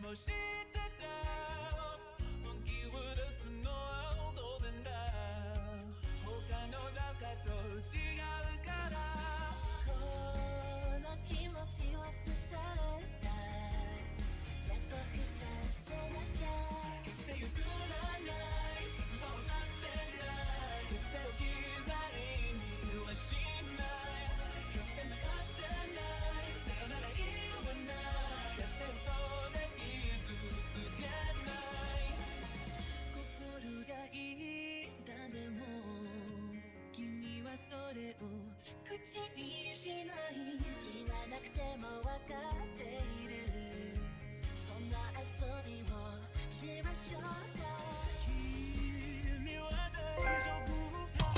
も知ってた本気を出すのは当然だ他の中と違うからこの気持ちは捨てられた約束させなきゃ決して譲らない失望させない決して置き去りにはしない決して泣かせないさよなら言わない決して嘘で傷つけない心が言ったでも君はそれを口にしない言わなくても分かっているそんな遊びをしましょうか君は大丈夫か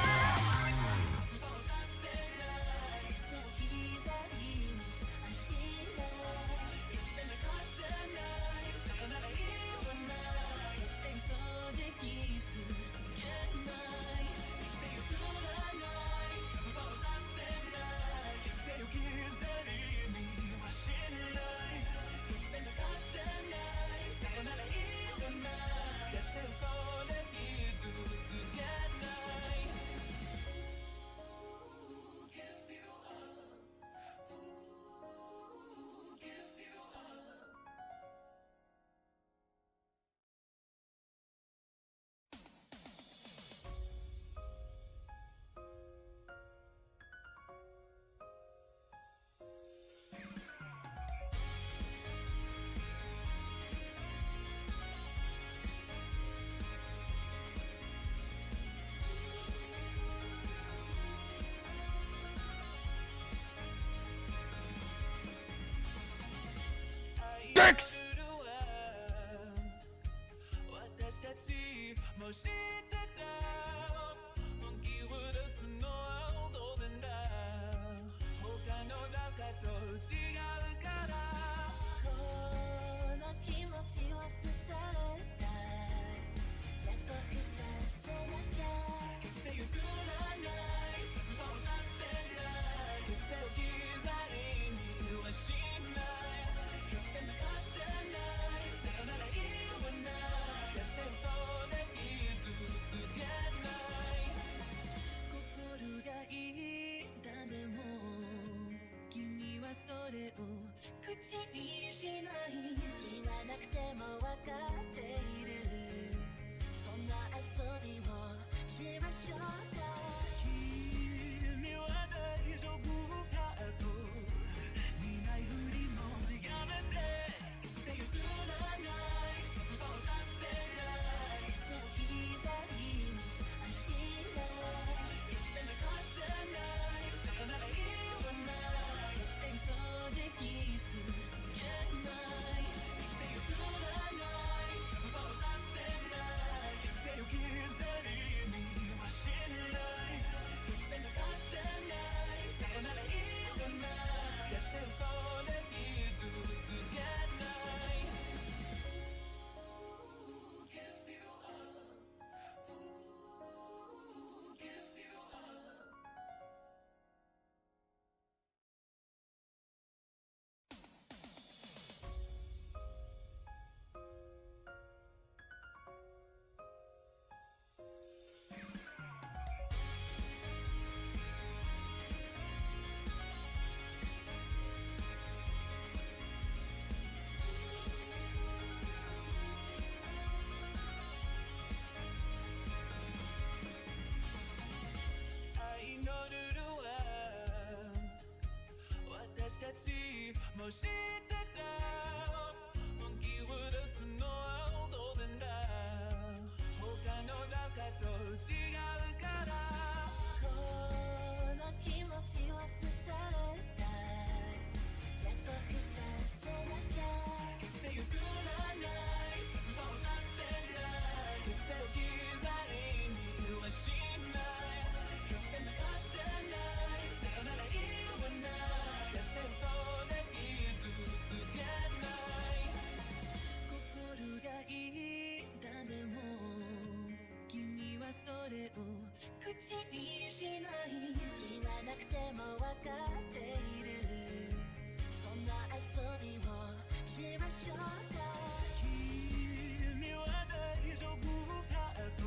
失望させない決して置き去りにはしない決して泣かせないさよなら言わない決して嘘で傷つけない決して譲らない失望させない決して置き去りにはしない決して泣かせないさよなら言わない決して嘘で傷つけない Give you up Give you up Dex! 私たちも知ってた本気を出すのは当然だ他の中と違うからこの気持ちは捨てられた約束させなきゃ決して譲らない失望させない決して置き去りにはしない決して泣かせないさよなら言わない決して嘘で傷つけない心が言ったでも君はそれを口にしない言わなくても分かっているそんな遊びをしましょうか君は大丈夫かと見ないふりもやめて決して譲らない失望させない決して置き去りにはしない決して泣かせないさよなら言わない決して嘘で傷つけない決して譲らない失望させない決して置き去りにはしない決して泣かせないさよなら言わない決して嘘で傷つけない Give you up Give you up愛のルールは私たちも知ってた本気を出すのは当然だ他の中と違うからこの気持ちは捨てられた約束させなきゃ決して譲らない失望させない決して置き去りにはしない決して泣かせないさよなら言わない決して嘘で傷つ口にしない言わなくても分かっているそんな遊びをしましょうか君は大丈夫かと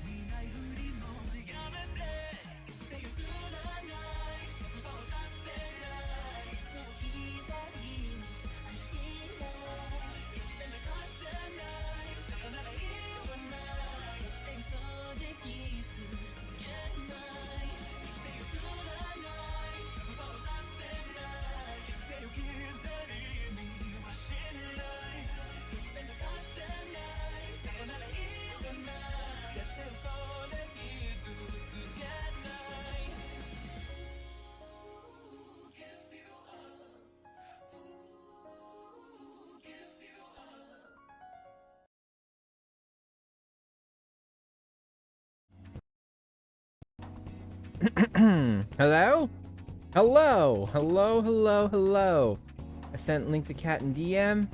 見ないふりもやめて決して譲らない失望させない決して置き去りにはしない決して残せないさよなら言わない決して急いでいつつけない決して譲らない失望させない決して置き去りにはしない決して残せないさよなら言わない決して嘘で傷つけない Give you up Give you up Hello? Hello? Hello, hello, hello. I sent link to cat and DM.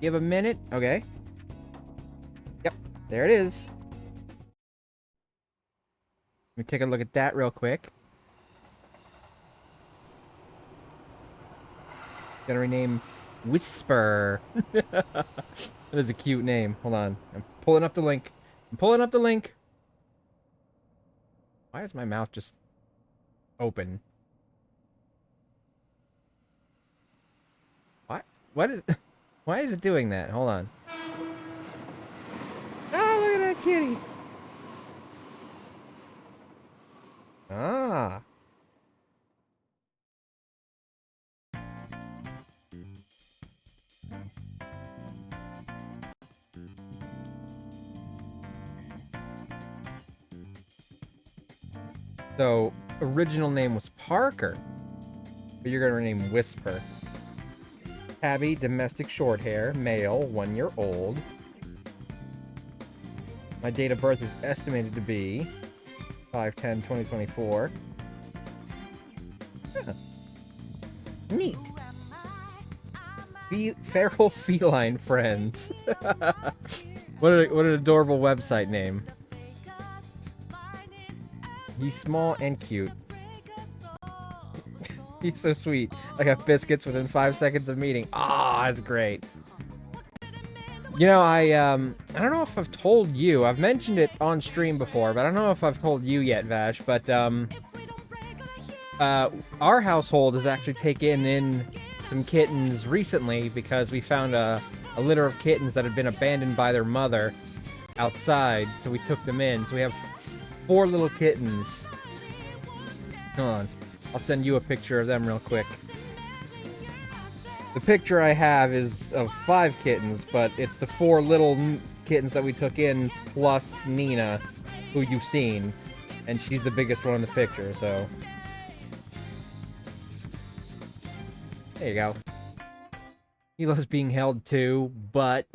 You have a minute? Okay. Yep, there it is. Let me take a look at that real quick. Gonna rename Whisper. That is a cute name. Hold on. I'm pulling up the link. I'm pulling up the link. Why is my mouth just open? What? What is... Why is it doing that? Hold on. Oh, look at that kitty. Ah. So, original name was Parker, but you're gonna rename Whisper. Tabby, domestic short hair, male, 1 year old. My date of birth is estimated to be 5/10/2024. Huh. Neat. Feral feline friends. What an adorable website name. He's small and cute. He's so sweet. I got biscuits within 5 seconds of meeting. Ah, that's great. You know, I don't know if I've told you. I've mentioned it on stream before, but I don't know if I've told you yet, Vash. But our household has actually taken in some kittens recently because we found a litter of kittens that had been abandoned by their mother outside. So we took them in. So we have 4 little kittens. Hold on. I'll send you a picture of them real quick. The picture I have is of 5 kittens, but it's the 4 little kittens that we took in, plus Nina, who you've seen. And she's the biggest one in the picture, so... There you go. He loves being held too, but...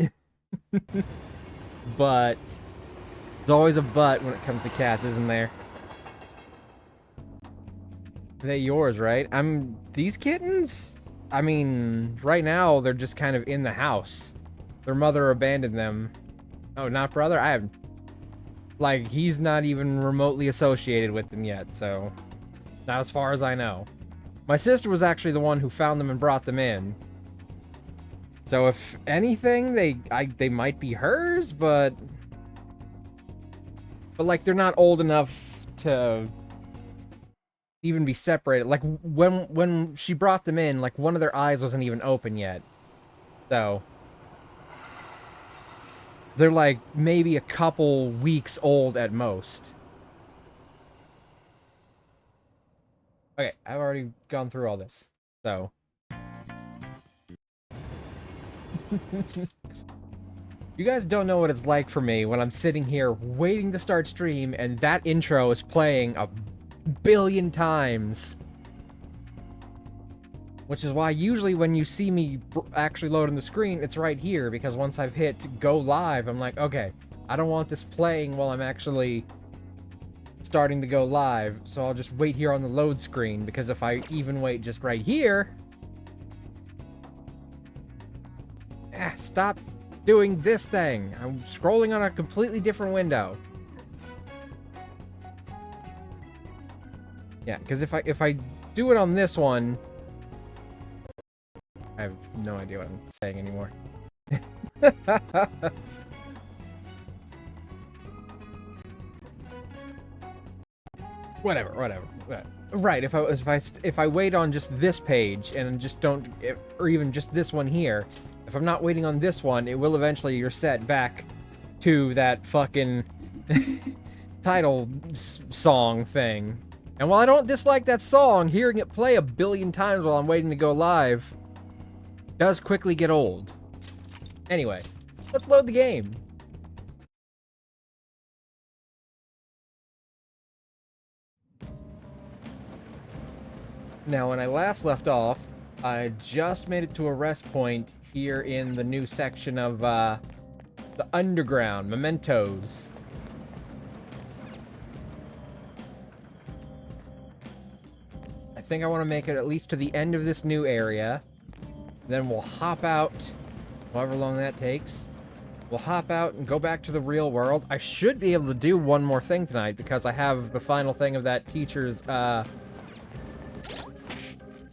but... There's always a but when it comes to cats, isn't there? They're yours, right? These kittens? I mean, right now, they're just kind of in the house. Their mother abandoned them. Oh, not brother? I have... Like, he's not even remotely associated with them yet, so... Not as far as I know. My sister was actually the one who found them and brought them in. So if anything, they might be hers, but... But, like, they're not old enough to even be separated. Like, when she brought them in, like, one of their eyes wasn't even open yet. So... They're, like, maybe a couple weeks old at most. Okay, I've already gone through all this. So... You guys don't know what it's like for me when I'm sitting here waiting to start stream and that intro is playing a billion times. Which is why usually when you see me actually loading the screen, it's right here, because once I've hit go live, I'm like, okay, I don't want this playing while I'm actually starting to go live, so I'll just wait here on the load screen, because if I even wait just right here... stop doing this thing. I'm scrolling on a completely different window. Yeah, because if I do it on this one, I have no idea what I'm saying anymore. Whatever. Right, if I wait on just this page and just don't, or even just this one here, if I'm not waiting on this one, it will eventually reset back to that fucking title song thing. And while I don't dislike that song, hearing it play a billion times while I'm waiting to go live does quickly get old. Anyway, let's load the game. Now, when I last left off, I just made it to a rest point here in the new section of the underground, mementos. I think I want to make it at least to the end of this new area. Then we'll hop out, however long that takes. We'll hop out and go back to the real world. I should be able to do one more thing tonight because I have the final thing of that teacher's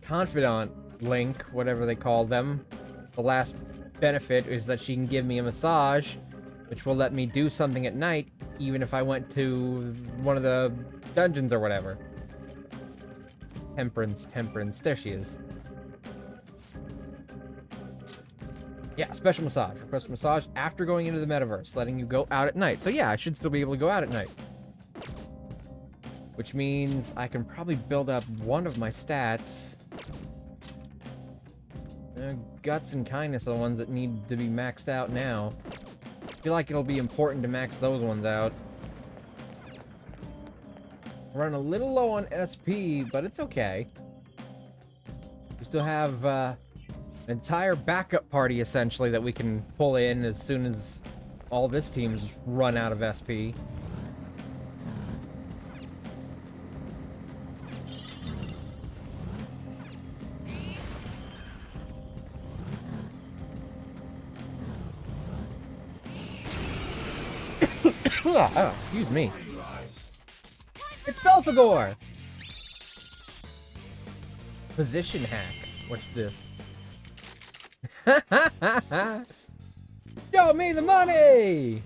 confidant link, whatever they call them. The last benefit is that she can give me a massage, which will let me do something at night, even if I went to one of the dungeons or whatever. Temperance, there she is. Yeah, special massage. Request massage after going into the metaverse, letting you go out at night. So yeah, I should still be able to go out at night. Which means I can probably build up one of my stats. Guts and kindness are the ones that need to be maxed out now. I feel like it'll be important to max those ones out. Run a little low on SP, but it's okay. We still have an entire backup party, essentially, that we can pull in as soon as all this team's run out of SP. Oh, excuse me. It's Belphegor! Position hack. What's this? Show me the money!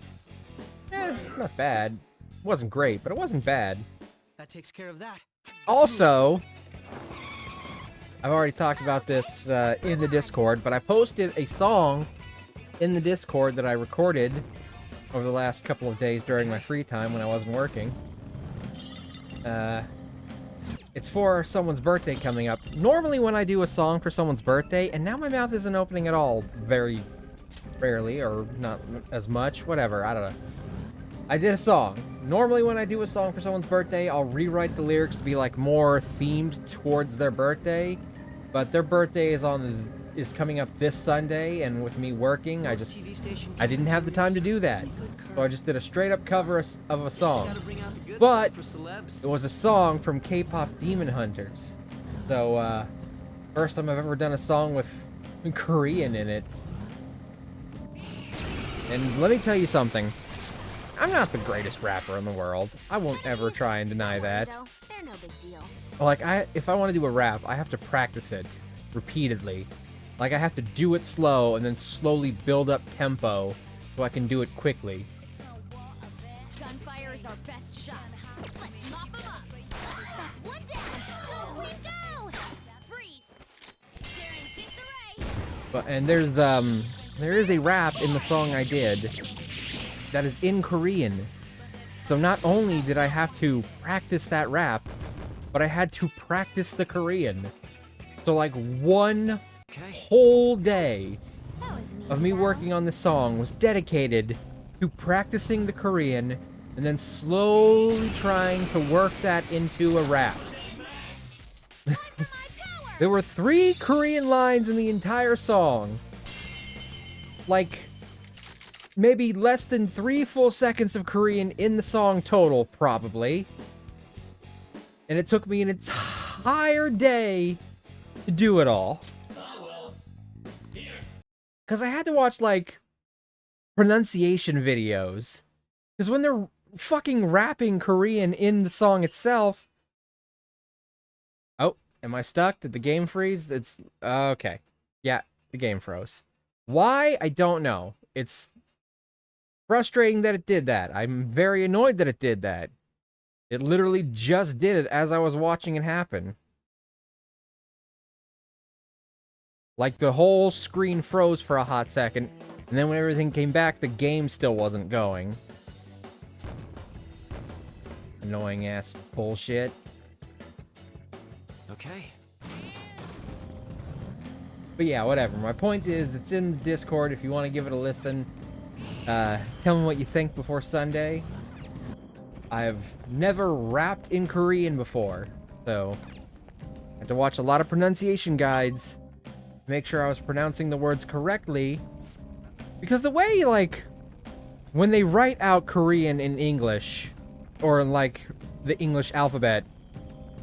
It's not bad. It wasn't great, but it wasn't bad. That takes care of that. Also, I've already talked about this in the Discord, but I posted a song in the Discord that I recorded over the last couple of days during my free time when I wasn't working. It's for someone's birthday coming up. Normally when I do a song for someone's birthday, and now my mouth isn't opening at all, very rarely, or not as much, whatever, I don't know. I did a song. Normally when I do a song for someone's birthday, I'll rewrite the lyrics to be like more themed towards their birthday, but their birthday is coming up this Sunday, and with me working, I didn't have the time to do that. So I just did a straight up cover of a song. But it was a song from K-pop Demon Hunters. So first time I've ever done a song with Korean in it. And let me tell you something. I'm not the greatest rapper in the world. I won't ever try and deny that. Like, if I want to do a rap, I have to practice it repeatedly. Like, I have to do it slow and then slowly build up tempo so I can do it quickly. Gunfire is our best shot. Let's mop 'em up. That's one down. Go, we go. Freeze. They're in disarray. And there is a rap in the song I did that is in Korean. So not only did I have to practice that rap, but I had to practice the Korean. So like one whole day of me working on this song was dedicated to practicing the Korean and then slowly trying to work that into a rap. There were 3 Korean lines in the entire song. Like, maybe less than 3 full seconds of Korean in the song total, probably. And it took me an entire day to do it all. Because I had to watch, like, pronunciation videos. Because when they're fucking rapping Korean in the song itself, Am I stuck? Did the game freeze? It's okay. Yeah, the game froze. Why? I don't know. It's frustrating that it did that. I'm very annoyed that it did that. It literally just did it as I was watching it happen. Like, the whole screen froze for a hot second, and then when everything came back, the game still wasn't going. Annoying ass bullshit. Okay. But yeah, whatever. My point is, it's in the Discord if you want to give it a listen. Tell me what you think before Sunday. I've never rapped in Korean before, so I had to watch a lot of pronunciation guides to make sure I was pronouncing the words correctly. Because the way, like, when they write out Korean in English, or in, like, the English alphabet,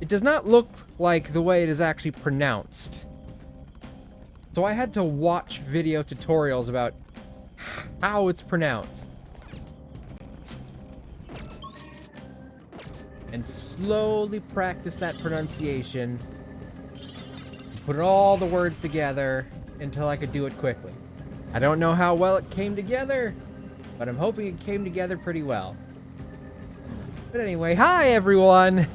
it does not look like the way it is actually pronounced. So I had to watch video tutorials about how it's pronounced. And slowly practice that pronunciation. Put all the words together until I could do it quickly. I don't know how well it came together, but I'm hoping it came together pretty well. But anyway, hi everyone!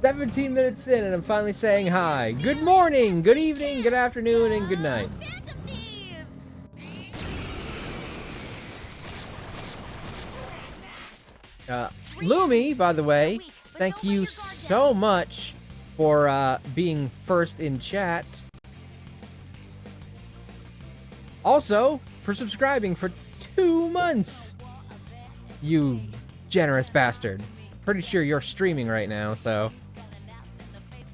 17 minutes in and I'm finally saying hi. Good morning, good evening, good afternoon, and good night. Lumi, by the way, thank you so much for being first in chat. Also, for subscribing for 2 months. You generous bastard. Pretty sure you're streaming right now, so...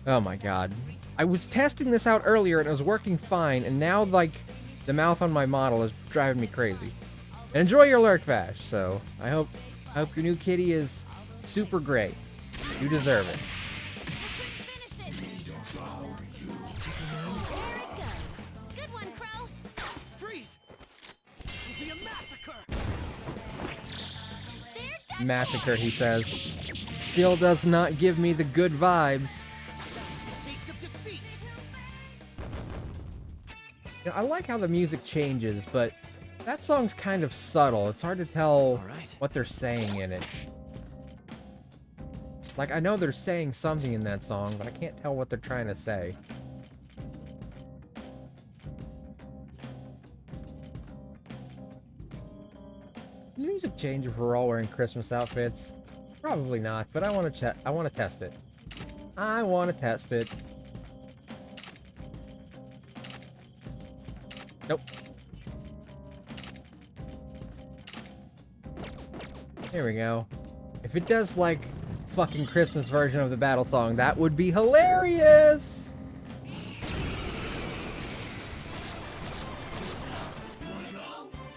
Oh my god. I was testing this out earlier and it was working fine, and now, like, the mouth on my model is driving me crazy. And enjoy your lurk bash, so I hope your new kitty is super great. You deserve it. Good one, Crow. Freeze! It'll be a massacre! Massacre, he says. Still does not give me the good vibes. Taste of defeat! You know, I like how the music changes, but that song's kind of subtle. It's hard to tell what they're saying in it. Like, I know they're saying something in that song, but I can't tell what they're trying to say. Does the music change if we're all wearing Christmas outfits? Probably not, but I want to check. I want to test it. I want to test it. Nope. Here we go. If it does, like, fucking Christmas version of the battle song, that would be hilarious!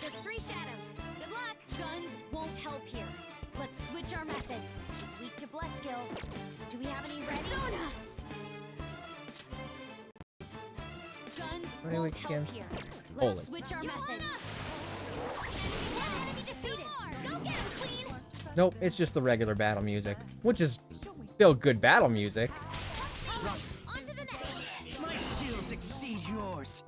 There's 3 shadows. Good luck. Guns won't help here. Let's switch our methods. Weak to bless skills. Do we have any ready? Persona! Guns What do we won't help against? here. Holy. Let's switch our methods. Enemy defeated. Go get him, Queen. Nope, it's just the regular battle music, which is still good battle music. On to the next. My skills exceed yours!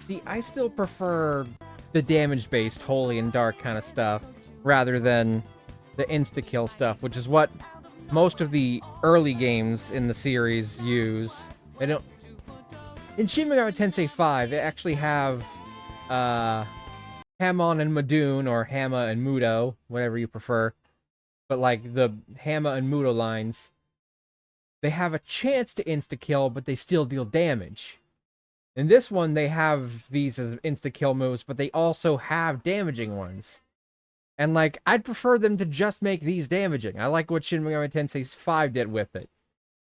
See, I still prefer the damage-based Holy and Dark kind of stuff, rather than the insta-kill stuff, which is what most of the early games in the series use. They don't... In Shin Megami Tensei 5, they actually have, Hamon and Madoon, or Hama and Mudo, whatever you prefer. But, like, the Hama and Mudo lines, they have a chance to insta-kill, but they still deal damage. In this one, they have these as insta-kill moves, but they also have damaging ones. And, like, I'd prefer them to just make these damaging. I like what Shin Megami Tensei 5 did with it.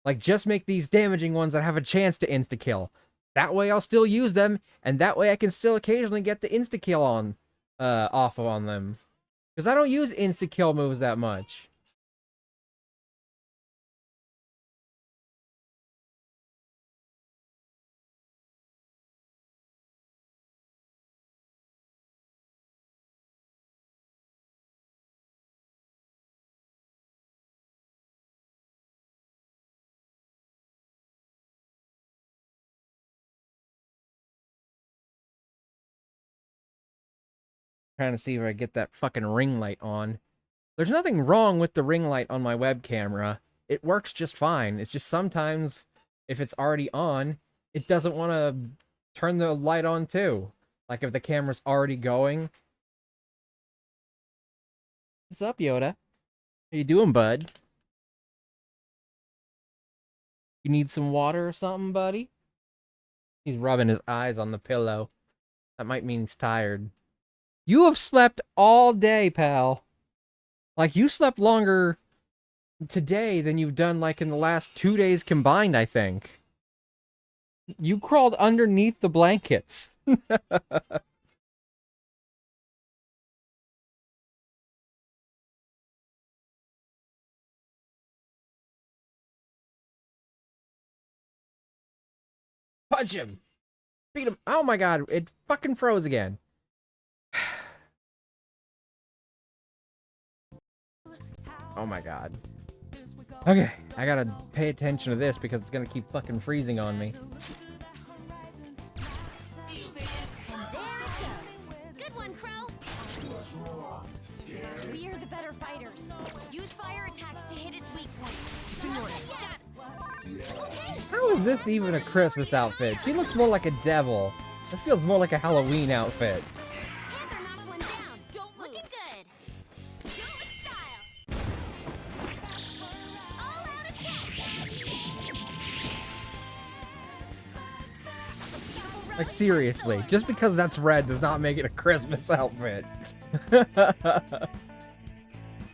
Like, just make these damaging ones that have a chance to insta-kill. That way I'll still use them, and that way I can still occasionally get the insta-kill on, off on them. Because I don't use insta-kill moves that much. Trying to see if I get that fucking ring light on. There's nothing wrong with the ring light on my web camera. It works just fine. It's just sometimes, if it's already on, it doesn't want to turn the light on too. Like if the camera's already going. What's up, Yoda? How you doing, bud? You need some water or something, buddy? He's rubbing his eyes on the pillow. That might mean he's tired. You have slept all day, pal. Like, you slept longer today than you've done, like, in the last 2 days combined, I think. You crawled underneath the blankets. Punch him! Beat him! Oh my god, it fucking froze again. Oh my god. Okay, I gotta pay attention to this because it's gonna keep fucking freezing on me. And there it goes. Good one, Crow. We're the better fighters. Use fire attacks to hit its weak point. How is this even a Christmas outfit? She looks more like a devil. This feels more like a Halloween outfit. Panther knocked one down. Don't looking good. Do it with style. All out attack. Like, seriously, just because that's red does not make it a Christmas outfit.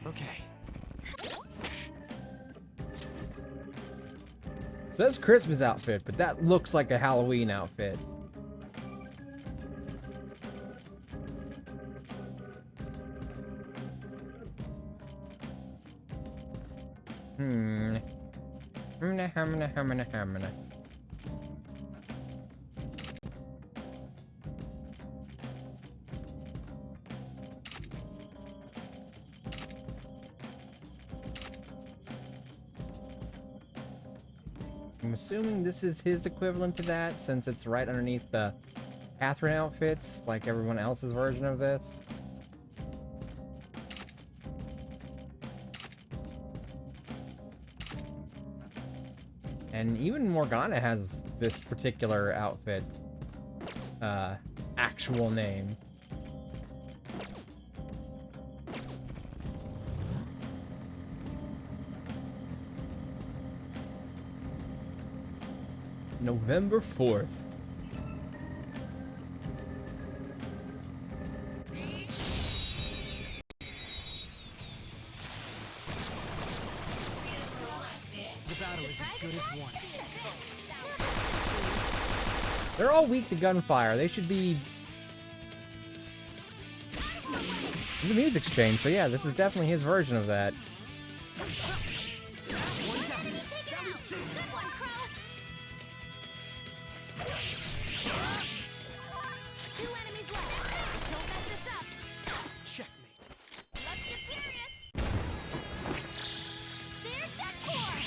Okay. Says Christmas outfit, but that looks like a Halloween outfit. Hamna. I'm assuming this is his equivalent to that, since it's right underneath the Catherine outfits, like everyone else's version of this. And even Morgana has this particular outfit, actual name. November 4th. The battle is as good as won. They're all weak to gunfire. They should be... The music's changed, so yeah, this is definitely his version of that. Good one, Crow. 2 enemies left. Don't mess this up. Checkmate. Let's get serious. There's that core.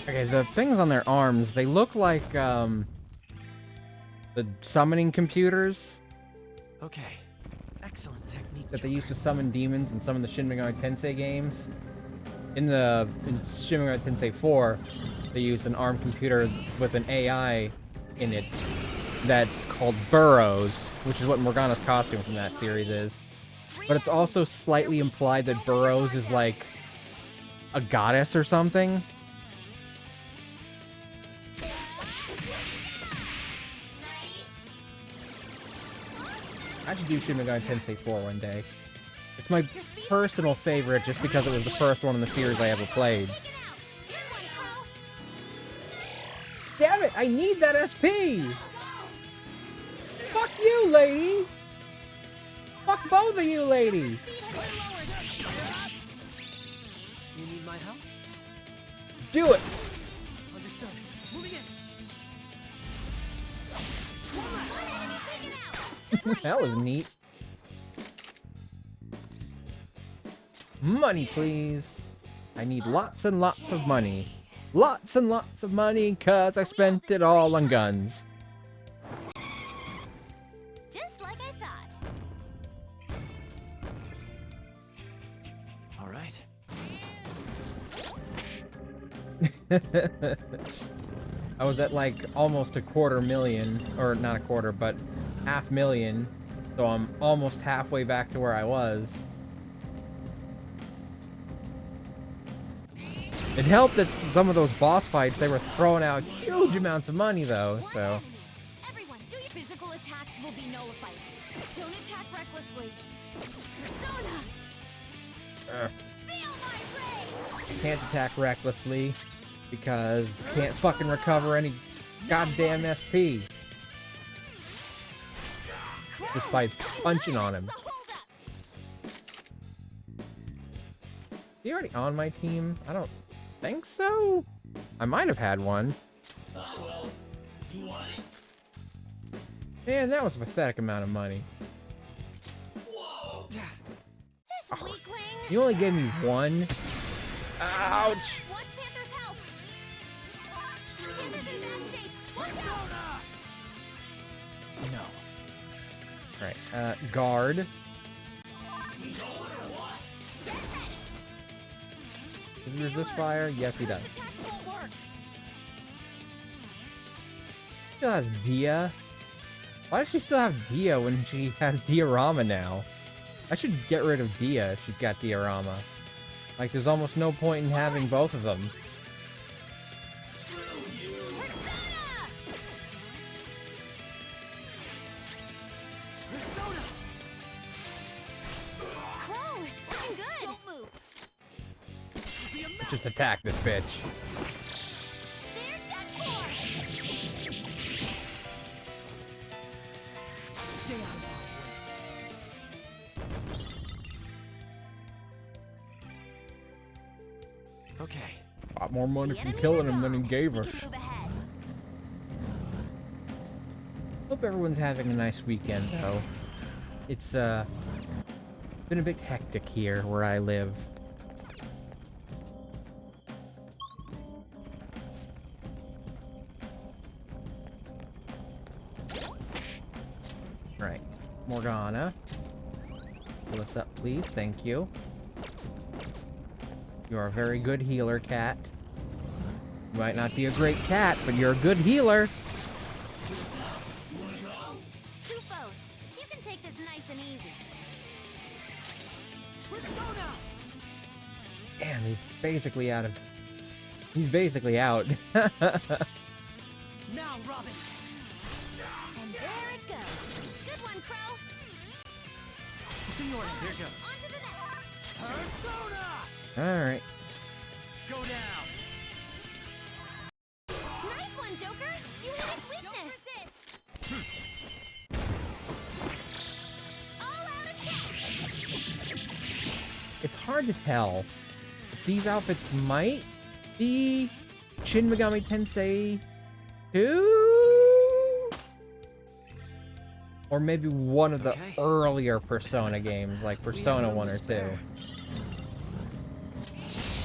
Okay, the things on their arms, they look like, the summoning computers Okay. Excellent technique. that they Joker. used to summon demons in some of the Shin Megami Tensei games. In Shin Megami Tensei 4, they used an ARM computer with an AI in it that's called Burroughs, which is what Morgana's costume from that series is. But it's also slightly implied that Burroughs is like a goddess or something. I should do Shin Megami Tensei 4 one day. It's my personal favorite just because it was the first one in the series I ever played. Good one, Crow. Damn it! I need that SP! Fuck you, lady! Fuck both of you ladies! You need my help? Do it! Understood. Moving in. One enemy taken out. That was neat. Money, please. I need lots and lots of money. Lots and lots of money, cause I spent it all on guns. I was at like almost 250,000, or not a quarter, but 500,000. So I'm almost halfway back to where I was. It helped that some of those boss fights, they were throwing out huge amounts of money though, so. Everyone, do your physical attacks will be nullified. Don't attack recklessly. Persona! Feel my rage! Can't attack recklessly because can't fucking recover any goddamn SP just by punching on him. Is he already on my team? I don't think so. I might have had one. Man, that was a pathetic amount of money. This weakling! You only gave me one. Ouch! What's Panther's help? Panther's in bad shape. Watch out! No. Alright, guard. Get ready! Does he resist fire? Yes, he does. Those attacks won't work. Still has Dia. Why does she still have Dia when she has Diorama now? I should get rid of Dia if she's got Diorama. Like, there's almost no point in having both of them. Persona! Crow, looking good. Don't move. Just attack this bitch. They're dead for. Stay out of my way. Okay. A lot more money The from enemies killing are him than he gone. gave We us. can move ahead. Hope everyone's having a nice weekend, though. It's, been a bit hectic here where I live. Right. Morgana. Fill us up, please. Thank you. You are a very good healer, cat. You might not be a great cat, but you're a good healer. Two foes. You can take this nice and easy. Persona! Damn, he's basically out of... He's basically out. Now, Robin! And there it goes. Good one, Crow. Senor, here goes. On to the next. Persona! Alright. Go down! Nice one, Joker. You hit his weakness. All out attack. It's hard to tell. These outfits might be Shin Megami Tensei 2? Or maybe one of the Okay. earlier Persona games, like Persona 1 or 2.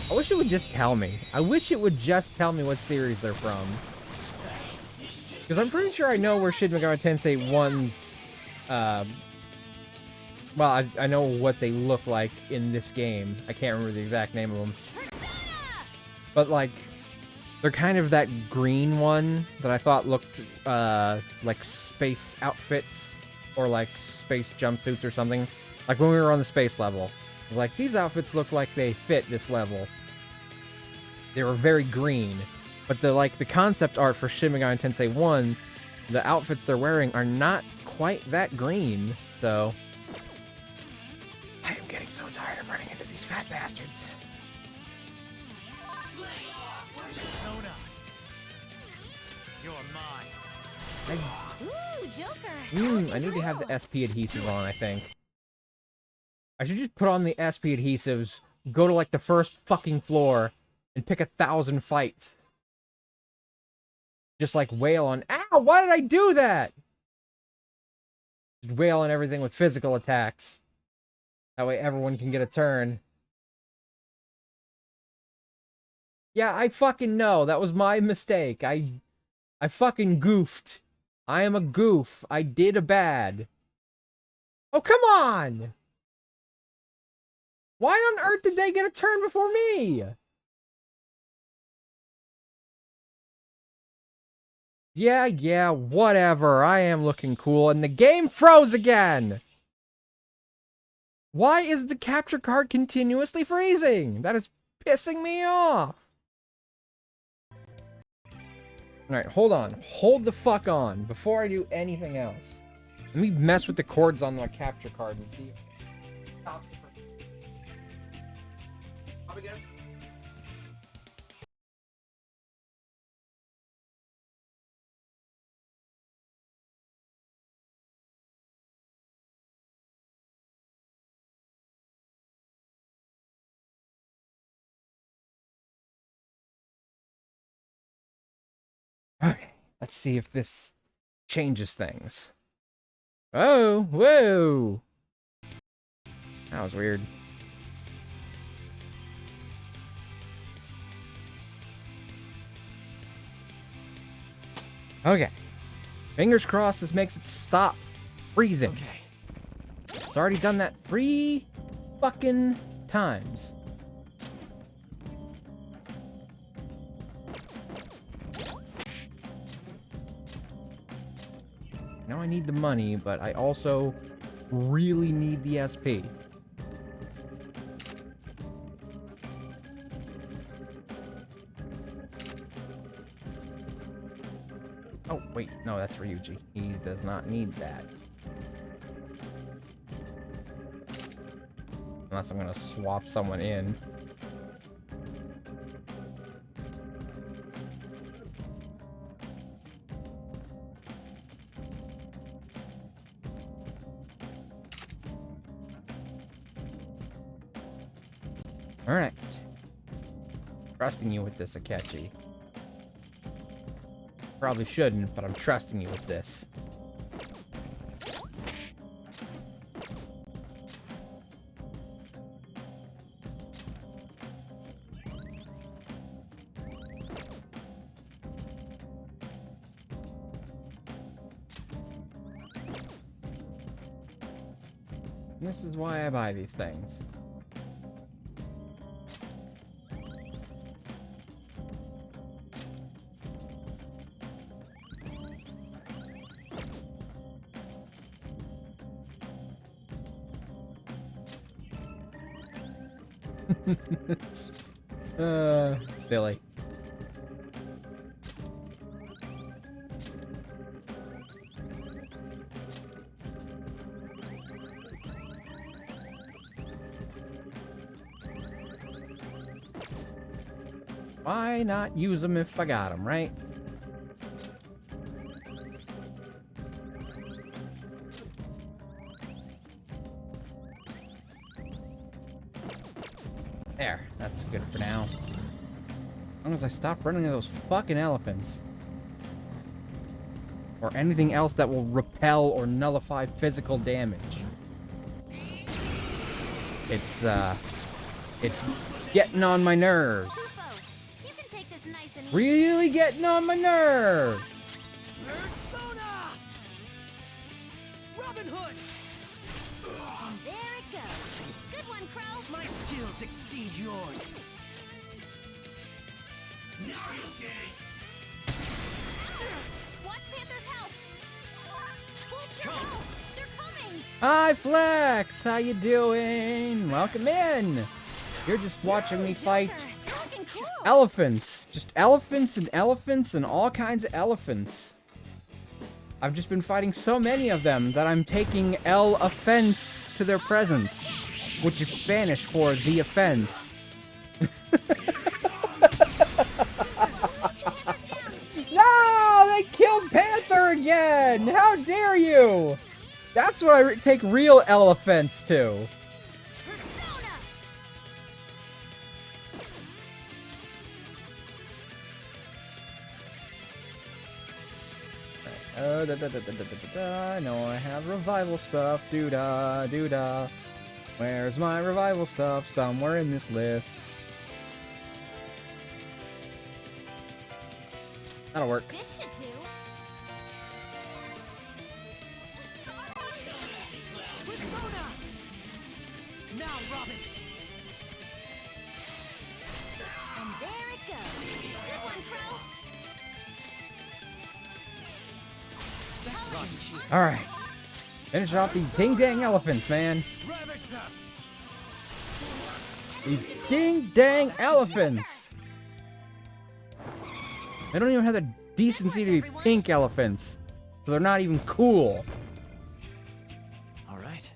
I wish it would just tell me. I wish it would just tell me what series they're from. Because I'm pretty sure I know where Shin Megami Tensei 1's... well, I know what they look like in this game. I can't remember the exact name of them. But, like, they're kind of that green one that I thought looked like space outfits or like space jumpsuits or something. Like when we were on the space level. I was like, these outfits look like they fit this level. They were very green. But the concept art for Shin Megami Tensei 1, the outfits they're wearing are not quite that green. So I am getting so tired of running into these fat bastards. Persona! You're mine. Ooh, Joker. I need to have the SP adhesive on, I think. I should just put on the SP adhesives, go to like the first fucking floor, and pick 1,000 fights. Just like wail on, ow, why did I do that? Just wail on everything with physical attacks. That way everyone can get a turn. Yeah, I fucking know. That was my mistake. I fucking goofed. I am a goof. I did a bad. Oh, come on! Why on earth did they get a turn before me? Yeah, whatever. I am looking cool, and the game froze again! Why is the capture card continuously freezing? That is pissing me off! Alright, hold on. Hold the fuck on before I do anything else. Let me mess with the cords on my capture card and see if it stops it from... Up again? Okay, let's see if this changes things. Oh, whoa! That was weird. Okay. Fingers crossed this makes it stop freezing. Okay. It's already done that 3 fucking times. Now I need the money, but I also really need the SP. Oh, wait, no, that's Ryuji. He does not need that. Unless I'm gonna swap someone in. Alright. Trusting you with this, Akechi. Probably shouldn't, but I'm trusting you with this. This is why I buy these things. Silly. Why not use them if I got them, right? There, that's good for now. As long as I stop running into those fucking elephants. Or anything else that will repel or nullify physical damage. It's getting on my nerves. You can take this nice and Really getting on my nerves. Persona! Robin Hood! And there it goes. Good one, Crow. My skills exceed yours. Watch Panther's help. Hold your help. They're coming. Hi, Flex. How you doing? Welcome in. You're just watching me fight You're looking cool. elephants. Just elephants and all kinds of elephants. I've just been fighting so many of them that I'm taking el offense to their presence, which is Spanish for the offense. No, they killed Panther again. How dare you? That's what I take real elephants to. Persona. Oh, I know I have revival stuff. Doo-da, doo-da. Where's my revival stuff? Somewhere in this list. That'll work. This should do. Persona! Now, Robin! And there it goes. Good one, Crow. All right. Finish off these ding dang elephants, man. Ravage them. These ding dang elephants. They don't even have the decency to be pink elephants. So they're not even cool. All right.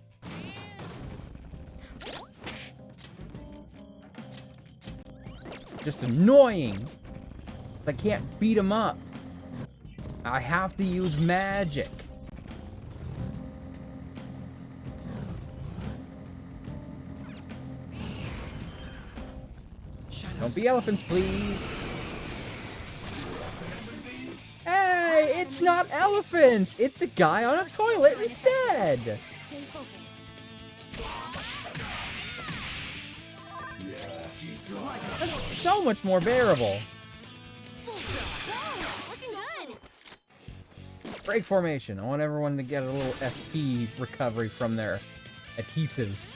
Just annoying. I can't beat them up. I have to use magic. Don't be elephants, please. Hey, it's not elephants. It's a guy on a toilet instead. Stay focused. That's so much more bearable. Whoa, looking good. Break formation. I want everyone to get a little SP recovery from their adhesives.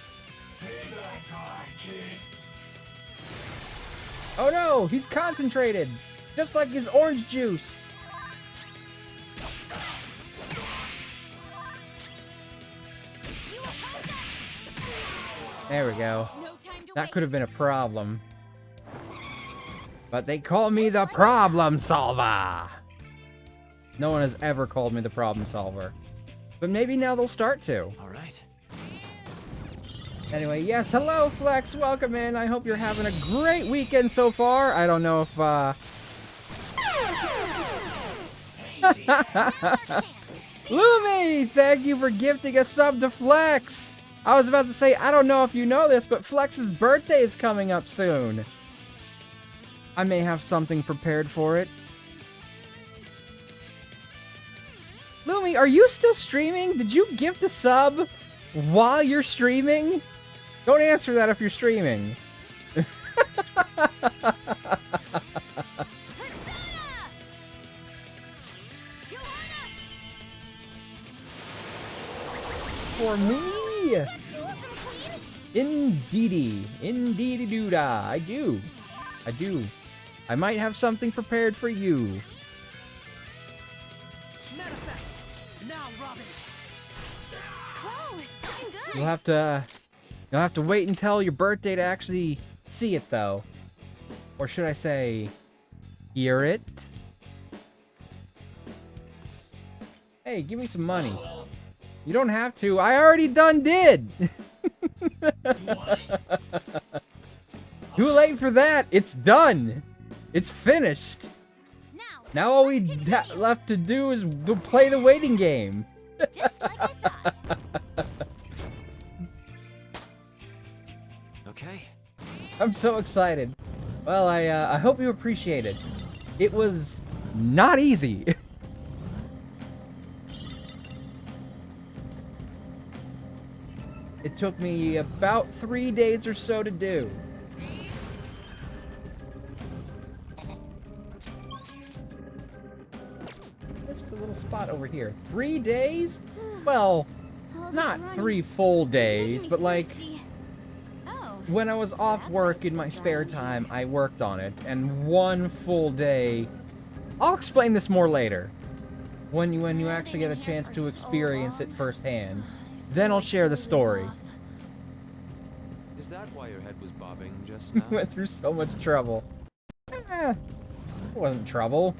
Oh no, he's concentrated, just like his orange juice. There we go. No time to That wait. could have been a problem. But they call me the problem solver. No one has ever called me the problem solver. But maybe now they'll start to. All right. Anyway, yes, hello Flex, welcome in. I hope you're having a great weekend so far. I don't know if Lumi, thank you for gifting a sub to Flex. I was about to say, I don't know if you know this, but Flex's birthday is coming up soon. I may have something prepared for it. Lumi, are you still streaming? Did you gift a sub while you're streaming? Don't answer that if you're streaming. For me? Indeedy. Indeedy doodah. I do. I do. I might have something prepared for you. Manifest. Now, Robin. Whoa, looking good. You'll have to wait until your birthday to actually see it though. Or should I say hear it? Hey, give me some money. You don't have to. I already done did. Too late for that. It's done. It's finished. Now all we left to do is to play the waiting game. Just like I thought. Okay. I'm so excited. Well, I hope you appreciate it. It was not easy. It took me about 3 days or so to do. Just a little spot over here. 3 days? Well, All this not running 3 full is making days, me but like thirsty. Oh, when I was off that's work why in my it's spare dry. time, I worked on it, and 1 full day. I'll explain this more later. When you actually get a chance to experience it firsthand. Then I'll share the story. Is that why your head was bobbing just We now? went through so much trouble. It wasn't trouble.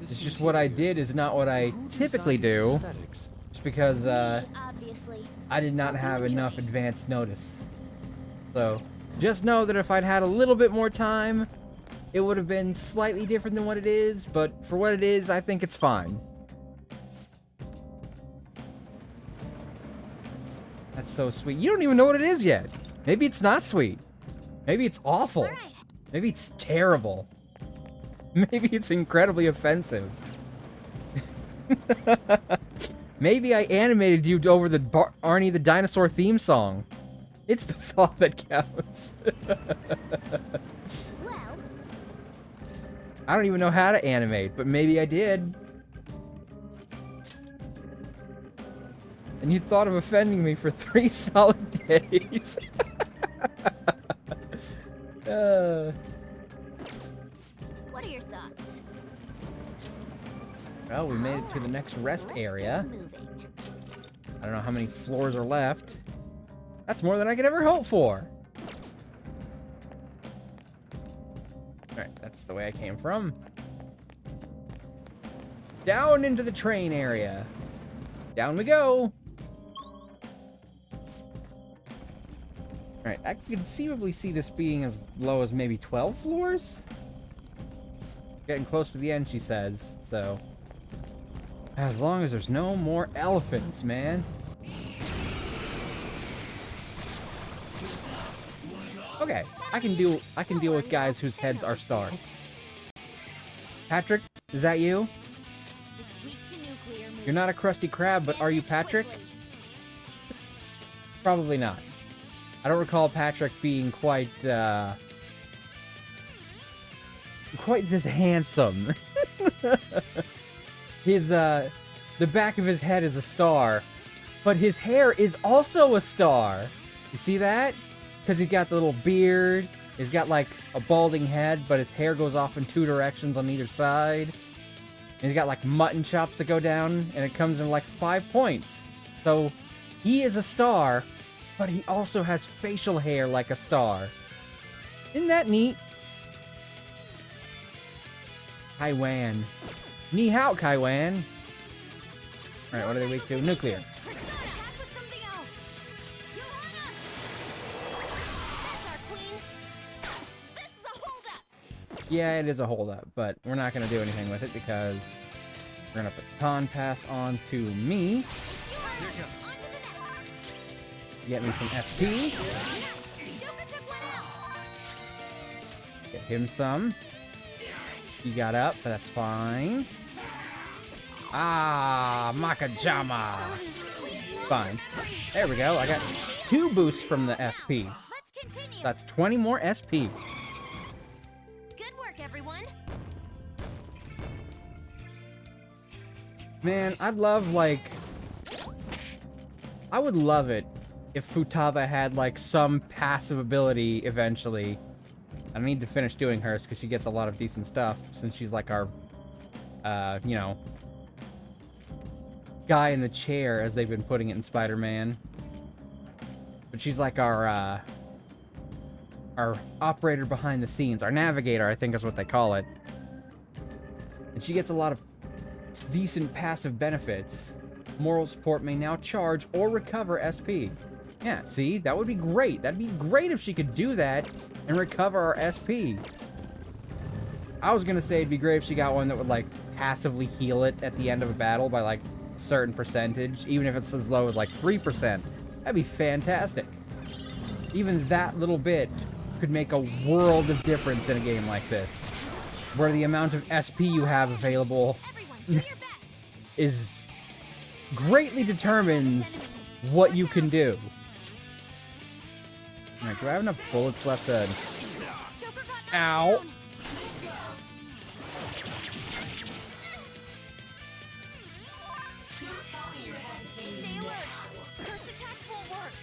This It's just what I did is not what I Who typically designed do. aesthetics? Just because Obviously. I did not have enough advance notice. So, just know that if I'd had a little bit more time, it would have been slightly different than what it is, but for what it is, I think it's fine. That's so sweet. You don't even know what it is yet. Maybe it's not sweet. Maybe it's awful. Alright. Maybe it's terrible. Maybe it's incredibly offensive. Maybe I animated you over the Arnie the Dinosaur theme song. It's the thought that counts. Well, I don't even know how to animate, but maybe I did. And you thought of offending me for 3 solid days. what are your thoughts? Well, we made it to the next rest area. I don't know how many floors are left. That's more than I could ever hope for. Alright, that's the way I came from. Down into the train area. Down we go. Alright, I can conceivably see this being as low as maybe 12 floors? Getting close to the end, she says, so... As long as there's no more elephants, man. Okay, I can deal with guys whose heads are stars. Patrick, is that you? You're not a Krusty Krab, but are you Patrick? Probably not. I don't recall Patrick being quite this handsome. The back of his head is a star, but his hair is also a star. You see that? Because he's got the little beard. He's got like a balding head, but his hair goes off in 2 directions on either side. And he's got like mutton chops that go down, and it comes in like 5 points. So he is a star, but he also has facial hair like a star. Isn't that neat? Kaiwan. Ni hao, Kaiwan. Alright, what are they weak to? Nuclear. Yeah, it is a holdup, but we're not going to do anything with it because we're going to put Baton Pass onto me. Get me some SP. Get him some. He got up, but that's fine. Ah, Makajama. Fine. There we go. I got 2 boosts from the SP. That's 20 more SP. Good work, everyone. Man, I'd love, like... I would love it if Futaba had, like, some passive ability eventually. I need to finish doing hers because she gets a lot of decent stuff since she's, like, our, you know... guy in the chair, as they've been putting it in Spider-Man. But she's like our operator behind the scenes, our navigator, I think is what they call it. And she gets a lot of decent passive benefits. Moral support may now charge or recover SP. Yeah, see? That would be great. That'd be great if she could do that and recover our SP. I was gonna say it'd be great if she got one that would, like, passively heal it at the end of a battle by, like, a certain percentage, even if it's as low as, like, 3%. That'd be fantastic. Even that little bit could make a world of difference in a game like this, where the amount of SP you have available is greatly determines what you can do. Alright, do I have enough bullets left to... Ow! Stay alert. Cursed attacks won't work.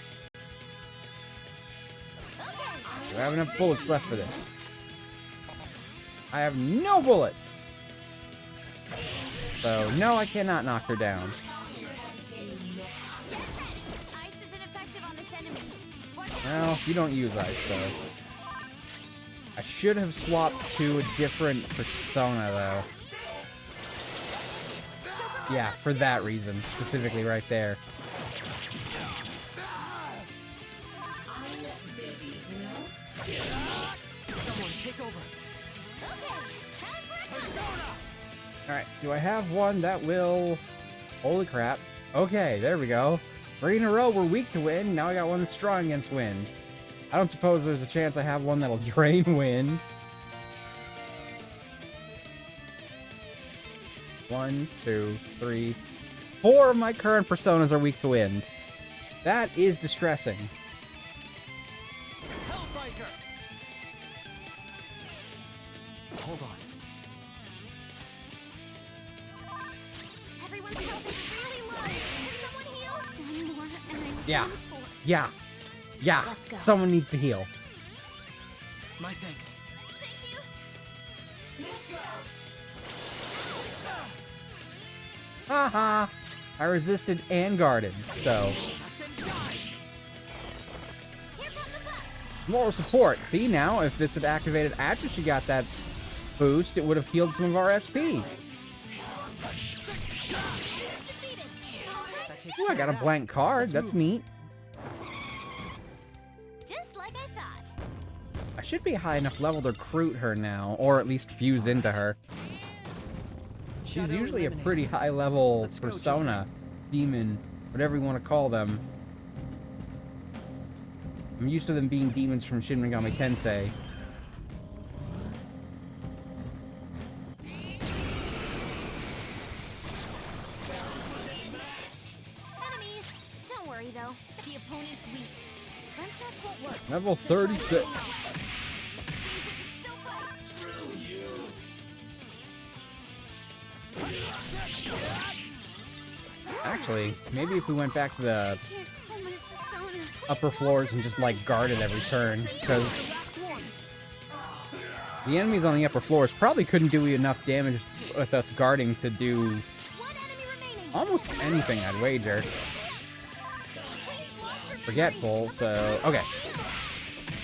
Okay. Do I have enough bullets left for this? I have no bullets! So, no, I cannot knock her down. Ice isn't effective on this enemy. Well, you don't use ice, so... I should have swapped to a different persona, though. Yeah, for that reason. Specifically right there. Someone take over. Alright, do I have one that will... Holy crap. Okay, there we go. 3 in a row, we're weak to wind. Now I got one that's strong against wind. I don't suppose there's a chance I have one that'll drain wind. 1, 2, 3, 4 of my current personas are weak to wind. That is distressing. Hellbiter. Hold on. Everyone's health is really low. Can someone heal? One more and I'm Yeah. done for. Yeah. Yeah. Let's go. Someone needs to heal. My thanks. Thank you. Haha. I resisted and guarded, so. Here come the bucks. Moral support. See, now, if this had activated after she got that boost, it would have healed some of our SP. Defeated. That takes Ooh, I got a blank card. That's neat. Just like I thought. I should be high enough level to recruit her now, or at least fuse into her. She's Shadow usually a eliminated. pretty high level Let's go, persona, demon, whatever you want to call them. I'm used to them being demons from Shin Megami Tensei. Enemies. Don't worry though. The opponent's weak. Gunshots won't work. Level So try 36. something else. See if we can still fight. Actually, maybe if we went back to the Can't call my persona. upper floors and just like guarded every turn, because the enemies on the upper floors probably couldn't do enough damage with us guarding to do One enemy remaining. almost anything, I'd wager. Queen's lost her Forgetful, so okay.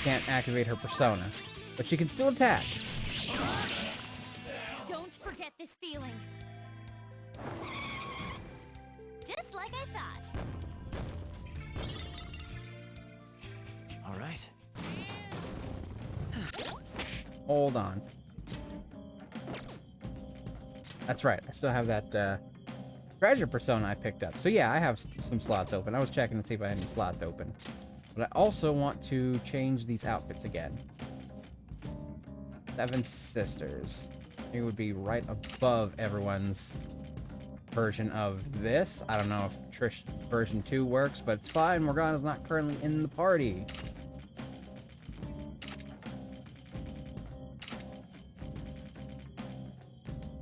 Can't activate her persona, but she can still attack. strength. Don't forget this feeling. Just like I thought. All right. Hold on. That's right. I still have that treasure persona I picked up. So yeah, I have some slots open. I was checking to see if I had any slots open. But I also want to change these outfits again. Seven Sisters. It would be right above everyone's version of this. I don't know if Trish version 2 works, but it's fine. Morgana's not currently in the party.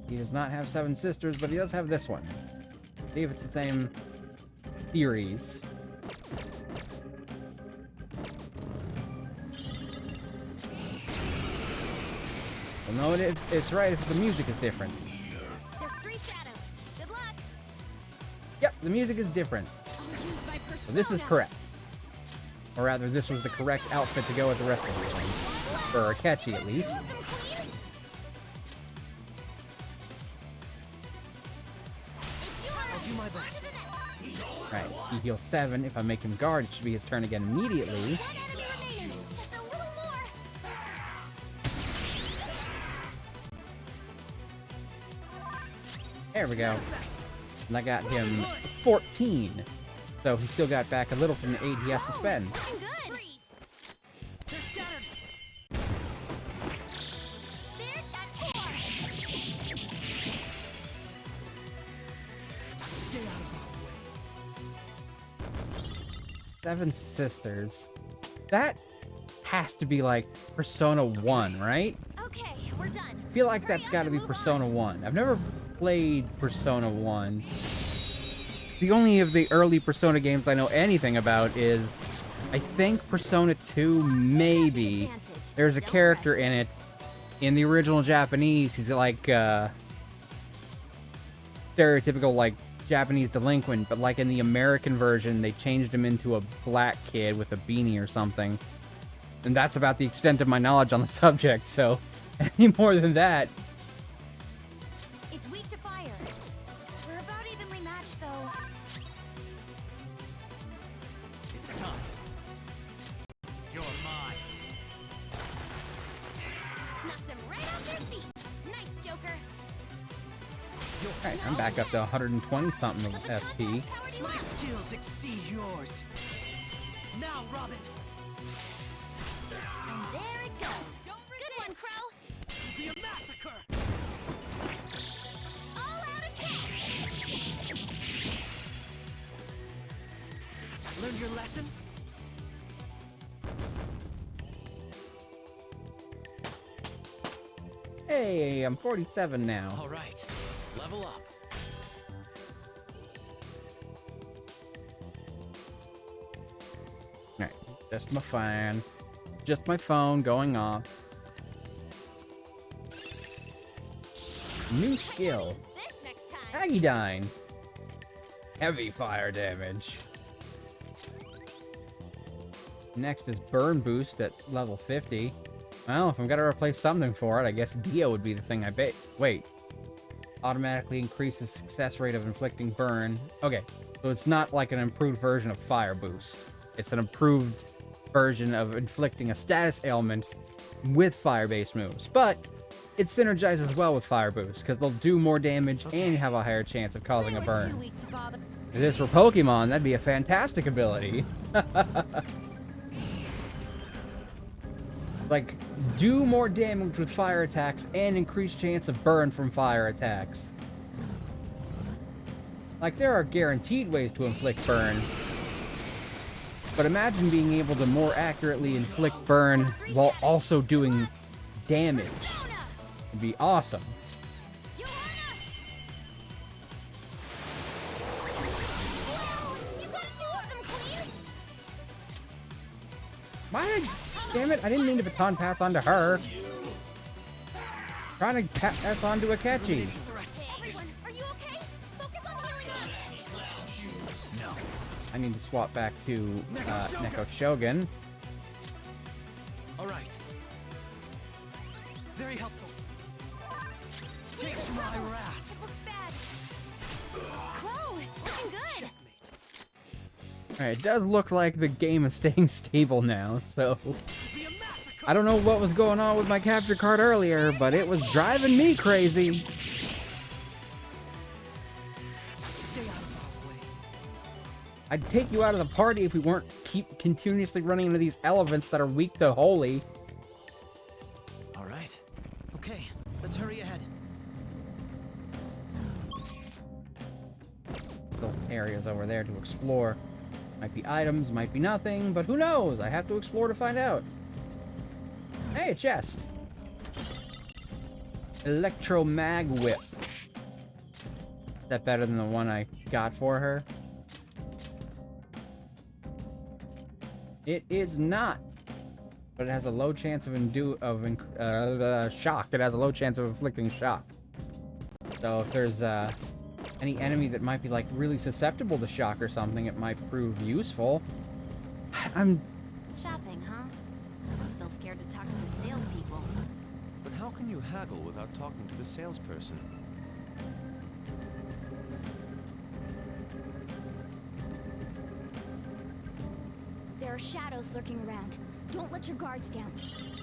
He does not have Seven Sisters, but he does have this one. See if it's the same series. Well, no, it's right if the music is different. There's 3 shadows. Good luck. Yep, the music is different. I'll use my persona. So this is correct. Or rather, this was the correct outfit to go with the rest of these things. For Akechi, at least. Two of them clean. It's yours. I'll do my best. On to the next. Right, he heals 7. If I make him guard, it should be his turn again immediately. One enemy remaining. Just a little more. There we go. And I got him 14. So he still got back a little from the 8 he has to spend. Looking good. Freeze. They're scattered. There's that 4. Stay out of our way. Seven Sisters. That has to be like Persona 1, right? Okay, we're done. I feel like that's got to be Persona 1. I've never played Persona 1. The only of the early Persona games I know anything about is, I think Persona 2, maybe. There's a character in it. In the original Japanese, he's like, stereotypical, like, Japanese delinquent, but like in the American version, they changed him into a black kid with a beanie or something. And that's about the extent of my knowledge on the subject, so any more than that. It's weak to fire. We're about evenly matched, though. It's time. You're mine. Knocked them right off their feet. Nice, Joker. Alright, I'm back up to 120 something of SP. My skills exceed yours. Now, Robin. And there it goes. Good one, Crow. It'll be a massacre. All out attack. Learn your lesson? Hey, I'm 47 now. All right. Level up. Alright, just my phone. Just my phone going off. New skill. This next time. Agidine. Heavy fire damage. Next is burn boost at level 50. Well, if I'm gonna replace something for it, I guess Dio would be the thing I bet. Wait. Automatically increases success rate of inflicting burn. Okay, so it's not like an improved version of fire boost. It's an improved version of inflicting a status ailment with fire-based moves. But it synergizes well with fire boost, because they'll do more damage and you have a higher chance of causing a burn. If this were Pokemon, that'd be a fantastic ability. Like, do more damage with fire attacks and increase chance of burn from fire attacks. Like, there are guaranteed ways to inflict burn. But imagine being able to more accurately inflict burn while also doing damage. It'd be awesome. My, damn it, I didn't mean to Baton Pass onto her. Trying to pass on to Akechi. Everyone, are you okay? Focus on healing up. I need to swap back to Neko Shogun. All right. Very helpful. Taste my wrath. It looks bad. Whoa, looking good. Checkmate. Alright, it does look like the game is staying stable now, so... Be a massacre. I don't know what was going on with my capture card earlier, but it was driving me crazy. Stay out of our way. I'd take you out of the party if we weren't continuously running into these elephants that are weak to holy. All right. Okay, let's hurry ahead. Little areas over there to explore. Might be items, might be nothing, but who knows? I have to explore to find out. Hey, a chest. Electro-mag whip. Is that better than the one I got for her? It is not. But it has a low chance of shock. It has a low chance of inflicting shock. So if there's any enemy that might be like really susceptible to shock or something, it might prove useful. I'm Shopping, huh? I'm still scared to talk to the salespeople. But how can you haggle without talking to the salesperson? There are shadows lurking around. Don't let your guards down.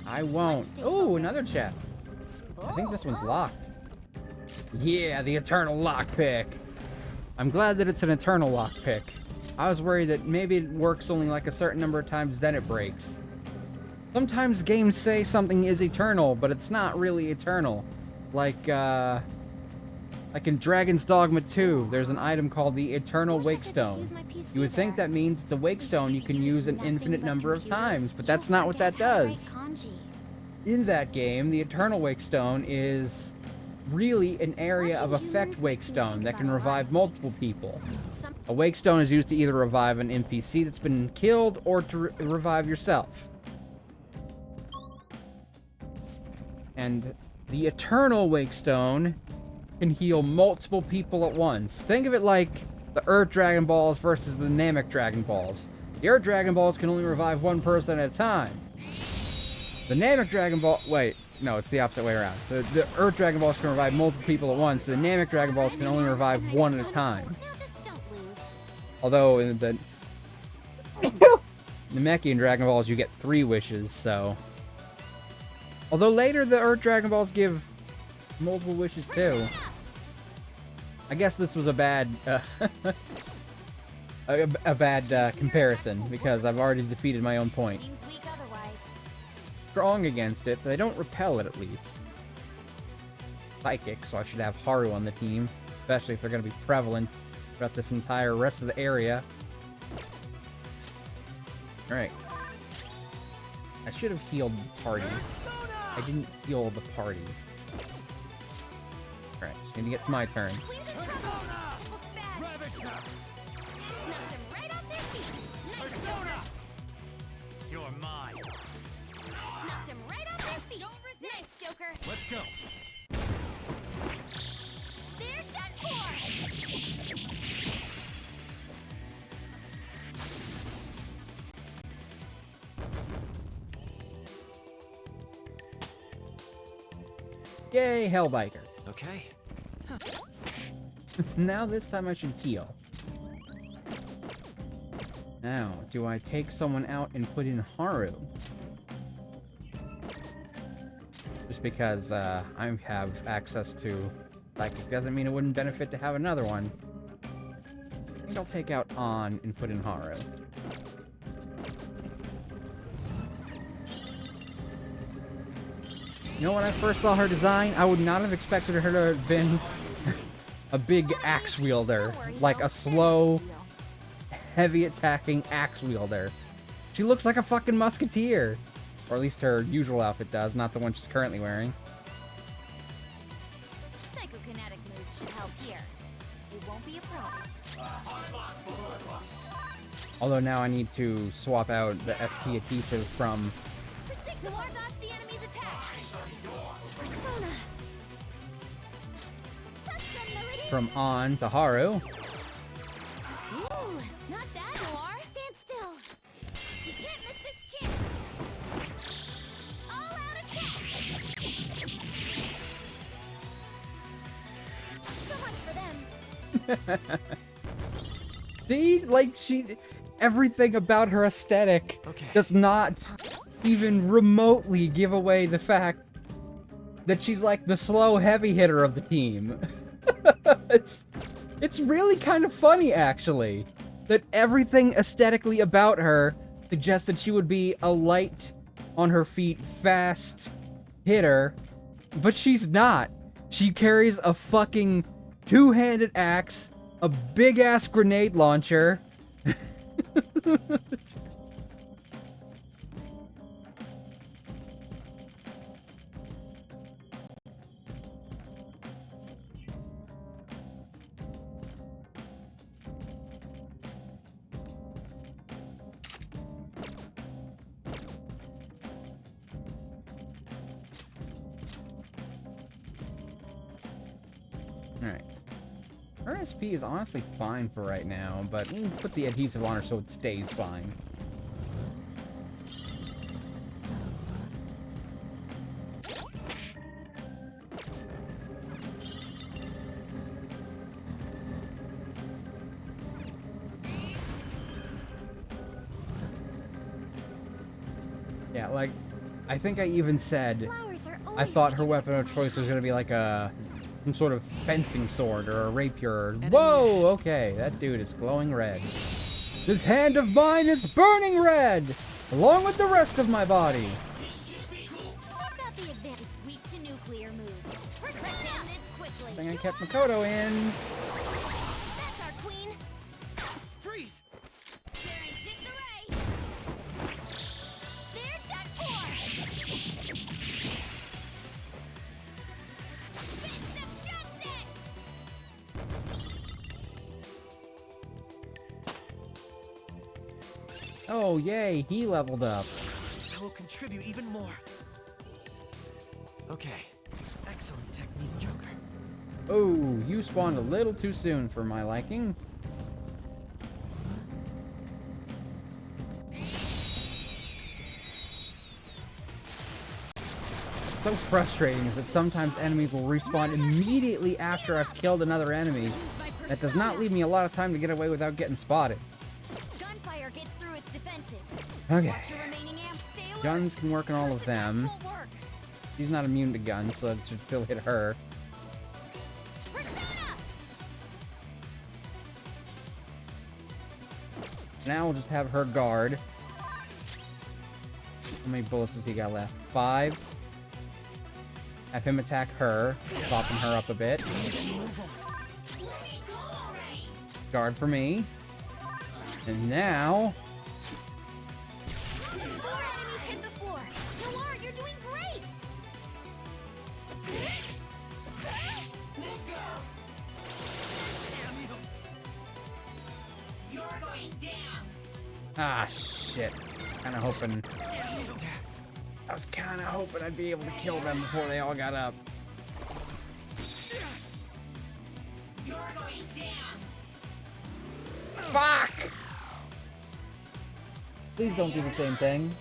I won't. Let's stay Oh, focused. another chest. I think this one's Oh. locked. Yeah, the eternal lockpick. I'm glad that it's an eternal lockpick. I was worried that maybe it works only like a certain number of times, then it breaks. Sometimes games say something is eternal, but it's not really eternal. Like in Dragon's Dogma 2, there's an item called the Eternal Wish I could just Wakestone. use my PC You would think there. that means it's a wakestone you can use an Nothing infinite but number of computers. times, but that's You'll not what that forget how to write does. kanji. In that game, the Eternal Wakestone is really an area of Watching effect humans makes me Wakestone think that can about a lot revive of multiple things. people. Some A Wakestone is used to either revive an NPC that's been killed or to revive yourself. And the Eternal Wakestone can heal multiple people at once. Think of it like the Earth Dragon Balls versus the Namek Dragon Balls. The Earth Dragon Balls can only revive one person at a time. The Namek Dragon Ball... Wait, no, it's the opposite way around. The Earth Dragon Balls can revive multiple people at once. The Namek Dragon Balls can only revive one at a time. Now just don't lose. Although in the Namekian Dragon Balls you get 3 wishes, so... Although later the Earth Dragon Balls give multiple wishes too. I guess this was a bad... a bad comparison, because I've already defeated my own point. Seems weak otherwise. Strong against it, but they don't repel it at least. Psychic, so I should have Haru on the team, especially if they're going to be prevalent throughout this entire rest of the area. Alright. I should have healed the party. I didn't heal the party. Alright, just need to get to my turn. Queen's in trouble. It looks bad. Knocked him right off their feet. Nice, Joker. You're mine. Knocked him right off their feet. Nice, Joker. Let's go. They're done for. Yay, Hellbiker. Okay. Now this time I should heal. Now, do I take someone out and put in Haru? Just because I have access to Psychic doesn't mean it wouldn't benefit to have another one. I think I'll take out On and put in Haru. You know, when I first saw her design, I would not have expected her to have been a big axe wielder. Like a slow, heavy attacking axe wielder. She looks like a fucking musketeer. Or at least her usual outfit does, not the one she's currently wearing. Psychokinetic moves should help here. It won't be a problem. Although now I need to swap out the SP adhesive from To ward off the enemy's attack. Persona. Touch them, Milady. from On to Haru. Ooh, not that, Noir. Stand still. You can't miss this chance. All out attack. So much for them. See, like everything about her aesthetic Okay. does not even remotely give away the fact that she's like the slow heavy hitter of the team. It's really kind of funny actually that everything aesthetically about her suggests that she would be a light on her feet, fast hitter, but she's not. She carries a fucking two-handed axe, a big-ass grenade launcher. Alright. Her SP is honestly fine for right now, but we'll put the adhesive on her so it stays fine. Yeah, like, I think I even said Flowers are I always thought her taken weapon to of choice was gonna be like some sort of fencing sword or a rapier. Enemy Whoa, okay, that dude is glowing red. This hand of mine is burning red, along with the rest of my body. What about the advantage weak to nuclear moves? We're cut down this I quickly. think I kept Makoto in. That's our queen. Freeze! They're in disarray. They're done for. Fist of justice. Oh, yay, he leveled up. I will contribute even more. Okay. Excellent technique, Joker. Oh, you spawned a little too soon for my liking. It's so frustrating is that sometimes enemies will respawn immediately after I've killed another enemy. That does not leave me a lot of time to get away without getting spotted. Gunfire gets through its defenses. Okay. Watch your remaining amps stay alert. Guns can work on all of First attacks them. won't work. She's not immune to guns, so that should still hit her. Persona! Now we'll just have her guard. How many bullets does he got left? 5. Have him attack her, soften her up a bit. Guard for me. And now... 4 enemies hit the floor. Noir, you're doing great. Ah, shit. Kinda hoping... I was kinda hoping I'd be able to kill them before they all got up. Fuck! Please don't do the same thing.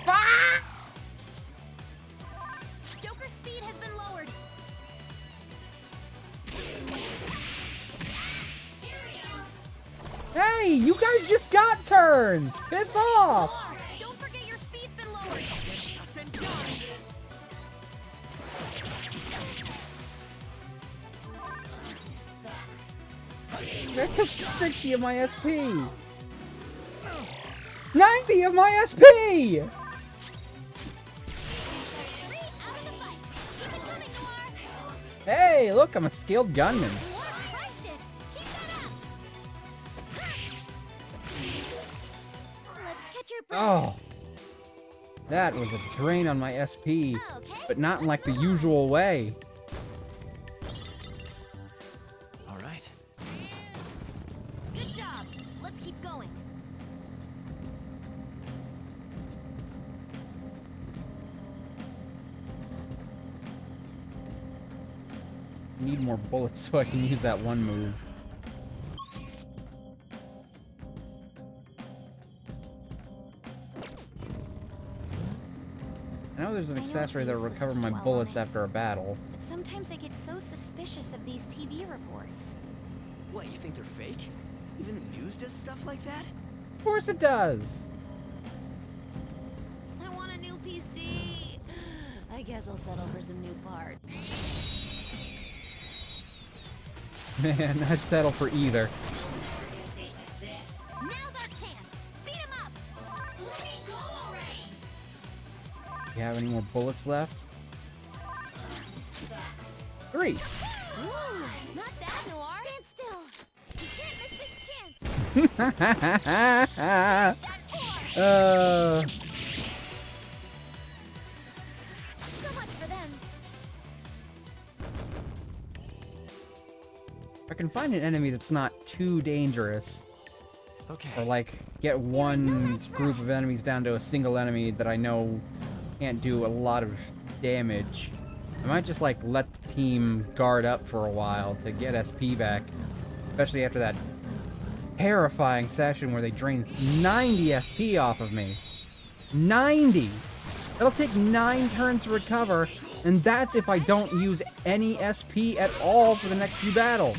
Fuck! Joker Hey, you guys just got turns! Piss off! Lar, don't forget your speed's been lowered. That took 60 of my SP! 90 of my SP! Three out of the fight. Keep it coming, Lar. Hey, look, I'm a skilled gunman. Lar crushed it. Keep that up. Let's catch your breath. Oh. That was a drain on my SP, Okay, but not in like let's the move on. usual way. All right. Good job. Let's keep going. Need more bullets so I can use that one move. I know there's an I know it's accessory that'll useless recover to my dwell on bullets it. after a battle. But sometimes I get so suspicious of these TV reports. What, you think they're fake? Even the news does stuff like that? Of course it does! I want a new PC. I guess I'll settle for some new parts. Man, I'd settle for either. Now's our chance. Beat him up. You have any more bullets left? 3! Ooh, not that, Noir. Stand still. You can't miss this chance. So much for them. If I can find an enemy that's not too dangerous, Okay. or like get one group of enemies down to a single enemy that I know can't do a lot of damage, I might just like let the team guard up for a while to get SP back, especially after that terrifying session where they drained 90 SP off of me. 90! It'll take 9 turns to recover, and that's if I don't use any SP at all for the next few battles.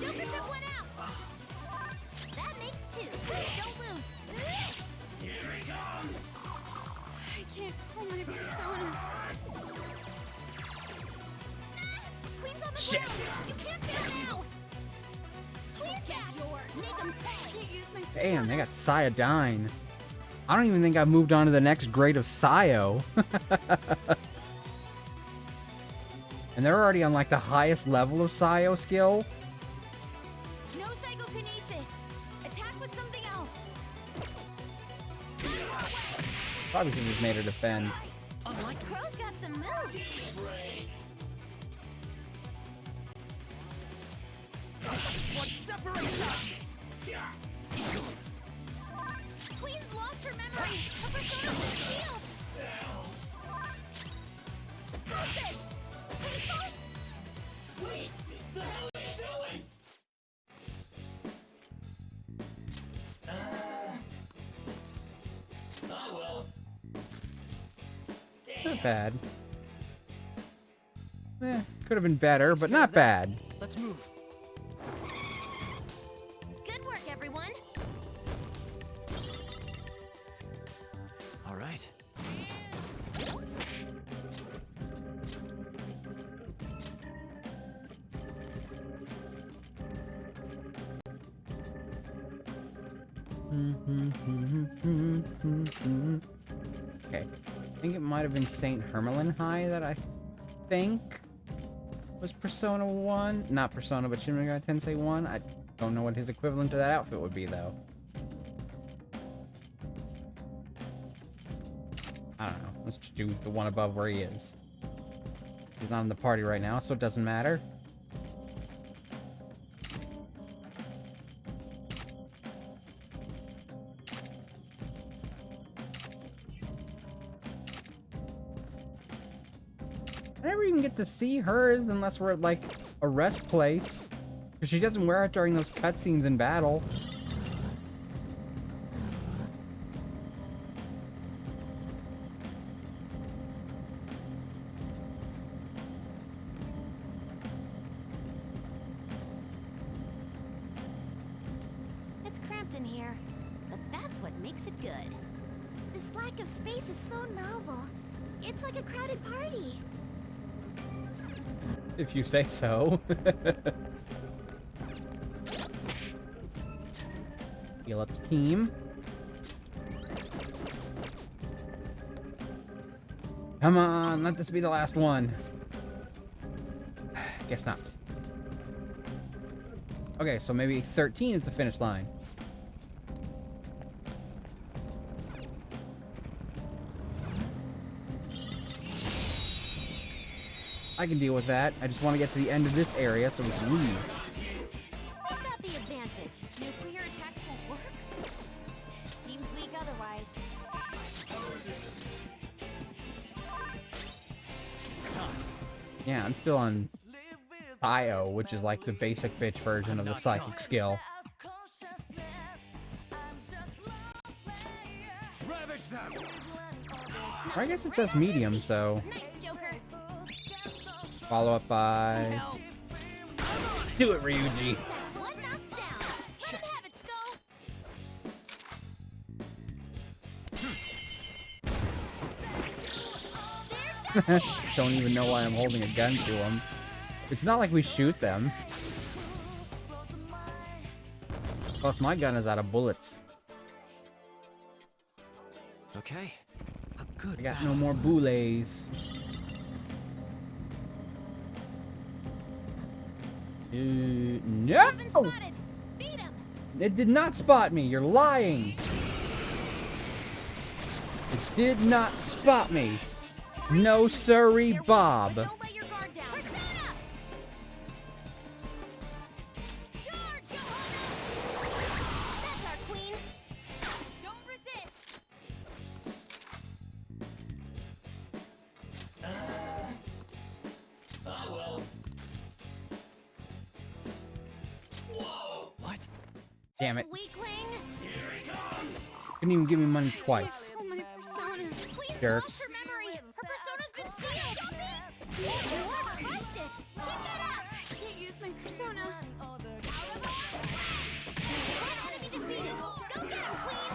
Joker took one out. That makes 2. Don't lose. Here he comes. I can't call my persona. Queen's on the Shit. ground. You can't fail now. Queen's back. Yours. Make him pay. Can't use my Damn, they got Cyodyne. I don't even think I've moved on to the next grade of Scio. And they're already on like the highest level of Scio skill. No psychokinesis. Attack with something else. Probably should have just made her defend. Crow's got some moves. What separates us? Queen's lost her memory. Her persona's been sealed. Got this. Not bad. Could have been better, but not bad. Let's move. Good work, everyone. All right. Okay. I think it might have been St. Hermelin High that I think was Persona 1. Not Persona, but Shin Megami Tensei 1. I don't know what his equivalent to that outfit would be, though. I don't know. Let's just do the one above where he is. He's not in the party right now, so it doesn't matter. I never even get to see hers unless we're at, like, a rest place. Because she doesn't wear it during those cutscenes in battle. lack of space is so novel. It's like a crowded party. If you say so. Heal up the team. Come on, let this be the last one. Guess not. Okay, so maybe 13 is the finish line. I can deal with that. I just want to get to the end of this area so we can leave. I've got the advantage. Nuclear attacks won't work? Seems weak otherwise. Yeah, I'm still on Io, which is like the basic bitch version of the psychic skill. Ravage them! Or I guess it says medium, so Nice, Joker. follow up by... Do it, Ryuji! That's one knocked down. Let him have it, Skull. They're done for. Don't even know why I'm holding a gun to them. It's not like we shoot them. Plus, my gun is out of bullets. Okay. A good I got battle. no more bullets. No! Been spotted. Beat him. It did not spot me. You're lying. It did not spot me. No siree, They're weak, Bob. but don't let your guard down. Persona! Charge, Johanna! That's our queen. Don't resist. What? Damn it. Weakling. Couldn't even give me money twice. Oh, my persona. Queen Jerks. lost her memory. Her persona's been sealed. You are crushed it. Keep that up. I can't use my persona. Out of the way. Enemy defeated. Go get him, Queen.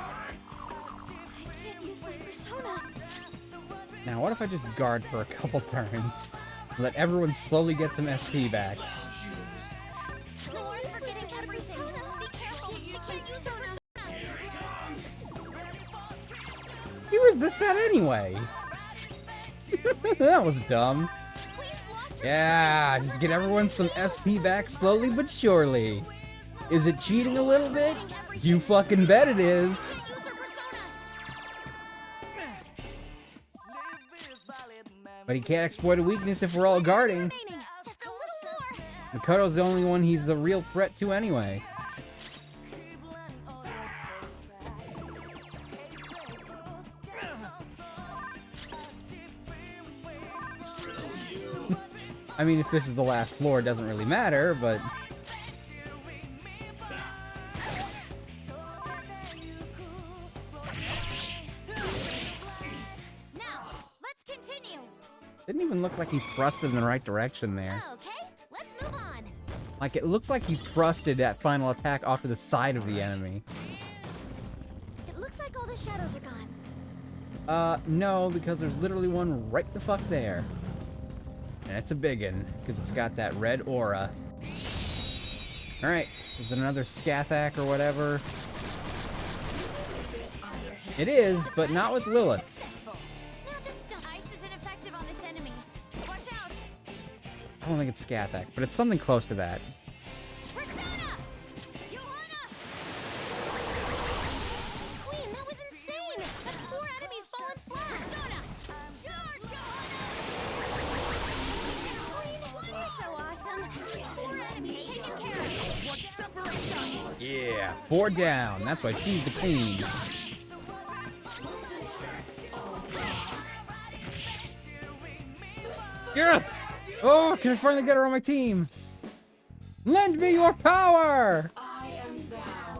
I can't use my persona. Now, what if I just guard for a couple turns? Let everyone slowly get some SP back. Nora's forgetting everything. Be careful. She can't use her persona. Who is this at anyway? That was dumb. Queen's lost her Yeah, just get everyone some SP back slowly but surely. Is it cheating a little bit? You fucking bet it is. use her persona. But he can't exploit a weakness if we're all guarding. Remaining. Just a little more. Makoto's the only one he's a real threat to anyway. I mean, if this is the last floor, it doesn't really matter, but... Now, let's continue. Didn't even look like he thrusted in the right direction there. Okay, let's move on. Like, it looks like he thrusted that final attack off to the side of the enemy. It looks like all the shadows are gone. No, because there's literally one right the fuck there. And it's a biggin, because it's got that red aura. Alright, is it another Scathak or whatever? It is, but not with Lilith. Now just don't. Ice is ineffective on this enemy. Watch out. I don't think it's Scathak, but it's something close to that. Persona! Johanna! Queen, that was insane! That's 4 enemies fallen flat! Persona! Charge, Johanna! Queen, you're so awesome! 4 enemies taken care of! What separates us? Yeah, 4 down. That's why she's the queen. Yes! Oh, can I finally get her on my team? Lend me your power! Oh,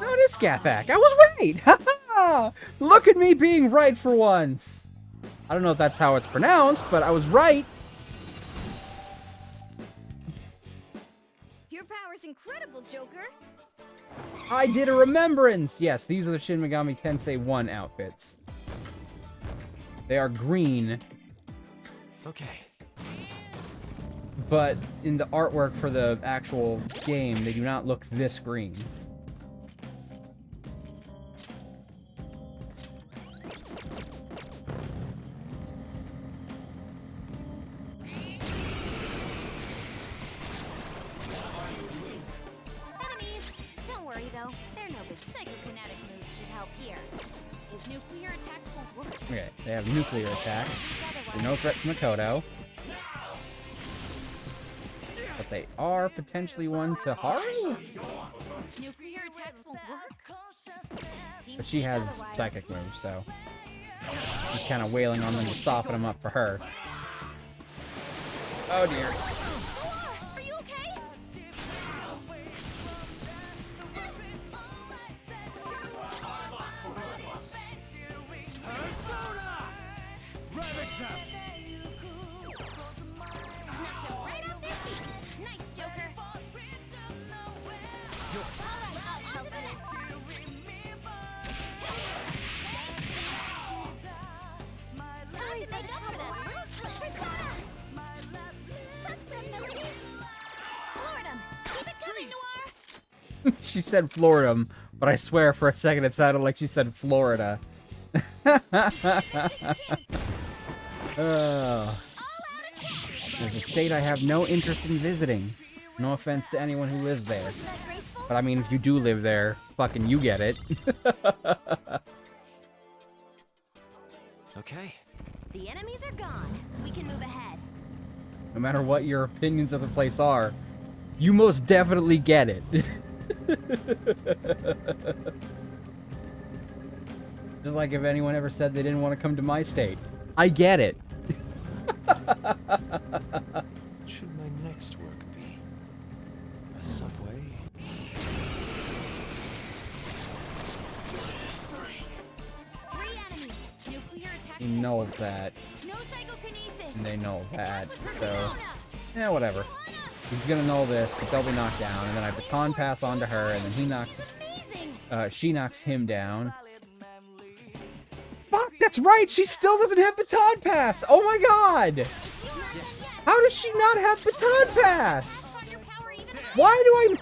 it is Scathak. I was right! Ha-ha! Look at me being right for once! I don't know if that's how it's pronounced, but I was right! Your power's incredible, Joker! I did a remembrance! Yes, these are the Shin Megami Tensei 1 outfits. They are green, Okay. but in the artwork for the actual game, they do not look this green. Enemies! Don't worry though, they're no big. Psychokinetic moves should help here. If nuclear attacks won't work, Okay, they have nuclear attacks. They're no threat to Makoto. But they are potentially one to Haru? nuclear attacks won't work. But she has psychic moves, so she's kind of wailing on them to soften them up for her. Oh dear. Are you okay? Knocked him right off their feet. Nice, Joker. Alright, on to the next. Sorry to make up for that little slip. Persona! Took them, Melody. Floored 'em. Keep it coming, Noir. She said Florida, but I swear for a second it sounded like she said Florida. Oh. There's a state I have no interest in visiting. No offense to anyone who lives there. That graceful? But I mean, if you do live there, fucking you get it. Okay. The enemies are gone. We can move ahead. No matter what your opinions of the place are, you most definitely get it. Just like if anyone ever said they didn't want to come to my state. I get it. Should my next work be? A subway? Three enemies. Nuclear attacks. He knows that, No psychokinesis. and they know that, Attack with so... Persona. Yeah, whatever. He's gonna know this, but they'll be knocked down, and then I baton pass onto her, and then he knocks... Amazing. she knocks him down. Fuck, that's right! She still doesn't have baton pass! Oh my god! How does she not have baton pass? On your power even Why do I...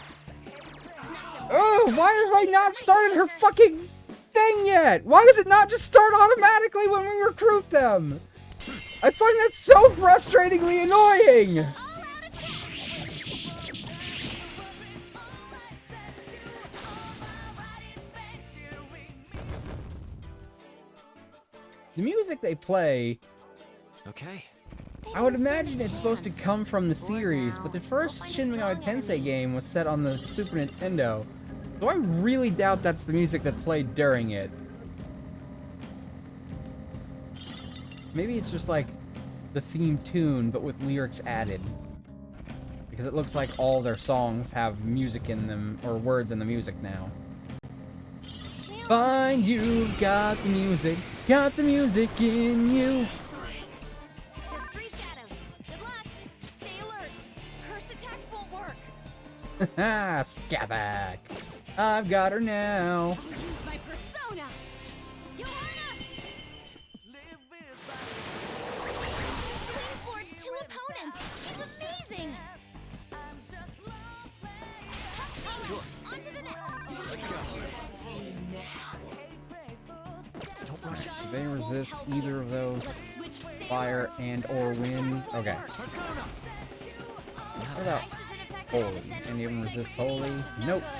Oh, why have I not started her fucking thing yet? Why does it not just start automatically when we recruit them? I find that so frustratingly annoying! all-out attack. The music they play, Okay. I would imagine it's supposed to come from the series, but the first Shin Megami Tensei game was set on the Super Nintendo, so I really doubt that's the music that played during it. Maybe it's just like the theme tune, but with lyrics added. Because it looks like all their songs have music in them, or words in the music now. Fine, you've got the music in you. There's three shadows. Good luck. Stay alert. Curse attacks won't work. Haha, Scaback. I've got her now. I'll use my persona. Johanna! Waiting for 2 opponents. She's amazing. Sure. On to the next. Let's go. Don't rush it. Do they resist either of those? Let's switch Fire and or wind? Okay. Persona. What about Ice is ineffective holy? on ascending Any of them frequency. resist holy? No Nope. good.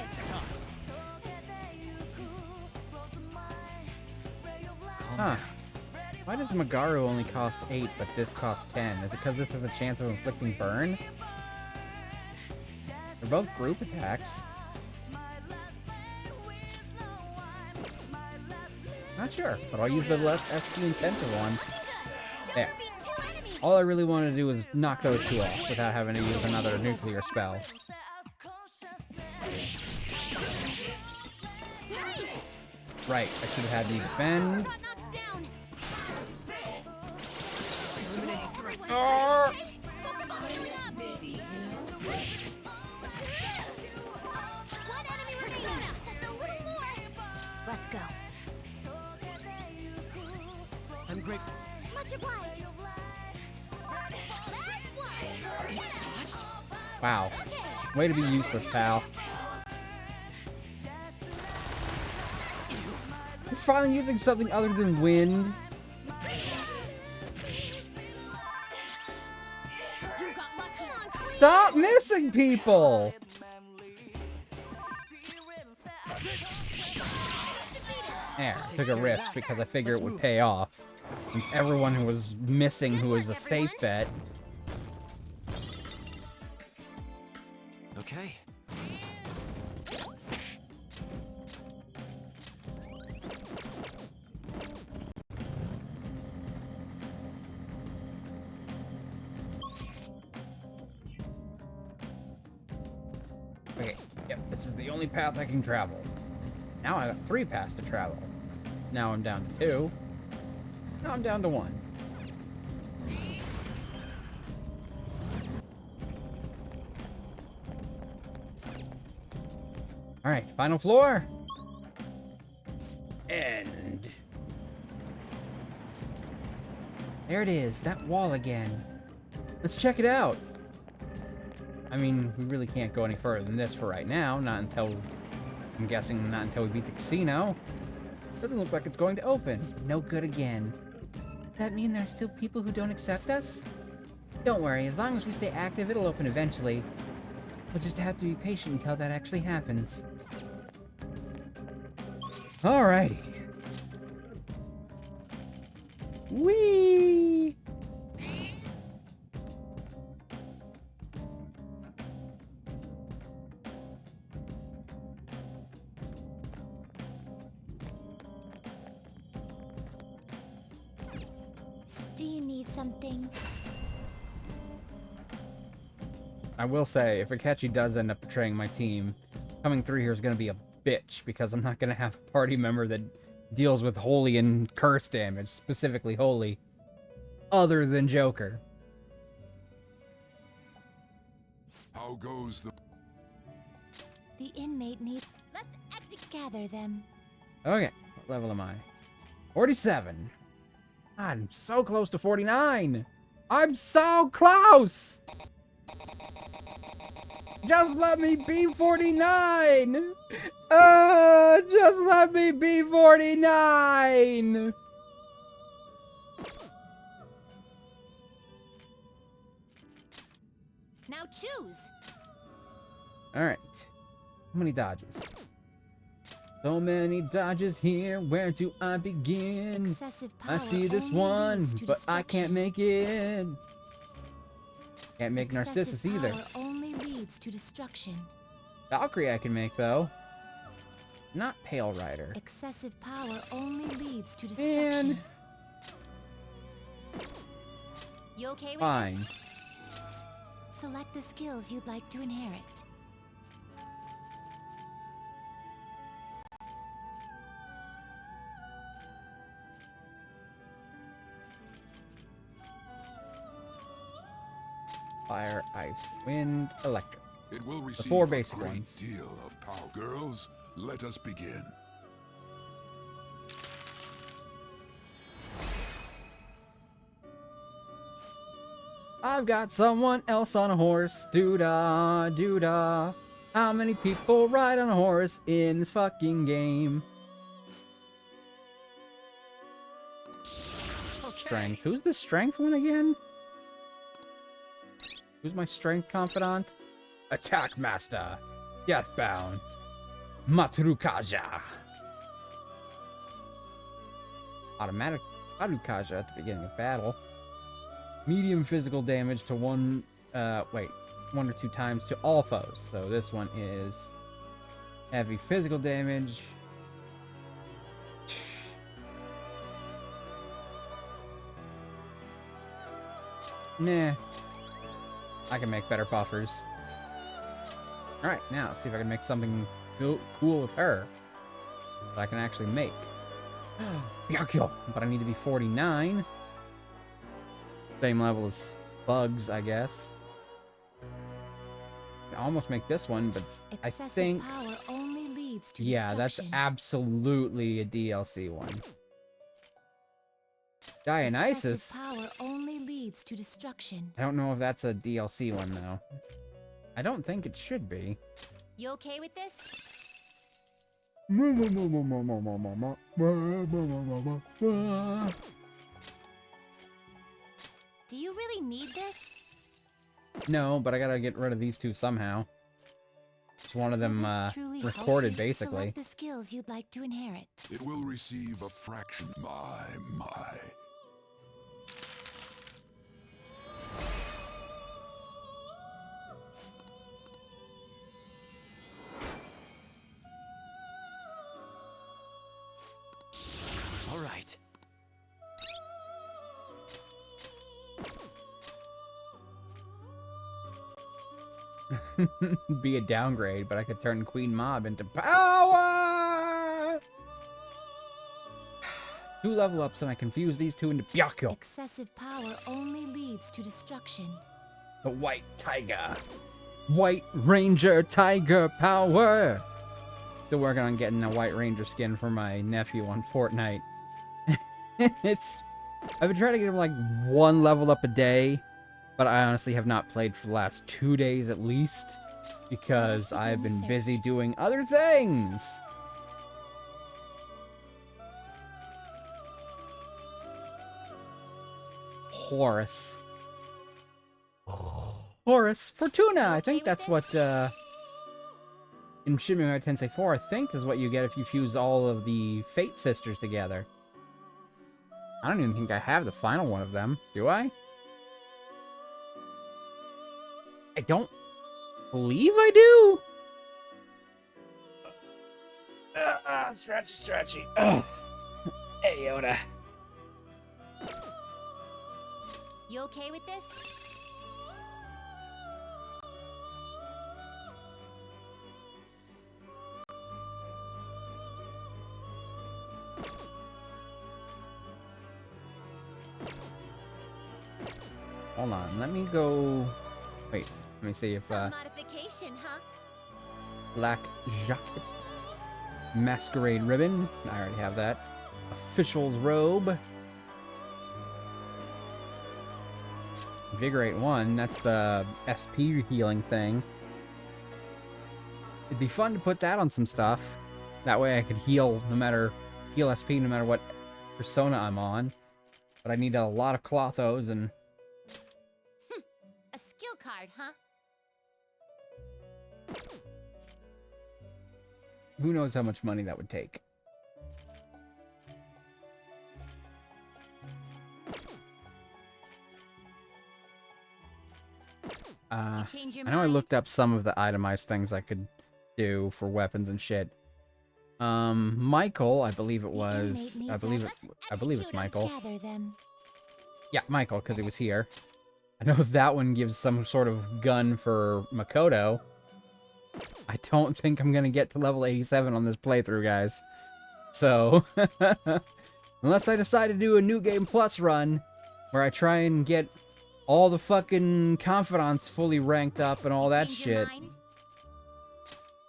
Huh. Why does Magaru only cost 8, but this costs 10? Is it because this has a chance of inflicting burn? They're both group attacks. Not sure, but I'll use the less SP intensive one. There. Beat 2 enemies. All I really wanted to do was knock those two off without having to use another nuclear spell. Nice. Right, I should have had me defend. Got knocked down. Oh! Focus on healing up. One enemy remaining. Just grateful. Much obliged. Last one. Get out. Wow. Okay. Way to be useless, pal. You're finally using something other than wind. You got luck. Come on, Queen. Stop missing people! There, I took a risk because I figured it would pay off. Since everyone who was missing who was a safe bet. Okay. Okay, yep, this is the only path I can travel. Now I got 3 paths to travel. Now I'm down to 2. Now I'm down to 1. Alright, final floor. And there it is, that wall again. Let's check it out. I mean, we really can't go any further than this for right now. Not until, I'm guessing, not until we beat the casino. Doesn't look like it's going to open. No good again. Does that mean there are still people who don't accept us? Don't worry, as long as we stay active, it'll open eventually. We'll just have to be patient until that actually happens. Alrighty. Whee! Do you need something? I will say, if Akechi does end up betraying my team, coming through here is going to be a bitch, because I'm not going to have a party member that deals with holy and curse damage, specifically holy, other than Joker. How goes the... The inmate needs. Let's gather them. Okay, what level am I? 47. I'm so close to 49. I'm so close! Just let me be 49! Just let me be 49! Now choose. Alright. How many dodges? So many dodges here, where do I begin? Excessive power I see this only one, leads to but I can't destruction. make it. Can't make Narcissus Excessive either. power only leads to destruction. Valkyrie I can make, though. Not Pale Rider. Excessive power only leads to destruction. And You okay with fine. this? Select the skills you'd like to inherit. Fire, ice, wind, electric. It will receive 4 a basic great ones. deal of power. Girls, let us begin. I've got someone else on a horse. Doo-da, doo-da. How many people ride on a horse in this fucking game? Strength. Who's the strength one again? Who's my strength confidant? Attack Master. Deathbound. Matrukaja. Automatic Matrukaja at the beginning of battle. Medium physical damage to 1 or 2 times to all foes. So this one is heavy physical damage. Nah. I can make better buffers. Alright, now let's see if I can make something cool with her that I can actually make. Byakuyo! But I need to be 49. Same level as Bugs, I guess. I can almost make this one, but I Excessive think... power only leads to Yeah, that's destruction. absolutely a DLC one. Dionysus? Excessive power only leads to destruction. I don't know if that's a DLC one, though. I don't think it should be. You okay with this? Do you really need this? No, but I gotta get rid of these two somehow. Just one of them Will this truly help recorded, you basically. select the skills you'd like to inherit. It will receive a fraction. My. All right. Be a downgrade, but I could turn Queen Mob into power! 2 level ups and I confuse these two into Byakyo. Excessive power only leads to destruction. The White Tiger. White Ranger Tiger power! Still working on getting a White Ranger skin for my nephew on Fortnite. I've been trying to get him like 1 level up a day, but I honestly have not played for the last 2 days at least, because I've been busy doing other things. Horus. Fortuna! I think that's what, in Shin Megami Tensei 4, I think is what you get if you fuse all of the Fate Sisters together. I don't even think I have the final one of them. Do I? I don't believe I do. Stretchy. Hey, Yoda. You okay with this? Hold on, let me go. Wait, let me see if Some modification, huh? Black Jacket, Masquerade Ribbon. I already have that. Official's Robe. Invigorate 1, that's the SP healing thing. It'd be fun to put that on some stuff. That way I could heal SP no matter what persona I'm on. But I need a lot of Clothos and... A skill card, huh? who knows how much money that would take. I know I looked up some of the itemized things I could do for weapons and shit. Michael, I believe it was. I believe it's Michael. Yeah, Michael, because he was here. I know that one gives some sort of gun for Makoto. I don't think I'm gonna get to level 87 on this playthrough, guys. So, unless I decide to do a New Game Plus run, where I try and get all the fucking confidants fully ranked up and all that shit.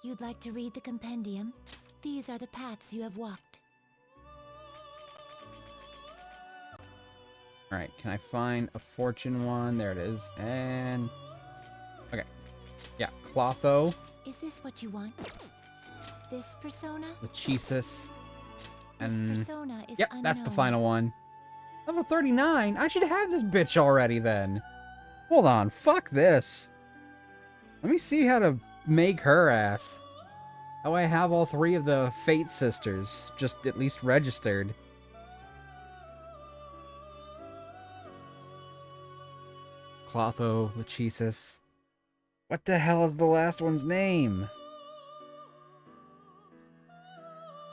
You'd like to read the compendium? These are the paths you have walked. Alright, can I find a fortune one? There it is. And... okay. Yeah, Clotho. Is this what you want? This persona? Lachesis. And... This persona is yep, that's the unknown. final one. Level 39? I should have this bitch already then. Hold on, fuck this. Let me see how to make her ass. How I have all 3 of the Fate Sisters, just at least registered. Clotho, Lachesis. What the hell is the last one's name?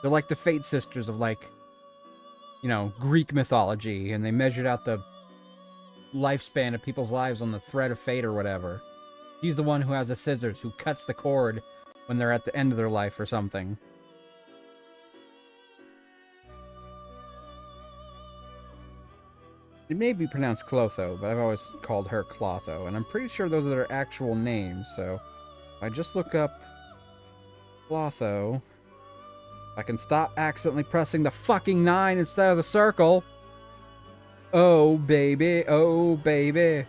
They're like the Fate Sisters of, like, you know, Greek mythology, and they measured out the lifespan of people's lives on the thread of fate or whatever. She's the one who has the scissors, who cuts the cord when they're at the end of their life or something. It may be pronounced Clotho, but I've always called her Clotho, and I'm pretty sure those are their actual names, so if I just look up Clotho, I can stop accidentally pressing the fucking 9 instead of the circle. Oh, baby. Oh, baby.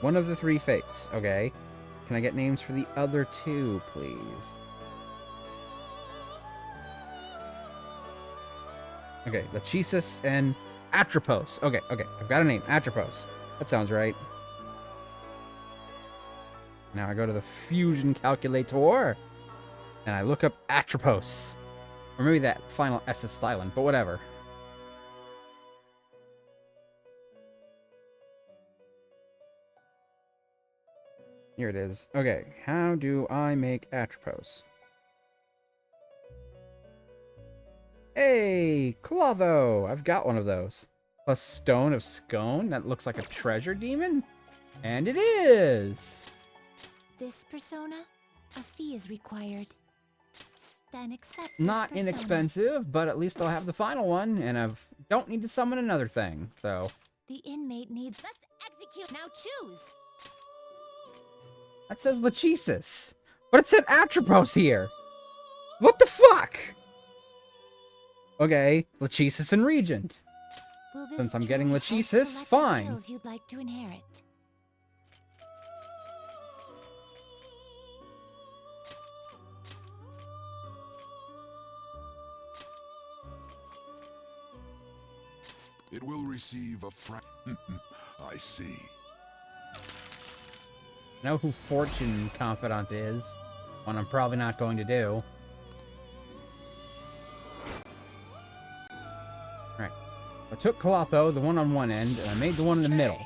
One of the 3 fates. Okay. Can I get names for the other 2, please? Okay, Lachesis and Atropos. Okay, I've got a name. Atropos. That sounds right. Now I go to the fusion calculator, and I look up Atropos. Or maybe that final S is silent, but whatever. Here it is. Okay, how do I make Atropos? Hey, Clotho! I've got one of those. Plus Stone of Scone? That looks like a treasure demon? And it is! This persona, a fee is required. Then accept this Not persona. inexpensive, but at least I'll have the final one, and I don't need to summon another thing, so... The inmate needs... Let's execute! Now choose! That says Lachesis. But it said Atropos here! What the fuck? Okay, Lachesis and Regent. Will this Since I'm getting truly Lachesis, select the fine. skills you'd like to inherit? It will receive a I see. Know who Fortune Confidant is. One I'm probably not going to do. Alright. I took Clotho, the one on one end, and I made the one in the middle.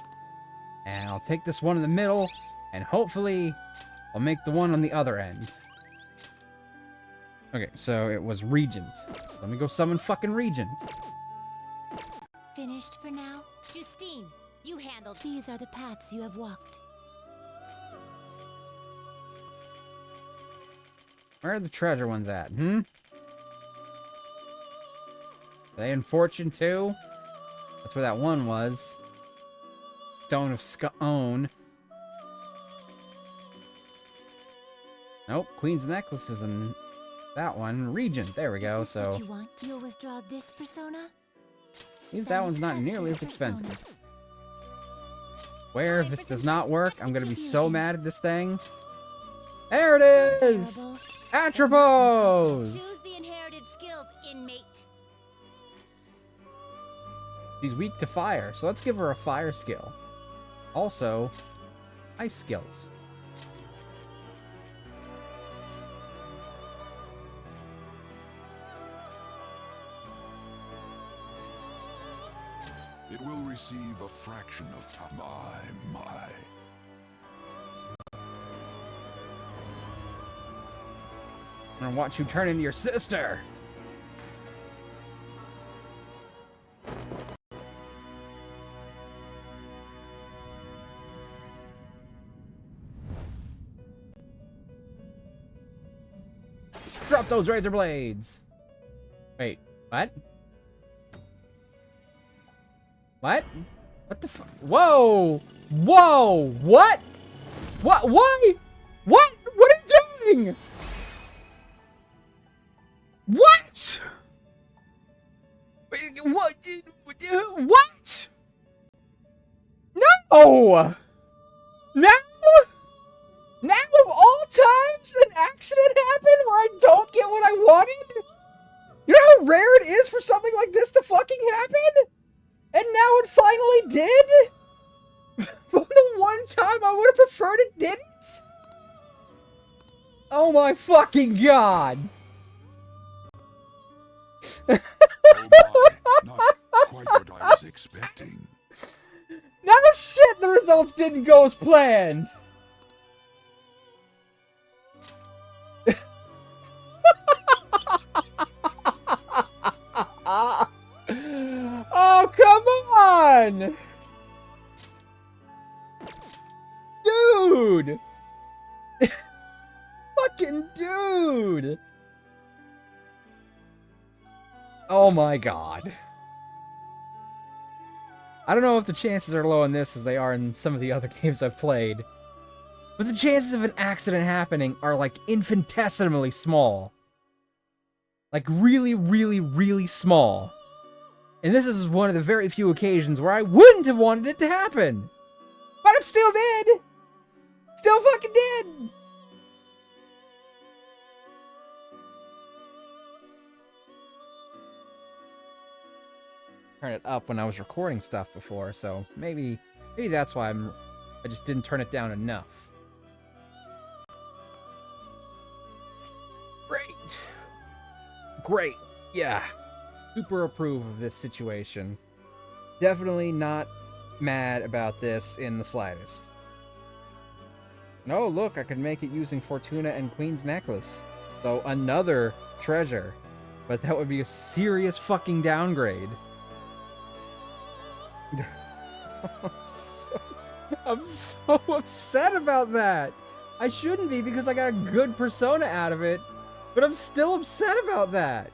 And I'll take this one in the middle, and hopefully I'll make the one on the other end. Okay, so it was Regent. Let me go summon fucking Regent. Finished for now? Justine, you handled. These are the paths you have walked. Where are the treasure ones at, They in Fortune too? That's where that one was. Stone of Scone. Nope, Queen's Necklace is in that one. Regent, there we go, Is this so... what you want? You'll withdraw this persona? Means that one's not nearly as expensive. Where, if this does not work, I'm gonna be so mad at this thing. There it is! Atropos! Choose the inherited skills, inmate. She's weak to fire, so let's give her a fire skill. Also, ice skills. It will receive a fraction of my. I'm gonna watch you turn into your sister! Drop those razor blades! Wait, what? What? What the fuck? Whoa! Whoa! What? What? Why? What? What are you doing? What? What? What? No! Now? Now of all times an accident happened where I don't get what I wanted? You know how rare it is for something like this to fucking happen? And now it finally did? But the one time I would have preferred it didn't? Oh my fucking god! Oh my, not quite what I was expecting. No shit, the results didn't go as planned! Oh, come on! Dude! Fucking dude! Oh my god. I don't know if the chances are low in this as they are in some of the other games I've played. But the chances of an accident happening are like infinitesimally small. Like really, really, really small. And this is one of the very few occasions where I wouldn't have wanted it to happen. But it still did! Still fucking did! Turn it up when I was recording stuff before, so maybe that's why I just didn't turn it down enough. Great. Yeah. Super approve of this situation. Definitely not mad about this in the slightest. Oh, look, I could make it using Fortuna and Queen's necklace. So another treasure. But that would be a serious fucking downgrade. I'm so upset about that. I shouldn't be because I got a good persona out of it. But I'm still upset about that.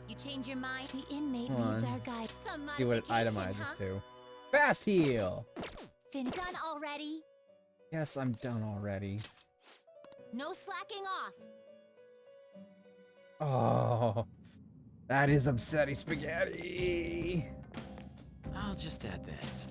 You change your mind? The inmate Hold needs on. our guide. Some See what it modification, itemizes huh? to. Fast heal. Done already? Yes, I'm done already. No slacking off. Oh, that is upsetty spaghetti. I'll just add this.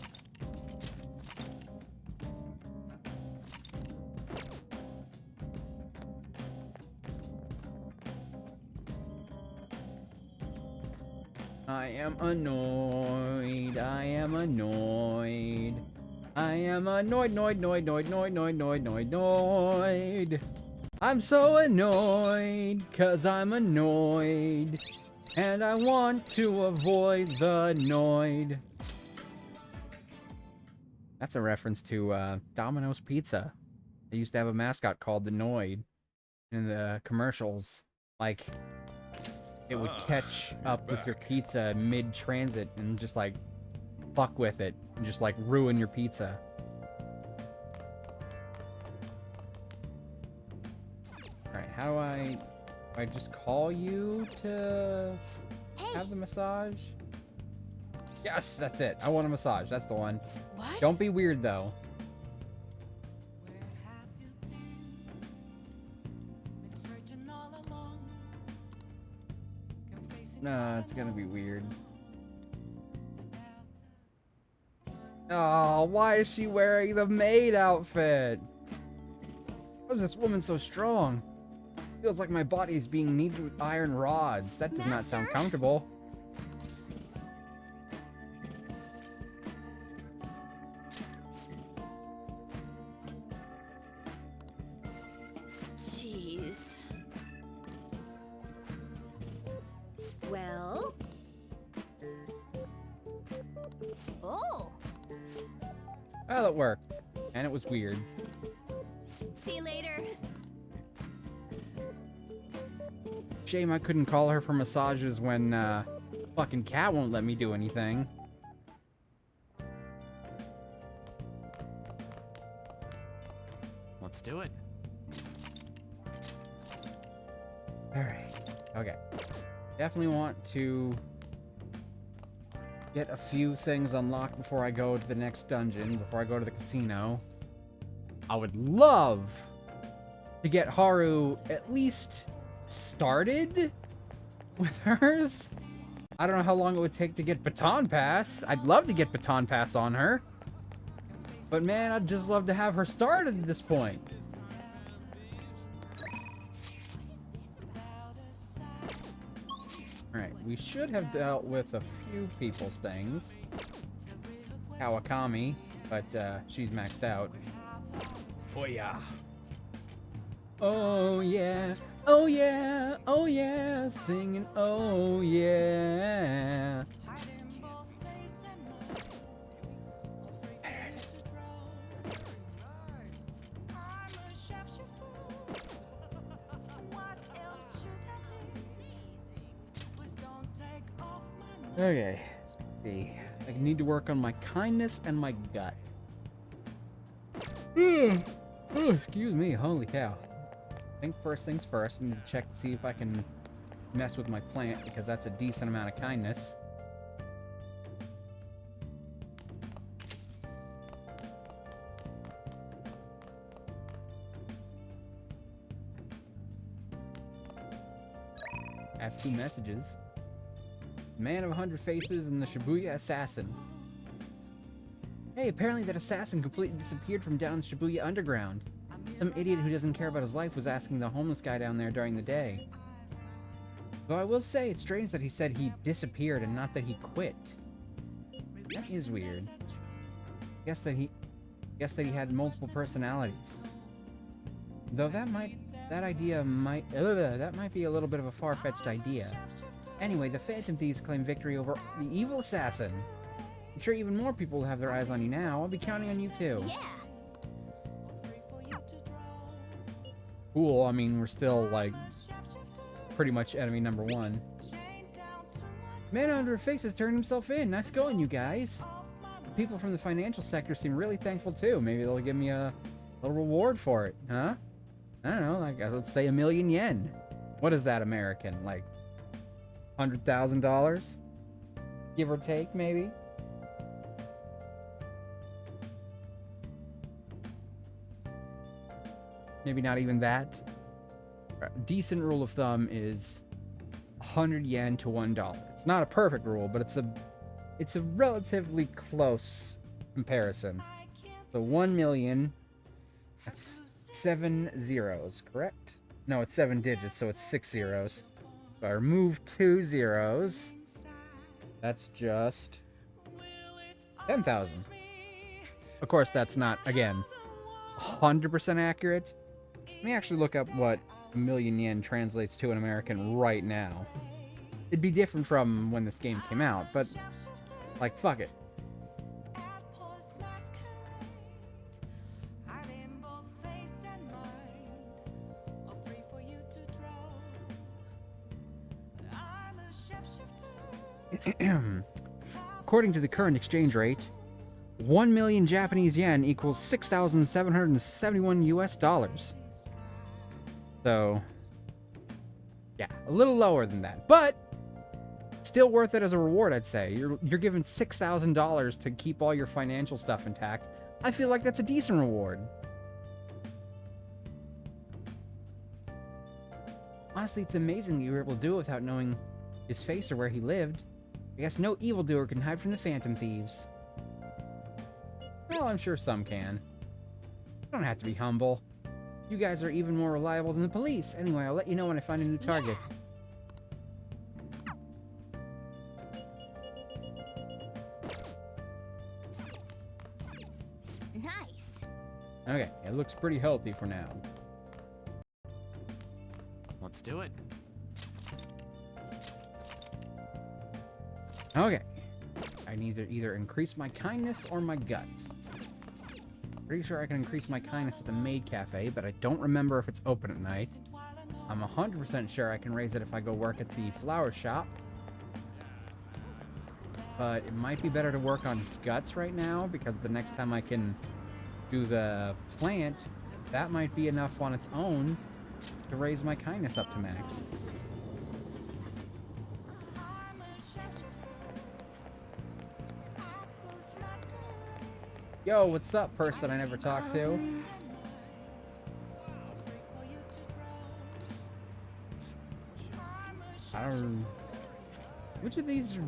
I am annoyed. I am annoyed. I am annoyed, annoyed. I'm so annoyed, 'cause I'm annoyed. And I want to avoid the annoyed. That's a reference to Domino's Pizza. They used to have a mascot called the Noid in the commercials. Like, it would catch up with your pizza mid-transit and just, like, fuck with it. And just, like, ruin your pizza. Alright, how do I just call you to have the massage? Yes, that's it. I want a massage. That's the one. What? Don't be weird, though. No, it's gonna be weird. Oh, why is she wearing the maid outfit? How is this woman so strong? Feels like my body is being kneaded with iron rods. That does not sound Master? comfortable. Jeez. Well? Oh, Well, it worked. And it was weird. see you later. Shame I couldn't call her for massages when, fucking cat won't let me do anything. Let's do it. Alright. Okay. Definitely want to get a few things unlocked before I go to the next dungeon, before I go to the casino. I would love to get Haru at least started with hers. I don't know how long it would take to get Baton Pass. I'd love to get Baton Pass on her. But man, I'd just love to have her started at this point. Alright, we should have dealt with a few people's things. Kawakami, but she's maxed out. Oh yeah. Oh yeah. Oh yeah. Oh yeah. Singing oh yeah. Okay. Let's see. I need to work on my kindness and my gut. Oh, excuse me. Holy cow. I think first things first, I need to check to see if I can mess with my plant, because that's a decent amount of kindness. 2 messages. Man of 100 Faces and the Shibuya Assassin. Hey, apparently that assassin completely disappeared from down Shibuya Underground. Some idiot who doesn't care about his life was asking the homeless guy down there during the day. Though I will say, it's strange that he said he disappeared and not that he quit. That is weird. Guess that he had multiple personalities. Though that might be a little bit of a far-fetched idea. Anyway, the Phantom Thieves claim victory over the evil assassin. I'm sure even more people will have their eyes on you now. I'll be counting on you too. Yeah. Cool, I mean, we're still, like, pretty much enemy number 1. Man under face has turned himself in. Nice going, you guys. People from the financial sector seem really thankful too. Maybe they'll give me a little reward for it, huh? I don't know, like, let's say 1,000,000 yen. What is that American? Like, $100,000? Give or take, maybe? Maybe not even that. A decent rule of thumb is 100 yen to $1. It's not a perfect rule, but it's a relatively close comparison. So 1,000,000, that's 7 zeros, correct? No, it's 7 digits, so it's 6 zeros. So I remove 2 zeros. That's just 10,000. Of course, that's not, again, 100% accurate. Let me actually look up what 1,000,000 yen translates to in American right now. It'd be different from when this game came out, but, like, fuck it. According to the current exchange rate, 1,000,000 Japanese yen equals $6,771 US. So, yeah, a little lower than that, but still worth it as a reward, I'd say. You're given $6,000 to keep all your financial stuff intact. I feel like that's a decent reward. Honestly, it's amazing that you were able to do it without knowing his face or where he lived. I guess no evildoer can hide from the Phantom Thieves. Well, I'm sure some can. You don't have to be humble. You guys are even more reliable than the police. Anyway, I'll let you know when I find a new target. Nice. Okay, it looks pretty healthy for now. Let's do it. Okay. I need to either increase my kindness or my guts. Pretty sure I can increase my kindness at the Maid Cafe, but I don't remember if it's open at night. I'm 100% sure I can raise it if I go work at the flower shop. But it might be better to work on guts right now, because the next time I can do the plant, that might be enough on its own to raise my kindness up to max. Yo, what's up, person I never talked to? I don't... Which of these...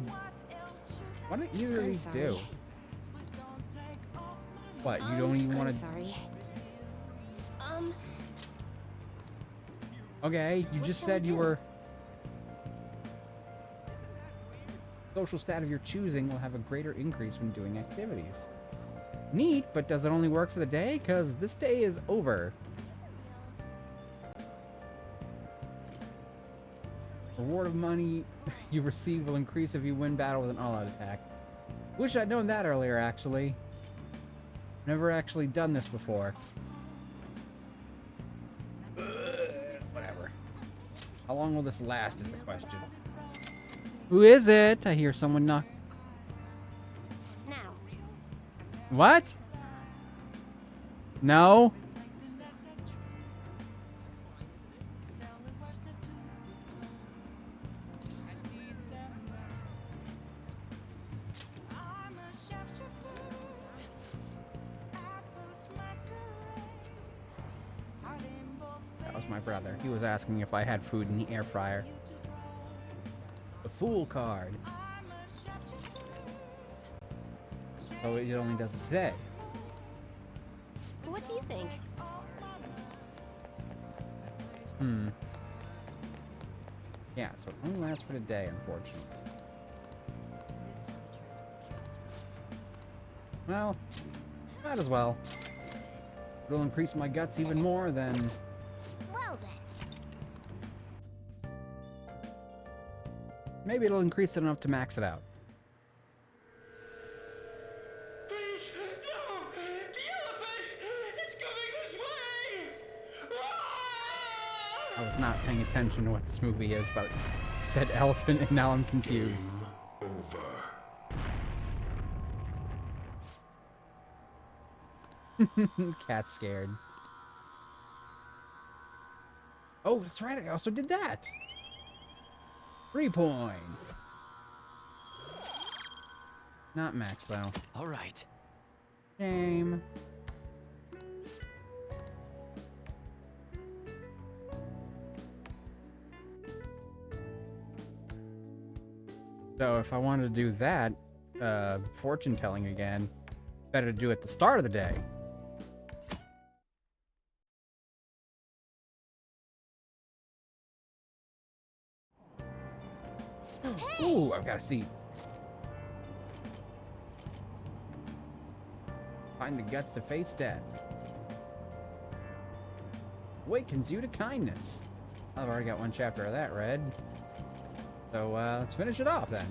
What do either of these do? What, you don't even want to... Sorry. Okay, you just said you were... Social stat of your choosing will have a greater increase when doing activities. Neat, but does it only work for the day? Because this day is over. Reward of money you receive will increase if you win battle with an all-out attack. Wish I'd known that earlier, actually. Never actually done this before. Whatever. How long will this last is the question. Who is it? I hear someone knock. Now. What? No? That was my brother. He was asking if I had food in the air fryer. Fool card. Oh, it only does it today. What do you think? Yeah, so it only lasts for the day, unfortunately. Well, might as well. It'll increase my guts even more than... Well then. Maybe it'll increase it enough to max it out. Please, no! The elephant! It's coming this way! I was not paying attention to what this movie is, but it said elephant and now I'm confused. Over. Cat's scared. Oh, that's right, I also did that! 3 points! Not max, though. All right. Shame. So if I wanted to do that, fortune telling again, better to do it at the start of the day. Ooh, I've got a seat. Find the guts to face death. Awakens you to kindness. I've already got 1 chapter of that read. So, let's finish it off then.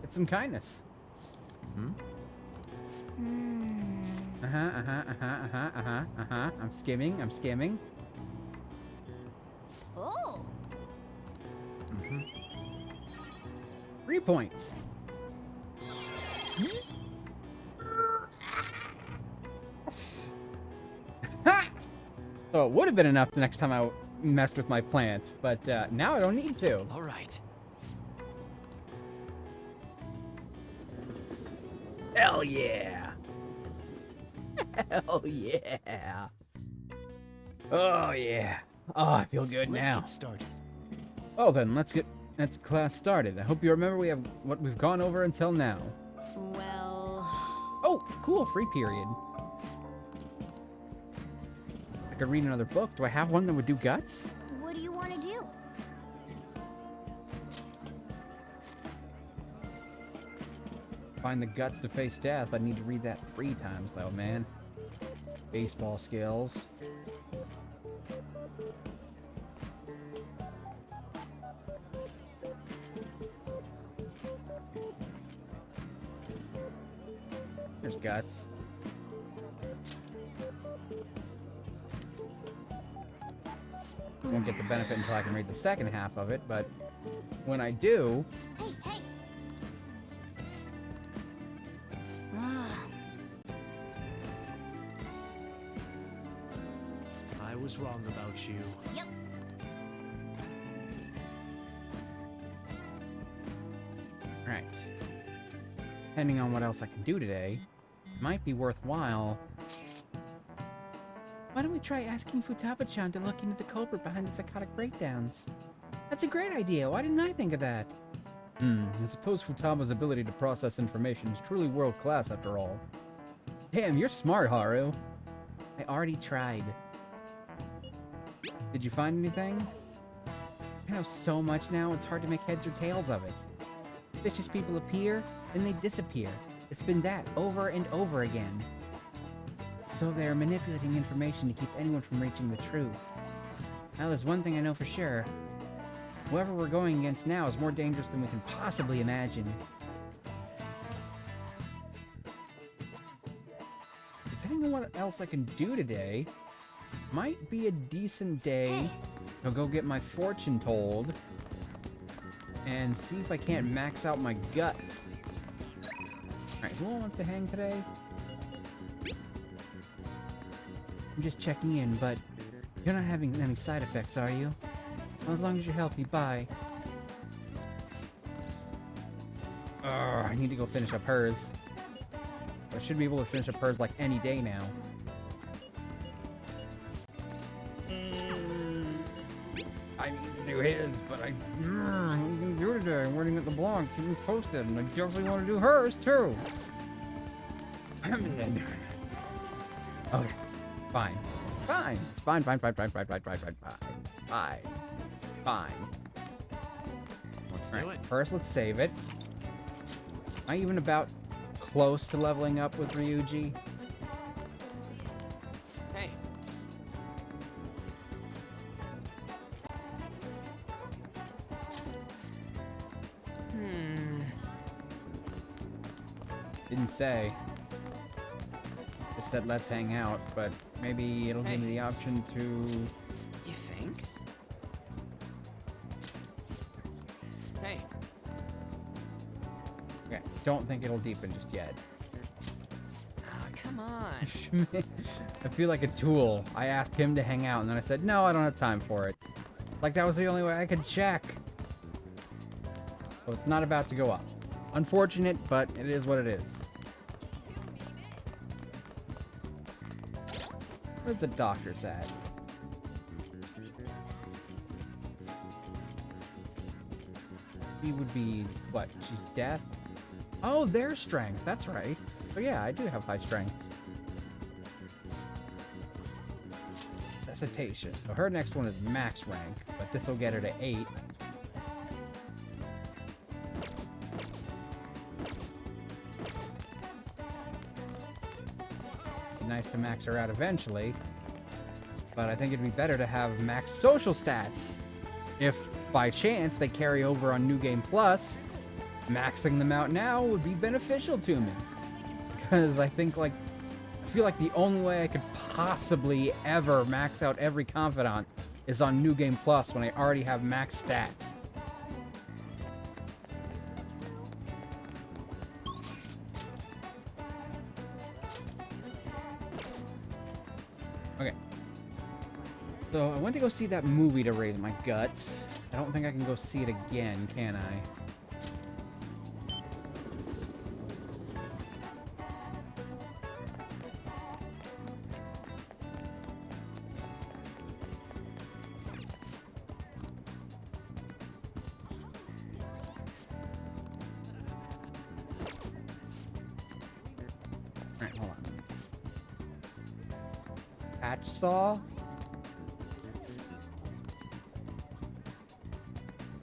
Get some kindness. I'm skimming. Oh. 3 points. Yes. So it would have been enough the next time I messed with my plant, but now I don't need to. All right. Hell yeah. Hell yeah. Oh yeah. Oh, I feel good Let's now. get started. Well then, let's get class started. I hope you remember we have what we've gone over until now. Well, Oh, cool, free period. I could read another book. Do I have one that would do guts? What do you want to do? Find the guts to face death. I need to read that 3 times though, man. Baseball skills. There's guts. Won't get the benefit until I can read the second half of it, but when I do, Hey, hey. I was wrong about you. Yep. right. Depending on what else I can do today, might be worthwhile. Why don't we try asking Futaba-chan to look into the culprit behind the psychotic breakdowns? That's a great idea. Why didn't I think of that? I suppose Futaba's ability to process information is truly world-class after all. Damn, you're smart, Haru. I already tried. Did you find anything? I know so much now, it's hard to make heads or tails of it. Vicious people appear, then they disappear. It's been that over and over again. So they're manipulating information to keep anyone from reaching the truth. Now there's one thing I know for sure. Whoever we're going against now is more dangerous than we can possibly imagine. Depending on what else I can do today, might be a decent day to go get my fortune told and see if I can't max out my guts. Alright, who wants to hang today? I'm just checking in, but you're not having any side effects, are you? Well, as long as you're healthy, bye. I need to go finish up hers. I should be able to finish up hers like any day now. I need to do his, but I can do it today. I'm waiting at the blog. Keep me posted, and I definitely want to do hers too. Okay, fine. Fine. It's fine. Let's do it. First, let's save it. Am I even about close to leveling up with Ryuji? Hey. Didn't say. Just said let's hang out, but maybe it'll give me the option to... You think? Hey. Okay, don't think it'll deepen just yet. Ah, come on. I feel like a tool. I asked him to hang out, and then I said, no, I don't have time for it. Like that was the only way I could check. So it's not about to go up. Unfortunate, but it is what it is. Where's the doctor's at? He would be, what, she's death? Oh, their strength, that's right. So yeah, I do have high strength. Recitation. So her next one is max rank, but this will get her to 8. Nice to max her out eventually, but I think it'd be better to have max social stats. If by chance they carry over on New Game Plus, maxing them out now would be beneficial to me. Because I feel like the only way I could possibly ever max out every confidant is on New Game Plus when I already have max stats. Okay. So I went to go see that movie to raise my guts. I don't think I can go see it again, can I? Alright, hold on. Patch saw?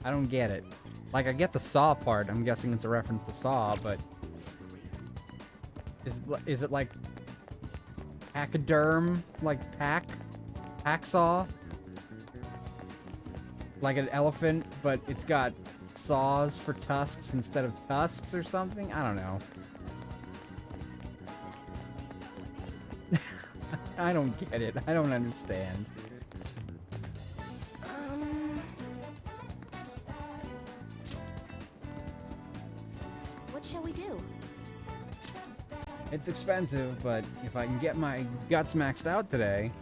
I don't get it. Like, I get the saw part. I'm guessing it's a reference to Saw, but... Is it like... Pachyderm? Like, Hacksaw? Like an elephant, but it's got saws for tusks instead of tusks or something? I don't know. I don't get it. I don't understand. What shall we do? It's expensive, but if I can get my guts maxed out today...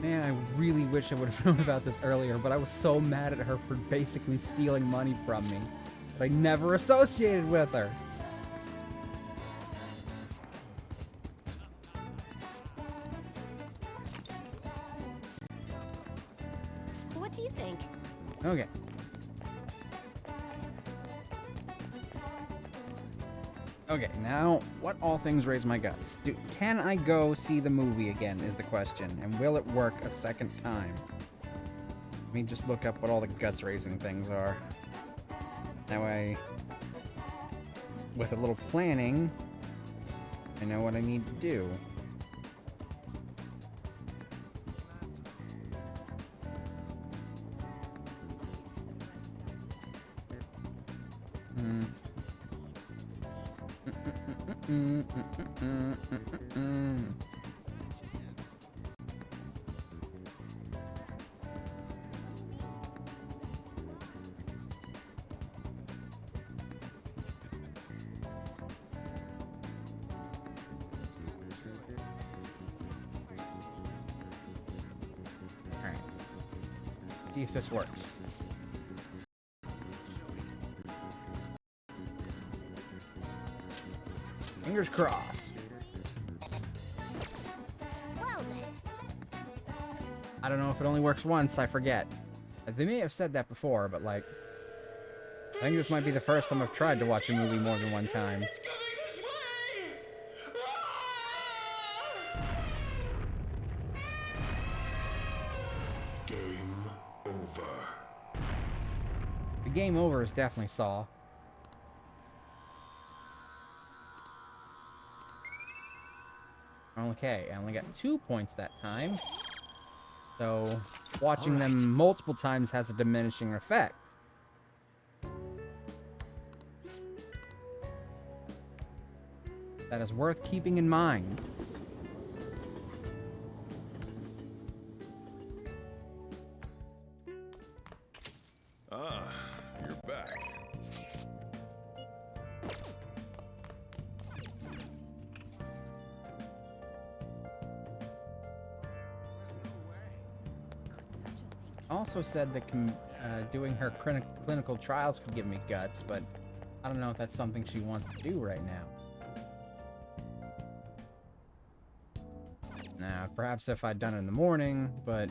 Man, I really wish I would have known about this earlier, but I was so mad at her for basically stealing money from me that I never associated with her. What do you think? Okay. Okay, now, what all things raise my guts? Can I go see the movie again, is the question, and will it work a second time? Let me just look up what all the guts-raising things are. That way, with a little planning, I know what I need to do. Alright. See if this works. Fingers crossed. Well then. don't know if it only works once. I forget. They may have said that before, but like, I think this might be the first time I've tried to watch a movie more than one time. Game over. The game over is definitely Saw. Okay, I only got 2 points that time. So, watching them multiple times has a diminishing effect. That is worth keeping in mind. Ah, you're back. Also said that doing her clinical trials could give me guts, but I don't know if that's something she wants to do right now. Nah, perhaps if I'd done it in the morning, but...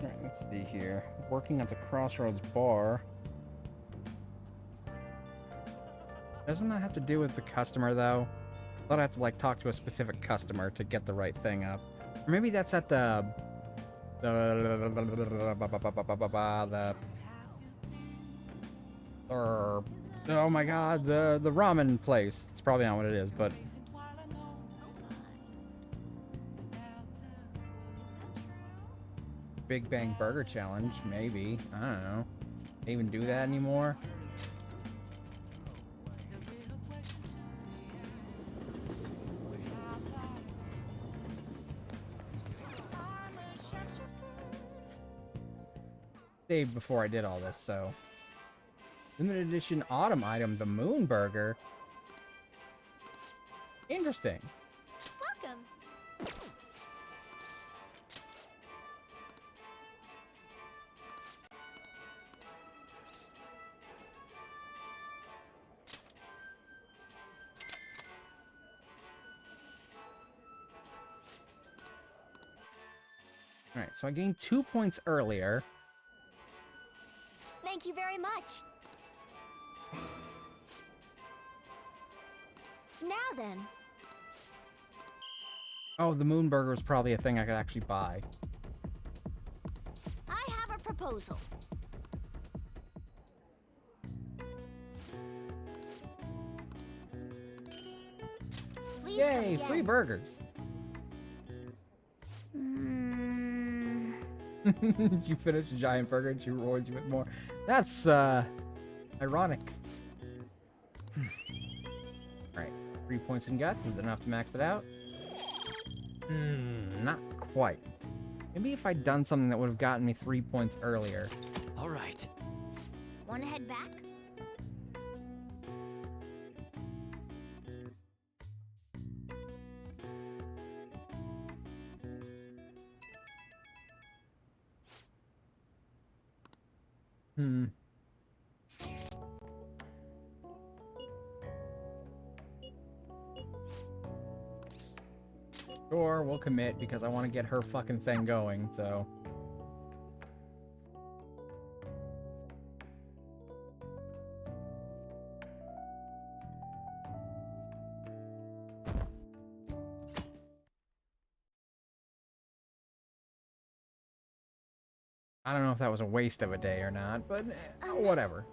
Alright, let's see here. Working at the Crossroads bar. Doesn't that have to do with the customer, though? I thought I have to, like, talk to a specific customer to get the right thing up. Or maybe that's at the oh my god, the ramen place. It's probably not what it is, but... Big Bang Burger Challenge, maybe. I don't know. They even do that anymore? Saved before I did all this, so... Limited edition autumn item, the Moon Burger. Interesting. Welcome. Alright, so I gained 2 points earlier. Thank you very much. Now then. Oh, the Moon Burger was probably a thing I could actually buy. I have a proposal. Please Yay, come free again. burgers. You finish a giant burger and she rewards you with more. That's, ironic. Alright, 3 points in guts. Is it enough to max it out? Not quite. Maybe if I'd done something that would have gotten me 3 points earlier. All right. Wanna head back? Sure, we'll commit because I want to get her fucking thing going, so... I don't know if that was a waste of a day or not, but whatever.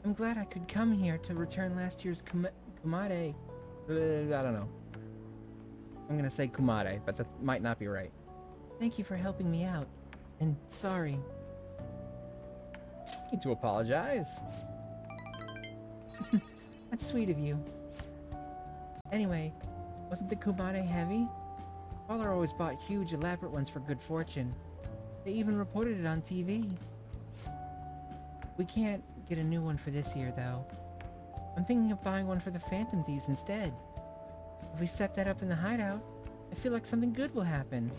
I'm glad I could come here to return last year's kumare. I don't know. I'm gonna say kumare, but that might not be right. Thank you for helping me out. And sorry. Need to apologize. That's sweet of you. Anyway, wasn't the kumare heavy? Father always bought huge, elaborate ones for good fortune. They even reported it on TV. We can't get a new one for this year, though. I'm thinking of buying one for the Phantom Thieves instead. If we set that up in the hideout, I feel like something good will happen.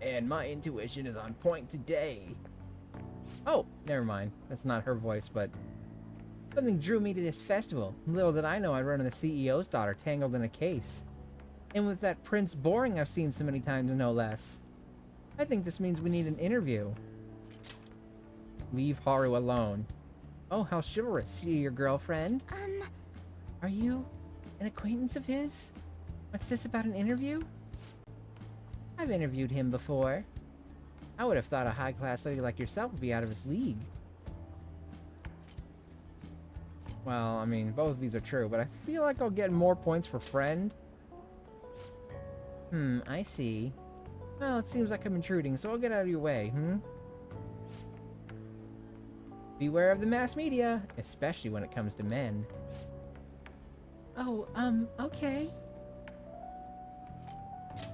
And my intuition is on point today. Oh, never mind. That's not her voice, but... Something drew me to this festival. Little did I know I'd run into the CEO's daughter tangled in a case. And with that Prince Boring I've seen so many times, no less. I think this means we need an interview. Leave Haru alone. Oh, how chivalrous. She your girlfriend? Are you an acquaintance of his? What's this about an interview? I've interviewed him before. I would have thought a high-class lady like yourself would be out of his league. Well, I mean, both of these are true, but I feel like I'll get more points for friend. I see. Well, it seems like I'm intruding, so I'll get out of your way, Beware of the mass media, especially when it comes to men. Oh, okay.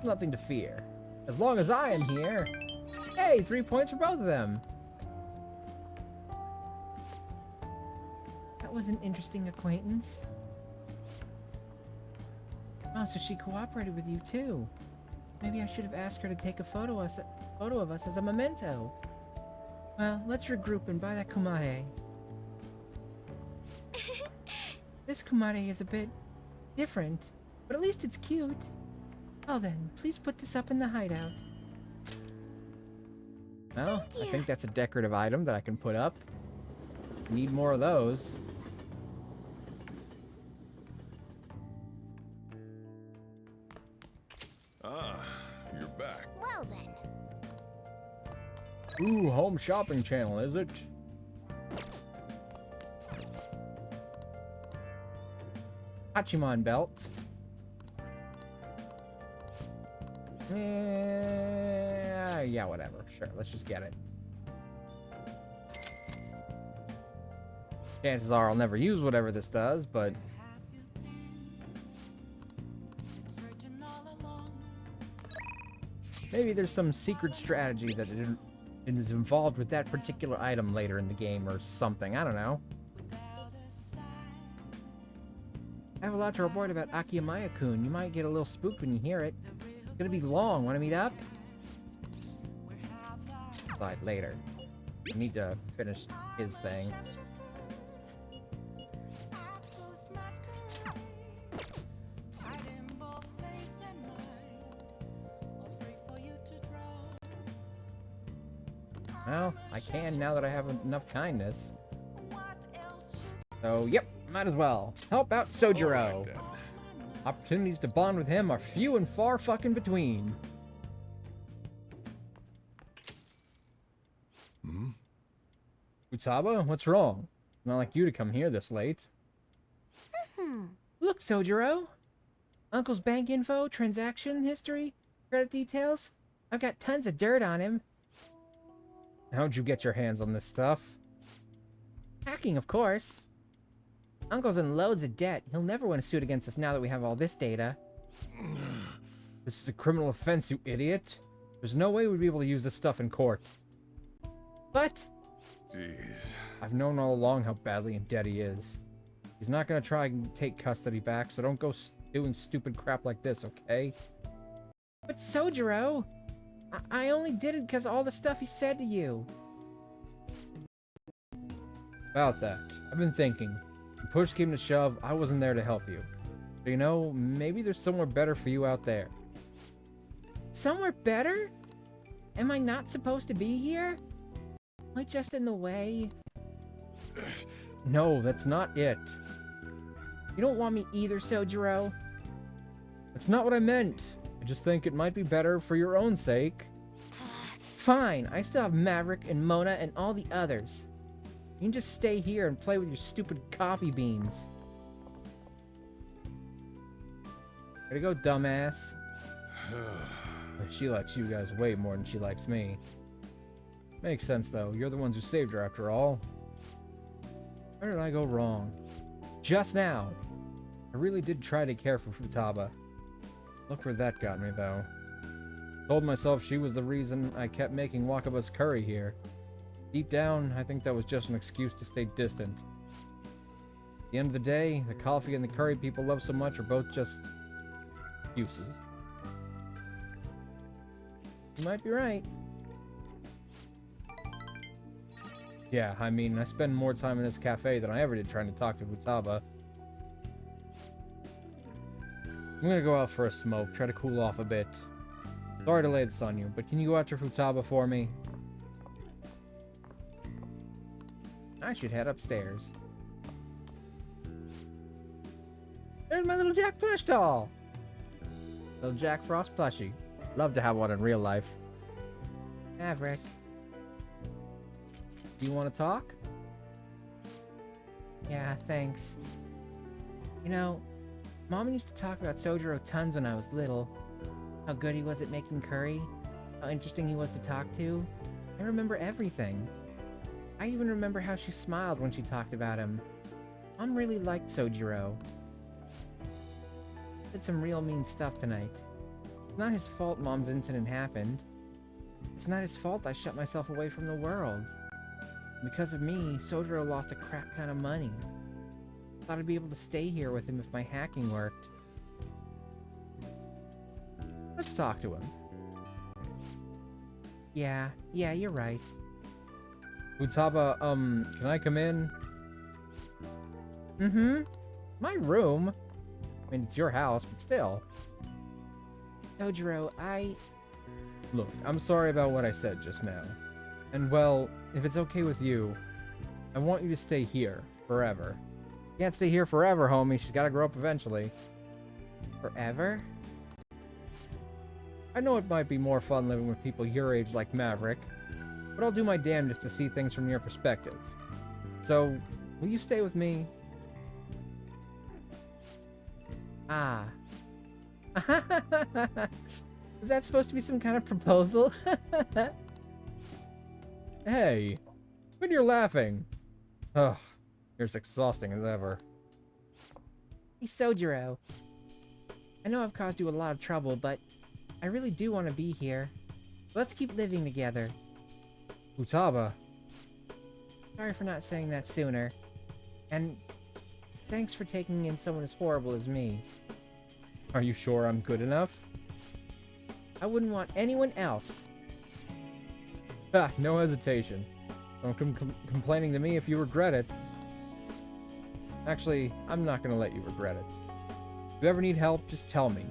Nothing to fear. As long as I am here. Hey, 3 points for both of them. That was an interesting acquaintance. Oh, so she cooperated with you too. Maybe I should have asked her to take a photo of us as a memento. Well, let's regroup and buy that kumare. This kumare is a bit different, but at least it's cute. Oh then, please put this up in the hideout. Well, I think that's a decorative item that I can put up. Need more of those. Ah, you're back. Well then. Ooh, home shopping channel, is it? Hachiman belt. Yeah, whatever. Sure, let's just get it. Chances are I'll never use whatever this does, but... maybe there's some secret strategy that is involved with that particular item later in the game or something. I don't know. I have a lot to report about Akiyamaya-kun. You might get a little spooked when you hear it. It's gonna be long. Want to meet up? Slide later. I need to finish his thing. Well, I can now that I have enough kindness. So, yep, might as well. Help out Sojiro. All right, then. Opportunities to bond with him are few and far fucking between. Futaba, what's wrong? Not like you to come here this late. Look, Sojiro. Uncle's bank info, transaction history, credit details. I've got tons of dirt on him. How'd you get your hands on this stuff? Hacking, of course. Uncle's in loads of debt. He'll never win a suit against us now that we have all this data. This is a criminal offense, you idiot. There's no way we'd be able to use this stuff in court. But... Jeez. I've known all along how badly in debt he is. He's not gonna try and take custody back, so don't go doing stupid crap like this, okay? But Sojiro... I only did it because of all the stuff he said to you. About that, I've been thinking. When push came to shove, I wasn't there to help you. But you know, maybe there's somewhere better for you out there. Somewhere better? Am I not supposed to be here? Am I just in the way? No, that's not it. You don't want me either, Sojiro. That's not what I meant. I just think it might be better for your own sake. Fine, I still have Maverick and Mona and all the others. You can just stay here and play with your stupid coffee beans. Way to go, dumbass. She likes you guys way more than she likes me. Makes sense, though. You're the ones who saved her, after all. Where did I go wrong? Just now. I really did try to care for Futaba. Look where that got me, though. Told myself she was the reason I kept making Wakaba's curry here. Deep down, I think that was just an excuse to stay distant. At the end of the day, the coffee and the curry people love so much are both just... excuses. You might be right. Yeah, I mean, I spend more time in this cafe than I ever did trying to talk to Futaba. I'm gonna go out for a smoke, try to cool off a bit. Sorry to lay this on you, but can you go after Futaba for me? I should head upstairs. There's my little Jack plush doll! Little Jack Frost plushie. Love to have one in real life. Maverick. Do you want to talk? Yeah, thanks. You know, Mom used to talk about Sojiro tons when I was little. How good he was at making curry. How interesting he was to talk to. I remember everything. I even remember how she smiled when she talked about him. Mom really liked Sojiro. Did some real mean stuff tonight. It's not his fault Mom's incident happened. It's not his fault I shut myself away from the world. Because of me, Sojiro lost a crap ton of money. Thought I'd be able to stay here with him if my hacking worked. Let's talk to him. Yeah, you're right. Futaba, can I come in? Mm-hmm. My room? I mean, it's your house, but still. Sojiro, Look, I'm sorry about what I said just now. And well, if it's okay with you, I want you to stay here, forever. Can't stay here forever, homie. She's gotta grow up eventually. Forever? I know it might be more fun living with people your age like Maverick, but I'll do my damnedest to see things from your perspective. So, will you stay with me? Ah. Is that supposed to be some kind of proposal? Hey, when you're laughing. Ugh, you're as exhausting as ever. Hey, Sojiro. I know I've caused you a lot of trouble, but I really do want to be here. Let's keep living together. Futaba. Sorry for not saying that sooner. And thanks for taking in someone as horrible as me. Are you sure I'm good enough? I wouldn't want anyone else. Ha, no hesitation. Don't come complaining to me if you regret it. Actually, I'm not gonna let you regret it. If you ever need help, just tell me.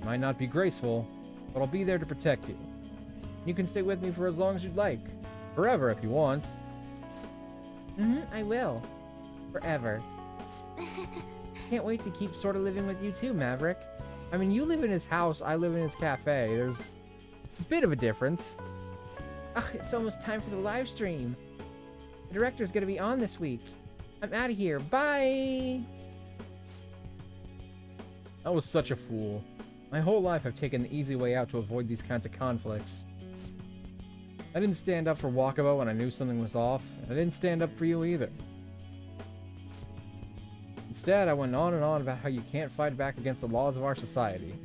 Might not be graceful, but I'll be there to protect you. You can stay with me for as long as you'd like. Forever if you want. I will. Forever. Can't wait to keep sort of living with you too, Maverick. I mean, you live in his house, I live in his cafe. There's a bit of a difference. Ugh, it's almost time for the live stream. The director's gonna be on this week. I'm out of here. Bye! I was such a fool. My whole life I've taken the easy way out to avoid these kinds of conflicts. I didn't stand up for Wakaba when I knew something was off, and I didn't stand up for you either. Instead, I went on and on about how you can't fight back against the laws of our society.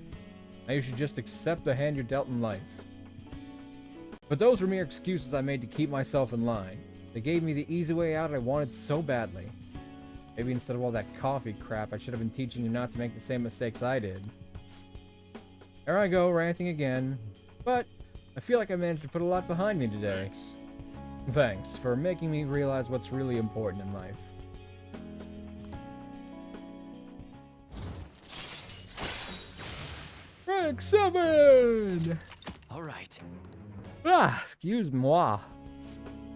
How you should just accept the hand you're dealt in life. But those were mere excuses I made to keep myself in line. They gave me the easy way out I wanted so badly. Maybe instead of all that coffee crap, I should have been teaching you not to make the same mistakes I did. There I go, ranting again. But I feel like I managed to put a lot behind me today. Thanks for making me realize what's really important in life. Rank 7! Alright. Ah, excuse moi.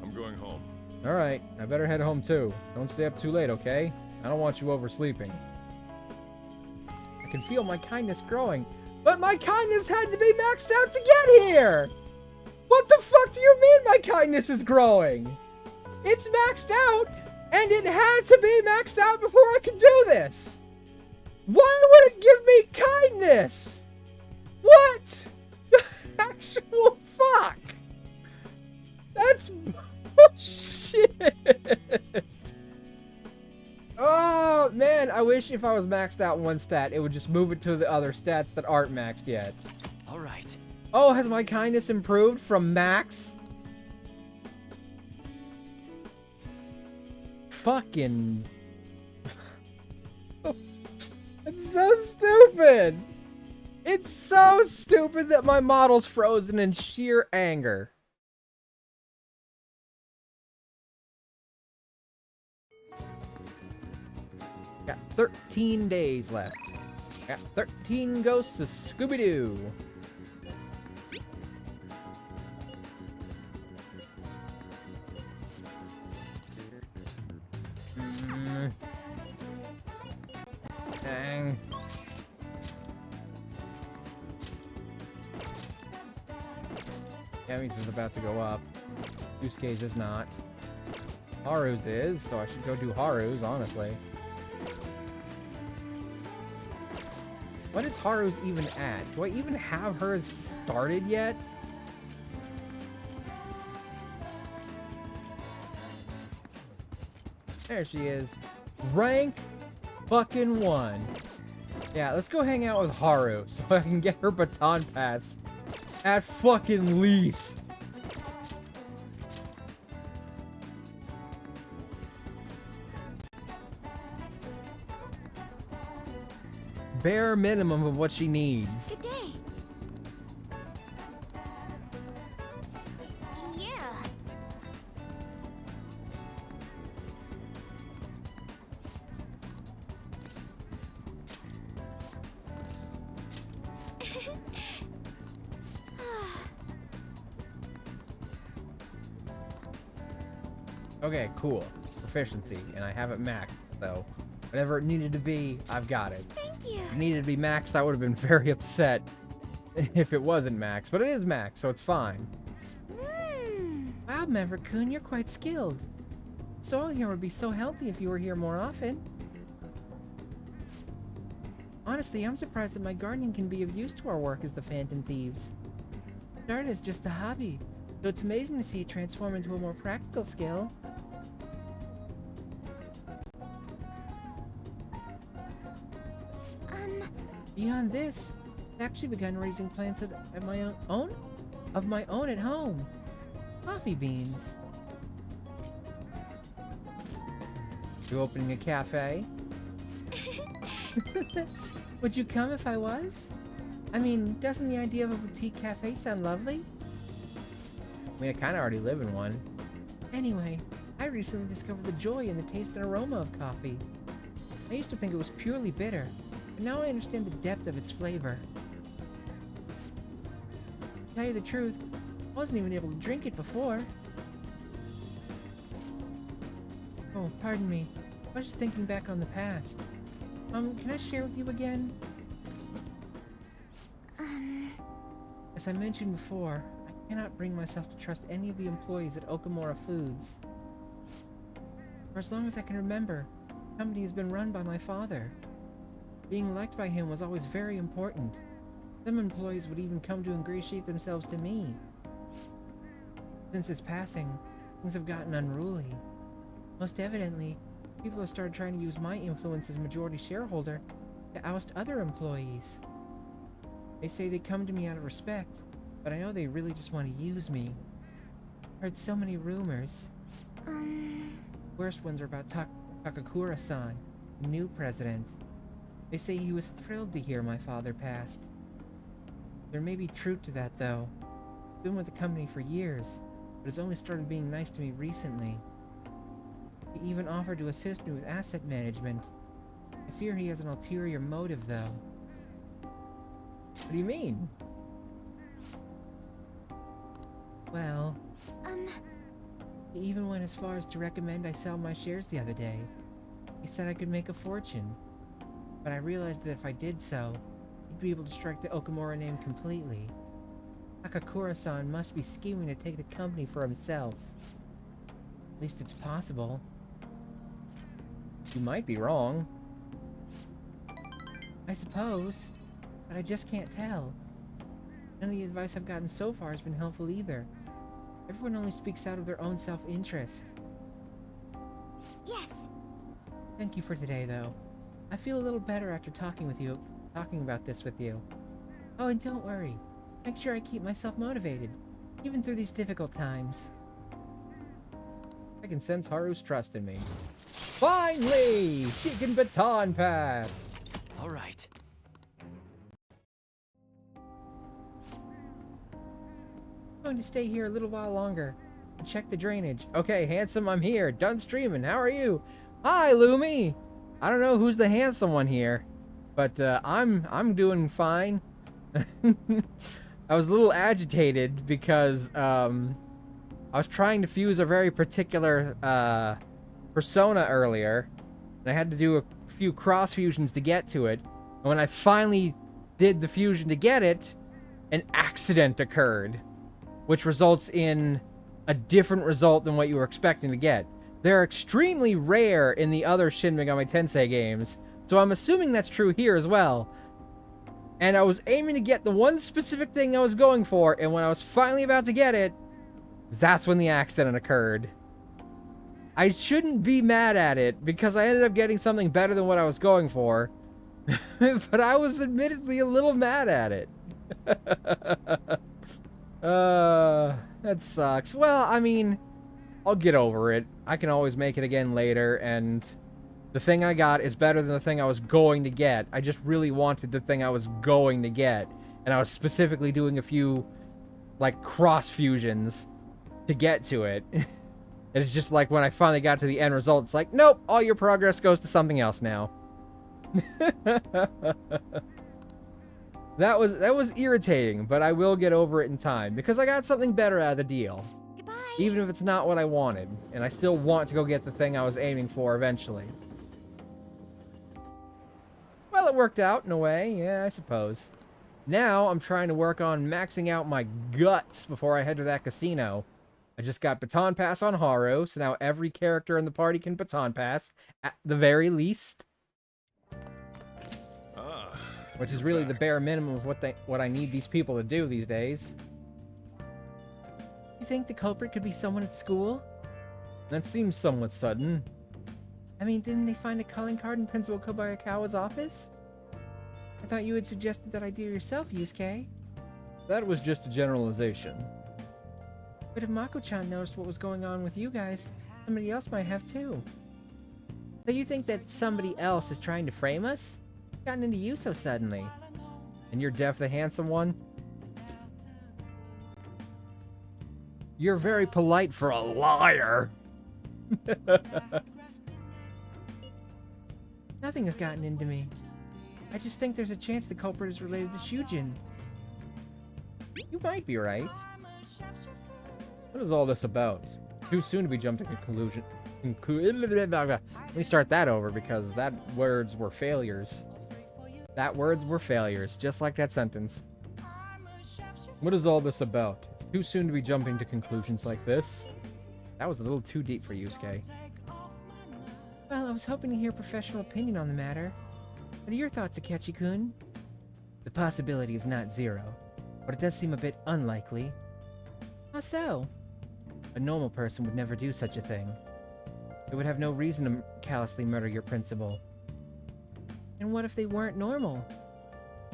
I'm going home. Alright, I better head home too. Don't stay up too late, okay? I don't want you oversleeping. I can feel my kindness growing, but my kindness had to be maxed out to get here! What the fuck do you mean my kindness is growing? It's maxed out, and it had to be maxed out before I could do this! Why would it give me kindness? What? Actual fuck! That's bullshit! Oh, man, I wish if I was maxed out in one stat, it would just move it to the other stats that aren't maxed yet. Alright. Oh, has my kindness improved from max? Fucking... It's so stupid! It's so stupid that my model's frozen in sheer anger. Got 13 days left. Got 13 ghosts of Scooby-Doo. Dang. Yami's is about to go up. Yusuke's is not. Haru's is, so I should go do Haru's, honestly. What is Haru's even at? Do I even have hers started yet? There she is. Rank fucking 1. Yeah, let's go hang out with Haru so I can get her Baton Pass at fucking least. Bare minimum of what she needs. Good day. Yeah. Okay, cool. Proficiency, and I have it maxed, so whatever it needed to be, I've got it. Thank you. If it needed to be maxed, I would have been very upset if it wasn't maxed, but it is maxed, so it's fine. Wow, Maverick-kun, you're quite skilled. Soil here would be so healthy if you were here more often. Honestly, I'm surprised that my gardening can be of use to our work as the Phantom Thieves. It started as just a hobby, so it's amazing to see it transform into a more practical skill. Beyond this, I've actually begun raising plants of my own at home. Coffee beans. You opening a cafe? Would you come if I was? I mean, doesn't the idea of a boutique cafe sound lovely? I mean, I kind of already live in one. Anyway, I recently discovered the joy in the taste and aroma of coffee. I used to think it was purely bitter, but now I understand the depth of its flavor. To tell you the truth, I wasn't even able to drink it before. Oh, pardon me. I was just thinking back on the past. Can I share with you again? As I mentioned before, I cannot bring myself to trust any of the employees at Okamura Foods. For as long as I can remember, the company has been run by my father. Being liked by him was always very important. Some employees would even come to ingratiate themselves to me. Since his passing, things have gotten unruly. Most evidently, people have started trying to use my influence as majority shareholder to oust other employees. They say they come to me out of respect, but I know they really just want to use me. I've heard so many rumors. Worst ones are about Takakura-san, the new president. They say he was thrilled to hear my father passed. There may be truth to that, though. He's been with the company for years, but has only started being nice to me recently. He even offered to assist me with asset management. I fear he has an ulterior motive, though. What do you mean? Well, he even went as far as to recommend I sell my shares the other day. He said I could make a fortune, but I realized that if I did so, he'd be able to strike the Okamura name completely. Takakura-san must be scheming to take the company for himself. At least it's possible. You might be wrong. I suppose, but I just can't tell. None of the advice I've gotten so far has been helpful either. Everyone only speaks out of their own self-interest. Yes. Thank you for today, though. I feel a little better after talking about this with you. Oh, and don't worry. Make sure I keep myself motivated, even through these difficult times. I can sense Haru's trust in me. Finally! She can Baton Pass! All right. I'm going to stay here a little while longer and check the drainage. Okay, handsome, I'm here. Done streaming. How are you? Hi, Lumi! I don't know who's the handsome one here, but I'm doing fine. I was a little agitated because I was trying to fuse a very particular persona earlier, and I had to do a few cross fusions to get to it. And when I finally did the fusion to get it, an accident occurred, which results in a different result than what you were expecting to get. They're extremely rare in the other Shin Megami Tensei games, so I'm assuming that's true here as well. And I was aiming to get the one specific thing I was going for, and when I was finally about to get it, that's when the accident occurred. I shouldn't be mad at it, because I ended up getting something better than what I was going for. But I was admittedly a little mad at it. That sucks. Well, I mean, I'll get over it. I can always make it again later, and the thing I got is better than the thing I was going to get. I just really wanted the thing I was going to get, and I was specifically doing a few, like, cross fusions to get to it. It's just like when I finally got to the end result, it's like, nope, all your progress goes to something else now. That was irritating, but I will get over it in time, because I got something better out of the deal. Goodbye. Even if it's not what I wanted, and I still want to go get the thing I was aiming for eventually. Well, it worked out in a way, yeah, I suppose. Now, I'm trying to work on maxing out my guts before I head to that casino. I just got Baton Pass on Haru, so now every character in the party can Baton Pass, at the very least. Which is really the bare minimum of what I need these people to do these days. You think the culprit could be someone at school? That seems somewhat sudden. I mean, didn't they find a calling card in Principal Kobayakawa's office? I thought you had suggested that idea yourself, Yusuke. That was just a generalization. But if Mako-chan noticed what was going on with you guys, somebody else might have too. So you think that somebody else is trying to frame us? Gotten into you so suddenly. And you're Def the handsome one? You're very polite for a liar. Nothing has gotten into me. I just think there's a chance the culprit is related to Shujin. You might be right. What is all this about? Too soon to be jumped to conclusion. Let me start that over, because that words were failures. That words were failures, just like that sentence. What is all this about? It's too soon to be jumping to conclusions like this. That was a little too deep for Yusuke. Well, I was hoping to hear a professional opinion on the matter. What are your thoughts, Akechi-kun? The possibility is not zero, but it does seem a bit unlikely. How so? A normal person would never do such a thing. They would have no reason to callously murder your principal. And what if they weren't normal?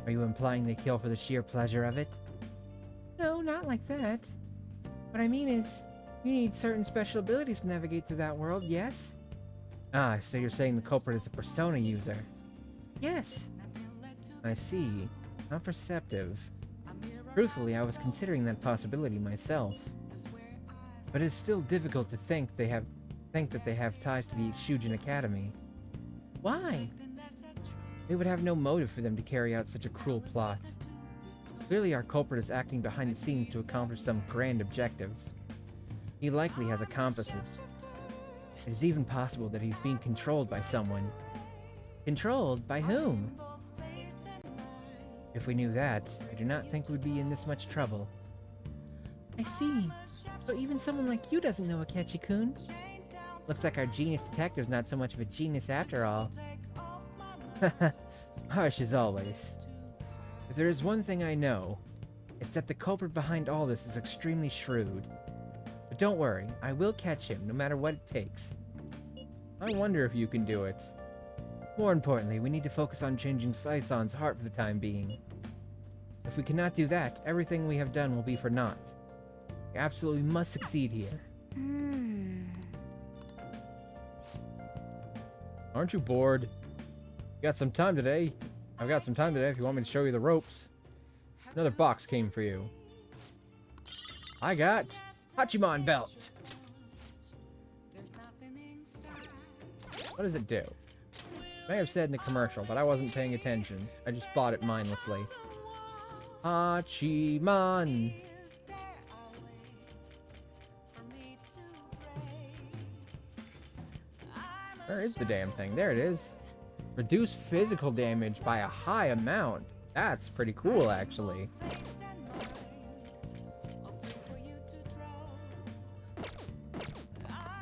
Are you implying they kill for the sheer pleasure of it? No, not like that. What I mean is, you need certain special abilities to navigate through that world, yes? Ah, so you're saying the culprit is a persona user? Yes. I see. Not perceptive. Truthfully, I was considering that possibility myself. But it's still difficult to think that they have ties to the Shujin Academy. Why? It would have no motive for them to carry out such a cruel plot. Clearly our culprit is acting behind the scenes to accomplish some grand objective. He likely has accomplices. It is even possible that he's being controlled by someone. Controlled? By whom? If we knew that, I do not think we'd be in this much trouble. I see. So even someone like you doesn't know Akechi-kun? Looks like our genius detective's not so much of a genius after all. Harsh as always. If there is one thing I know, it's that the culprit behind all this is extremely shrewd. But don't worry, I will catch him, no matter what it takes. I wonder if you can do it. More importantly, we need to focus on changing Saison's heart for the time being. If we cannot do that, everything we have done will be for naught. We absolutely must succeed here. Aren't you bored? You got some time today. I've got some time today if you want me to show you the ropes. Another box came for you. I got Hachiman belt. What does it do? May have said in the commercial, but I wasn't paying attention. I just bought it mindlessly. Hachiman. Where is the damn thing? There it is. Reduce physical damage by a high amount. That's pretty cool, actually.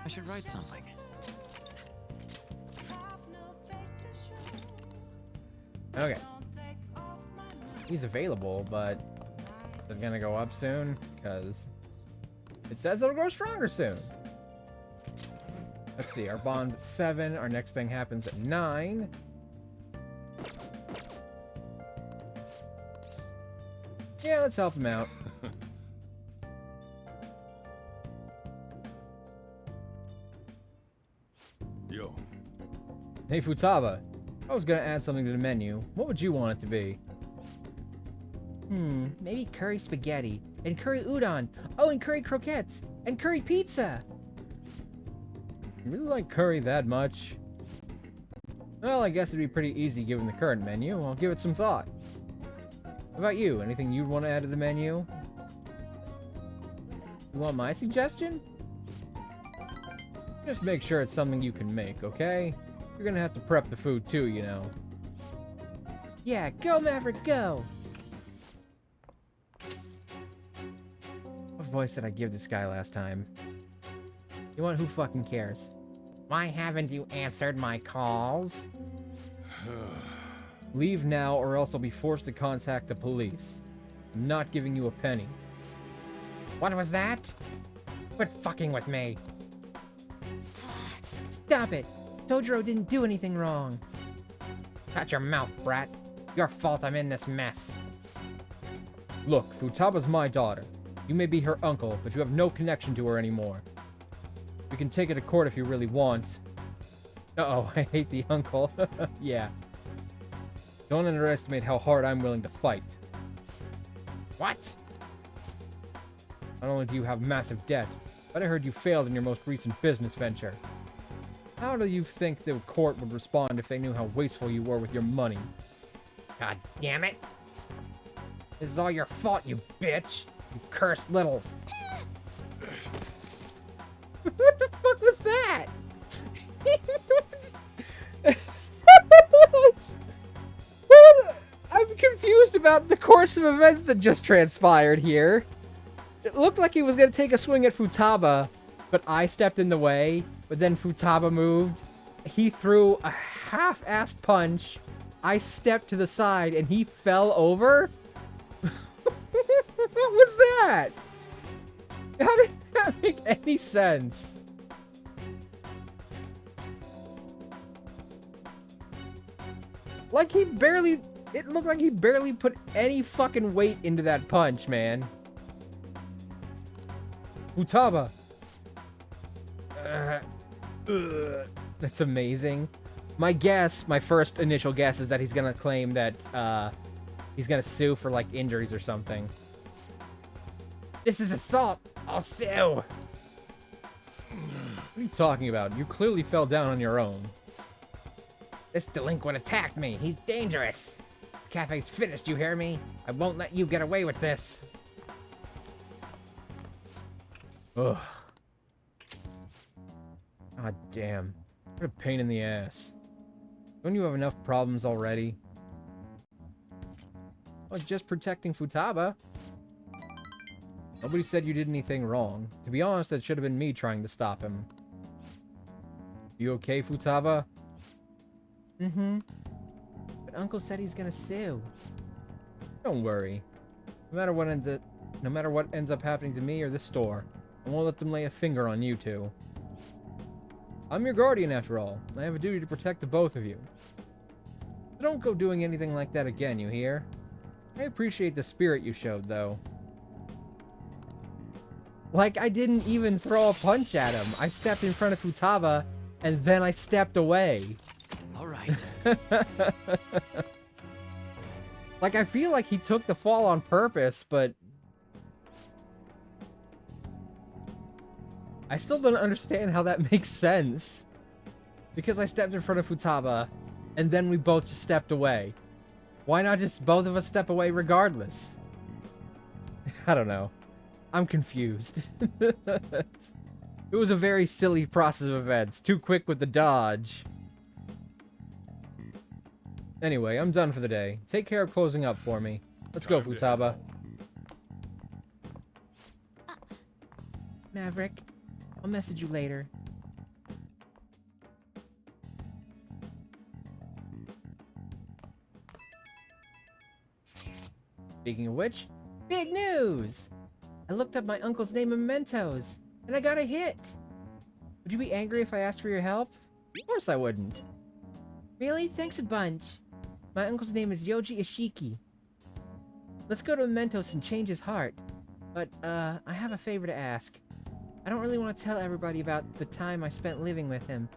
I should write something. Okay. He's available, but they're gonna go up soon, because it says it'll grow stronger soon. Let's see, our bond's at 7, our next thing happens at 9. Yeah, let's help him out. Yo, Hey Futaba, I was gonna add something to the menu. What would you want it to be? Maybe curry spaghetti, and curry udon, oh, and curry croquettes, and curry pizza. You really like curry that much? Well, I guess it'd be pretty easy given the current menu. I'll give it some thought. How about you? Anything you'd want to add to the menu? You want my suggestion? Just make sure it's something you can make, okay? You're gonna have to prep the food too, you know. Yeah, go Maverick, go! What voice did I give this guy last time? You want who fucking cares? Why haven't you answered my calls? Leave now or else I'll be forced to contact the police. I'm not giving you a penny. What was that? Quit fucking with me. Stop it! Tojiro didn't do anything wrong. Shut your mouth, brat. Your fault I'm in this mess. Look, Futaba's my daughter. You may be her uncle, but you have no connection to her anymore. You can take it to court if you really want. Uh-oh, I hate the uncle. Yeah. Don't underestimate how hard I'm willing to fight. What? Not only do you have massive debt, but I heard you failed in your most recent business venture. How do you think the court would respond if they knew how wasteful you were with your money? God damn it. This is all your fault, you bitch. You cursed little... What the fuck was that? I'm confused about the course of events that just transpired here. It looked like he was going to take a swing at Futaba, but I stepped in the way, but then Futaba moved. He threw a half-assed punch. I stepped to the side, and he fell over? What was that? How did that make any sense? Like he barely... It looked like he barely put any fucking weight into that punch, man. Futaba. That's amazing. My guess, my first initial guess is that he's gonna claim that, he's gonna sue for, like, injuries or something. This is assault! I'll sue! What are you talking about? You clearly fell down on your own. This delinquent attacked me. He's dangerous. This cafe's finished, you hear me? I won't let you get away with this. Ugh. God damn. What a pain in the ass. Don't you have enough problems already? I was just protecting Futaba. Nobody said you did anything wrong. To be honest, it should have been me trying to stop him. You okay, Futaba? Mm-hmm. But Uncle said he's gonna sue. Don't worry. No matter what ends up happening to me or this store, I won't let them lay a finger on you two. I'm your guardian after all. I have a duty to protect the both of you. So don't go doing anything like that again, you hear? I appreciate the spirit you showed, though. Like, I didn't even throw a punch at him. I stepped in front of Futaba, and then I stepped away. All right. Like, I feel like he took the fall on purpose, but... I still don't understand how that makes sense. Because I stepped in front of Futaba, and then we both just stepped away. Why not just both of us step away regardless? I don't know. I'm confused. It was a very silly process of events. Too quick with the dodge. Anyway, I'm done for the day. Take care of closing up for me. Let's go, Futaba. Maverick, I'll message you later. Speaking of which, big news! I looked up my uncle's name in Mementos, and I got a hit! Would you be angry if I asked for your help? Of course I wouldn't. Really? Thanks a bunch. My uncle's name is Yoji Ishiki. Let's go to Mementos and change his heart. But, I have a favor to ask. I don't really want to tell everybody about the time I spent living with him.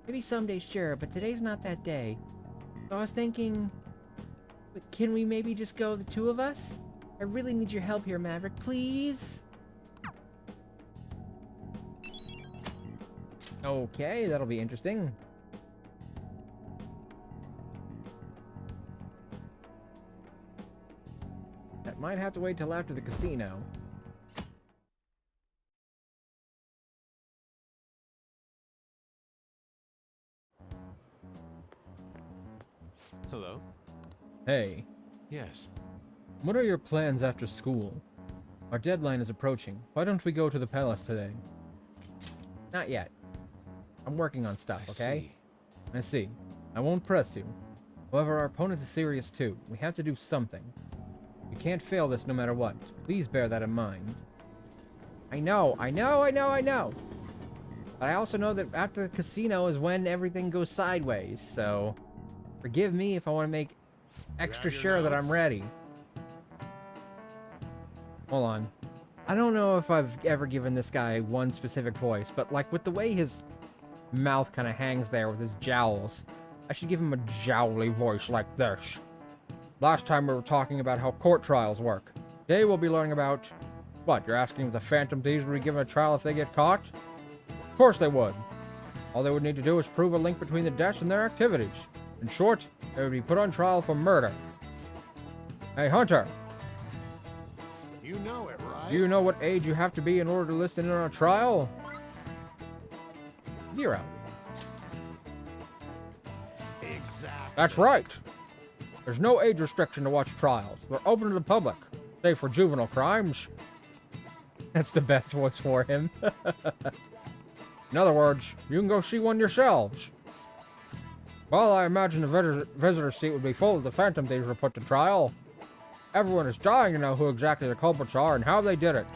Maybe someday, sure, but today's not that day. So I was thinking... Can we maybe just go the two of us? I really need your help here, Maverick, please? Okay, that'll be interesting. That might have to wait till after the casino. Hello? Hey, Yes. what are your plans after school? Our deadline is approaching. Why don't we go to the palace today? Not yet. I'm working on stuff, okay? I see. I won't press you. However, our opponent is serious too. We have to do something. We can't fail this no matter what. Please bear that in mind. I know. But I also know that after the casino is when everything goes sideways, so... Forgive me if I want to make extra sure that I'm ready. Hold on. I don't know if I've ever given this guy one specific voice, but like with the way his mouth kind of hangs there with his jowls, I should give him a jowly voice like this. Last time we were talking about how court trials work. Today we'll be learning about... What, you're asking if the Phantom Thieves would be given a trial if they get caught? Of course they would. All they would need to do is prove a link between the deaths and their activities. In short, they would be put on trial for murder. Hey, Hunter! You know it, right? Do you know what age you have to be in order to listen in on a trial? 0. Exactly. That's right! There's no age restriction to watch trials. They're open to the public, save for juvenile crimes. That's the best voice for him. In other words, you can go see one yourselves. Well, I imagine the visitor seat would be full if the Phantom Thieves were put to trial. Everyone is dying to know who exactly the culprits are and how they did it.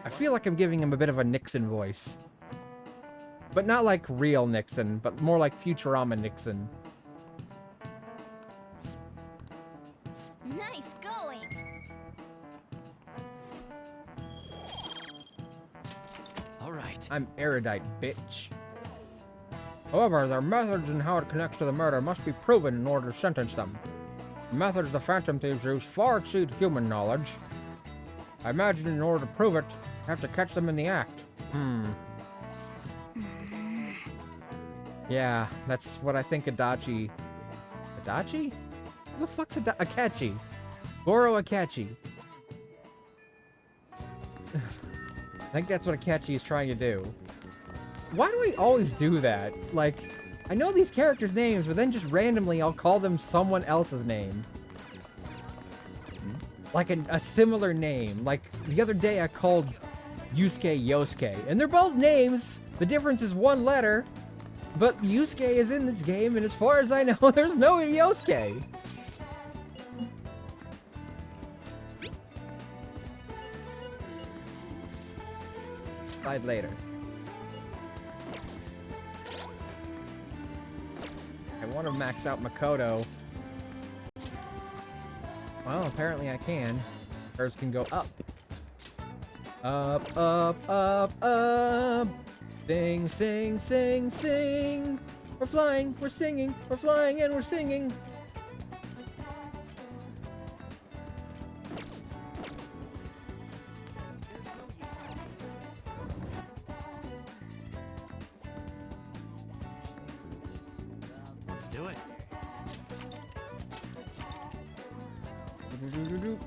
I feel like I'm giving him a bit of a Nixon voice. But not like real Nixon, but more like Futurama Nixon. Nice going. All right. I'm erudite, bitch. However, their methods and how it connects to the murder must be proven in order to sentence them. The methods the Phantom Thieves use far exceed human knowledge. I imagine in order to prove it, you have to catch them in the act. Yeah, that's what I think Adachi... Adachi? Who the fuck's Akachi? Goro Akachi. I think that's what Akachi is trying to do. Why do we always do that? Like, I know these characters' names, but then just randomly I'll call them someone else's name. Like a similar name. Like, the other day I called Yusuke Yosuke. And they're both names. The difference is one letter. But Yusuke is in this game, and as far as I know, there's no Yosuke. Slide later. I want to max out Makoto. Well, apparently I can. Hers can go up. Up, up, up, up. Sing, sing, sing, sing. We're flying, we're singing, we're flying and we're singing. Let's do it.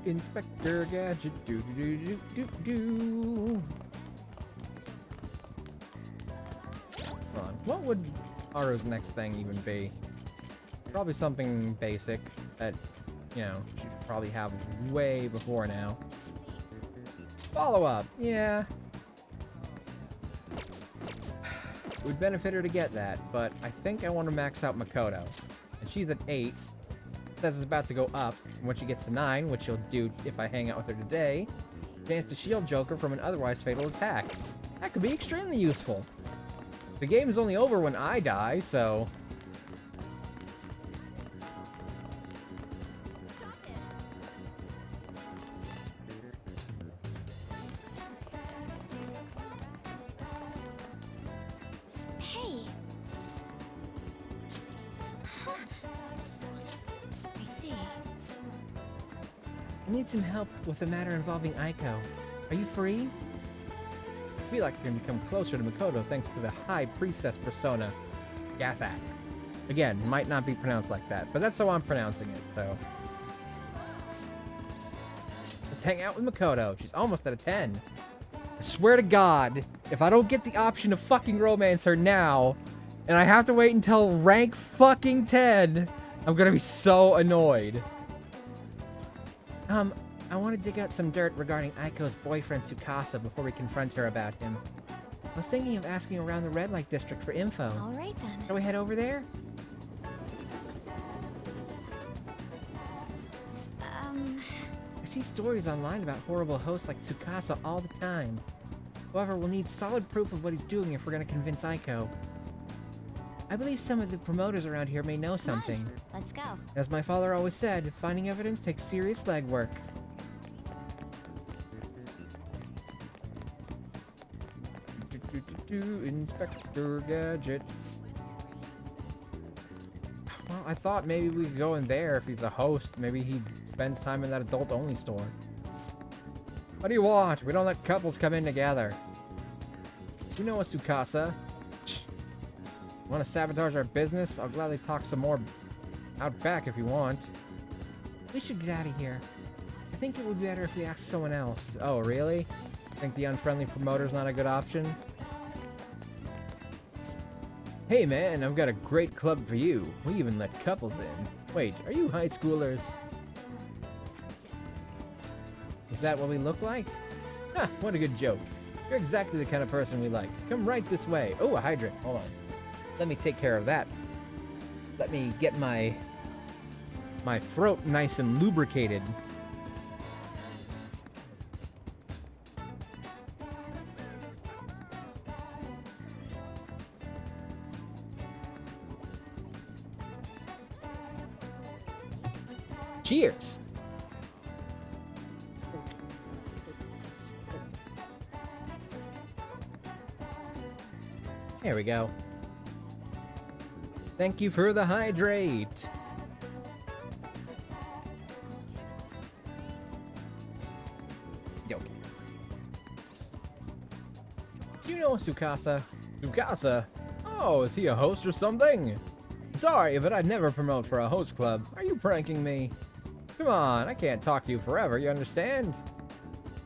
Inspector Gadget. Hold on. What would Haru's next thing even be? Probably something basic that, you know, she should probably have way before now. Follow up, yeah. It would benefit her to get that, but I think I want to max out Makoto. And she's at 8. Says it's about to go up, and when she gets to 9, which she'll do if I hang out with her today, chance to shield Joker from an otherwise fatal attack. That could be extremely useful. The game is only over when I die, so... Hey. Huh. I see. I need some help with a matter involving Aiko. Are you free? I feel like I can become closer to Makoto thanks to the High Priestess persona, Gathak. Again, might not be pronounced like that, but that's how I'm pronouncing it, so... Let's hang out with Makoto. She's almost at a 10. I swear to God, if I don't get the option to fucking romance her now, and I have to wait until rank fucking 10, I'm gonna be so annoyed. I want to dig out some dirt regarding Aiko's boyfriend Tsukasa before we confront her about him. I was thinking of asking around the Red Light District for info. All right then. Shall we head over there? I see stories online about horrible hosts like Tsukasa all the time. However, we'll need solid proof of what he's doing if we're going to convince Aiko. I believe some of the promoters around here may know something. Let's go. As my father always said, finding evidence takes serious legwork. Inspector Gadget. Well, I thought maybe we could go in there if he's a host. Maybe he spends time in that adult-only store. What do you want? We don't let couples come in together. You know a Tsukasa. Want to sabotage our business? I'll gladly talk some more out back if you want. We should get out of here. I think it would be better if we asked someone else. Oh, really? Think the unfriendly promoter's not a good option? Hey man, I've got a great club for you. We even let couples in. Wait, are you high schoolers? Is that what we look like? Ha, what a good joke. You're exactly the kind of person we like. Come right this way. Oh, a hydrant. Hold on. Let me take care of that. Let me get my throat nice and lubricated. Cheers. There we go. Thank you for the hydrate. Okay. You know Tsukasa? Tsukasa? Oh, is he a host or something? Sorry, but I'd never promote for a host club. Are you pranking me? Come on, I can't talk to you forever, you understand?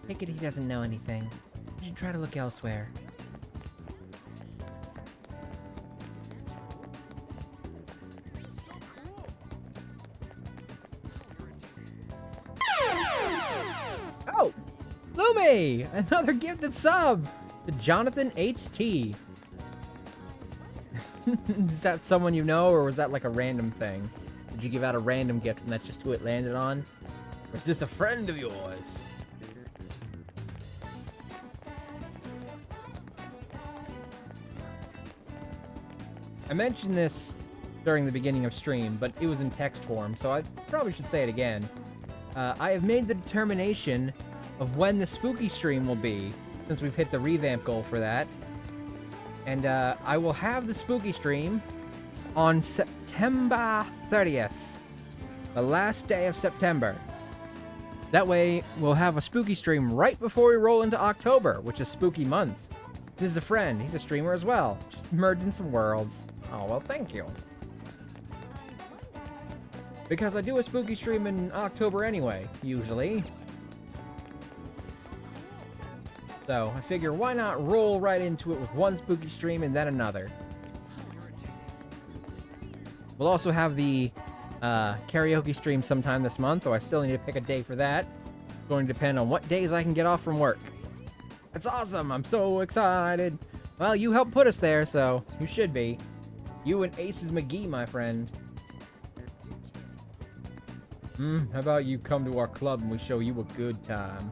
Take it he doesn't know anything. You should try to look elsewhere. Oh! Lumi! Another gifted sub! To Jonathan HT. Is that someone you know, or was that like a random thing? Did you give out a random gift and that's just who it landed on? Or is this a friend of yours? I mentioned this during the beginning of stream, but it was in text form, so I probably should say it again. I have made the determination of when the spooky stream will be, since we've hit the revamp goal for that. And I will have the spooky stream on September 30th, the last day of September. That way, we'll have a spooky stream right before we roll into October, which is spooky month. This is a friend. He's a streamer as well. Just merging some worlds. Oh, well, thank you. Because I do a spooky stream in October anyway, usually. So I figure why not roll right into it with one spooky stream and then another. We'll also have the karaoke stream sometime this month, though I still need to pick a day for that. It's going to depend on what days I can get off from work. That's awesome! I'm so excited! Well, you helped put us there, so you should be. You and Aces McGee, my friend. How about you come to our club and we show you a good time?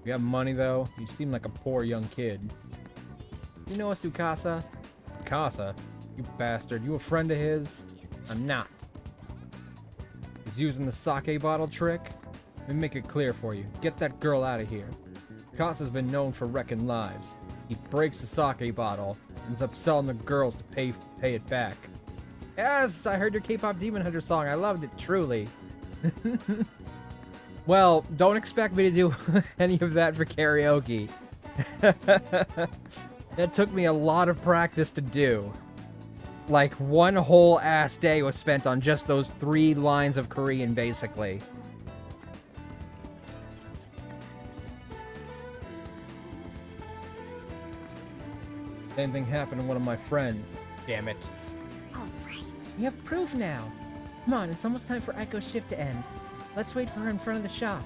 You have money, though? You seem like a poor young kid. You know a Tsukasa? Tsukasa? You bastard. You a friend of his? I'm not. He's using the sake bottle trick? Let me make it clear for you. Get that girl out of here. Tsukasa's been known for wrecking lives. He breaks the sake bottle, ends up selling the girls to pay it back. Yes, I heard your K-pop Demon Hunter song. I loved it, truly. Well, don't expect me to do any of that for karaoke. That took me a lot of practice to do. Like, one whole ass day was spent on just those 3 lines of Korean, basically. Same thing happened to one of my friends. Damn it. All right. We have proof now. Come on, it's almost time for Aiko's shift to end. Let's wait for her in front of the shop.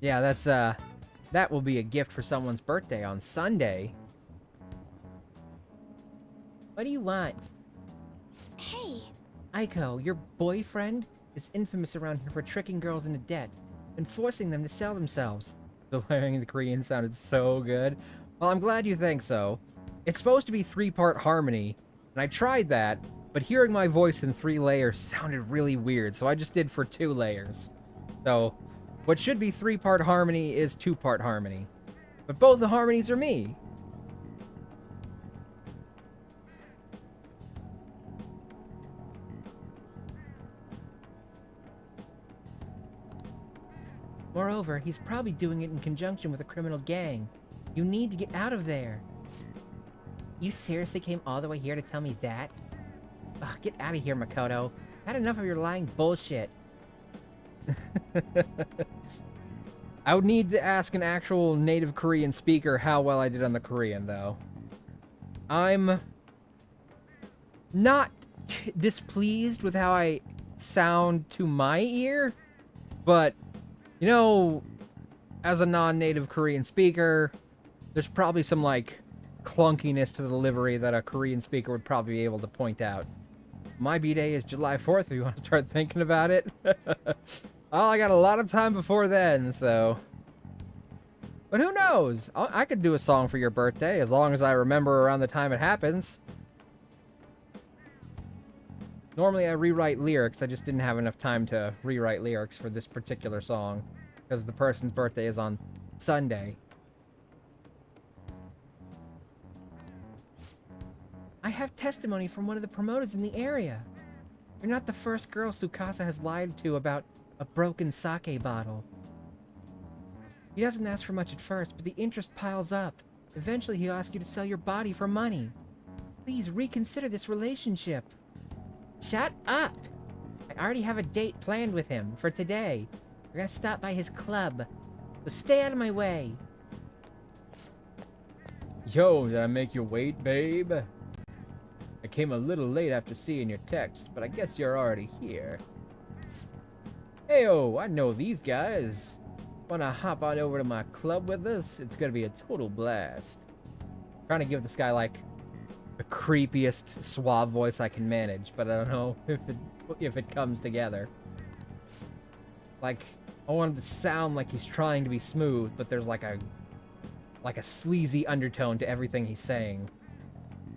Yeah, that's, that will be a gift for someone's birthday on Sunday. What do you want? Hey. Aiko, your boyfriend is infamous around here for tricking girls into debt and forcing them to sell themselves. The layering in the Korean sounded so good. Well, I'm glad you think so. It's supposed to be 3-part harmony, and I tried that, but hearing my voice in 3 layers sounded really weird, so I just did for 2 layers. So, what should be 3-part harmony is 2-part harmony. But both the harmonies are me. Moreover, he's probably doing it in conjunction with a criminal gang. You need to get out of there. You seriously came all the way here to tell me that? Ugh, get out of here, Makoto. I've had enough of your lying bullshit. I would need to ask an actual native Korean speaker how well I did on the Korean, though. I'm not displeased with how I sound to my ear, but, you know, as a non-native Korean speaker, there's probably some, like, clunkiness to the delivery that a Korean speaker would probably be able to point out. My B-Day is July 4th if you want to start thinking about it. Well, I got a lot of time before then, so... But who knows? I could do a song for your birthday, as long as I remember around the time it happens. Normally I rewrite lyrics, I just didn't have enough time to rewrite lyrics for this particular song, because the person's birthday is on Sunday. I have testimony from one of the promoters in the area. You're not the first girl Tsukasa has lied to about a broken sake bottle. He doesn't ask for much at first, but the interest piles up. Eventually he'll ask you to sell your body for money. Please reconsider this relationship. Shut up! I already have a date planned with him for today. We're gonna stop by his club. So stay out of my way. Yo, did I make you wait, babe? I came a little late after seeing your text, but I guess you're already here. Heyo, I know these guys. Wanna hop on over to my club with us? It's gonna be a total blast. Trying to give this guy, like, the creepiest suave voice I can manage, but I don't know if it comes together. Like, I want him to sound like he's trying to be smooth, but there's like a sleazy undertone to everything he's saying.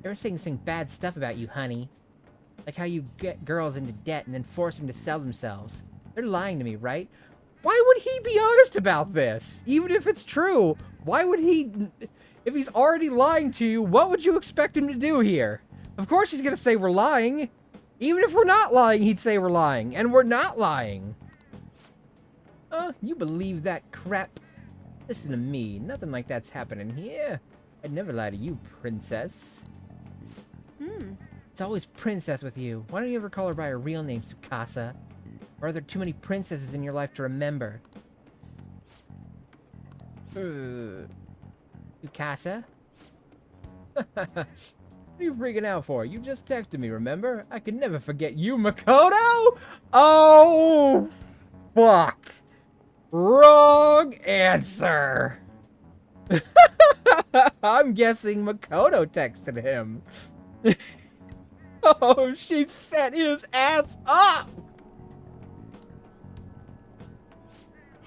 They're saying bad stuff about you, honey. Like how you get girls into debt and then force them to sell themselves. They're lying to me, right? Why would he be honest about this? Even if it's true, why would he... If he's already lying to you, what would you expect him to do here? Of course he's gonna say we're lying. Even if we're not lying, he'd say we're lying. And we're not lying. You believe that crap? Listen to me. Nothing like that's happening here. I'd never lie to you, princess. It's always princess with you. Why don't you ever call her by her real name, Tsukasa? Or are there too many princesses in your life to remember? Tsukasa? What are you freaking out for? You just texted me, remember? I can never forget you, Makoto! Oh, fuck. Wrong answer. I'm guessing Makoto texted him. Oh, she set his ass up!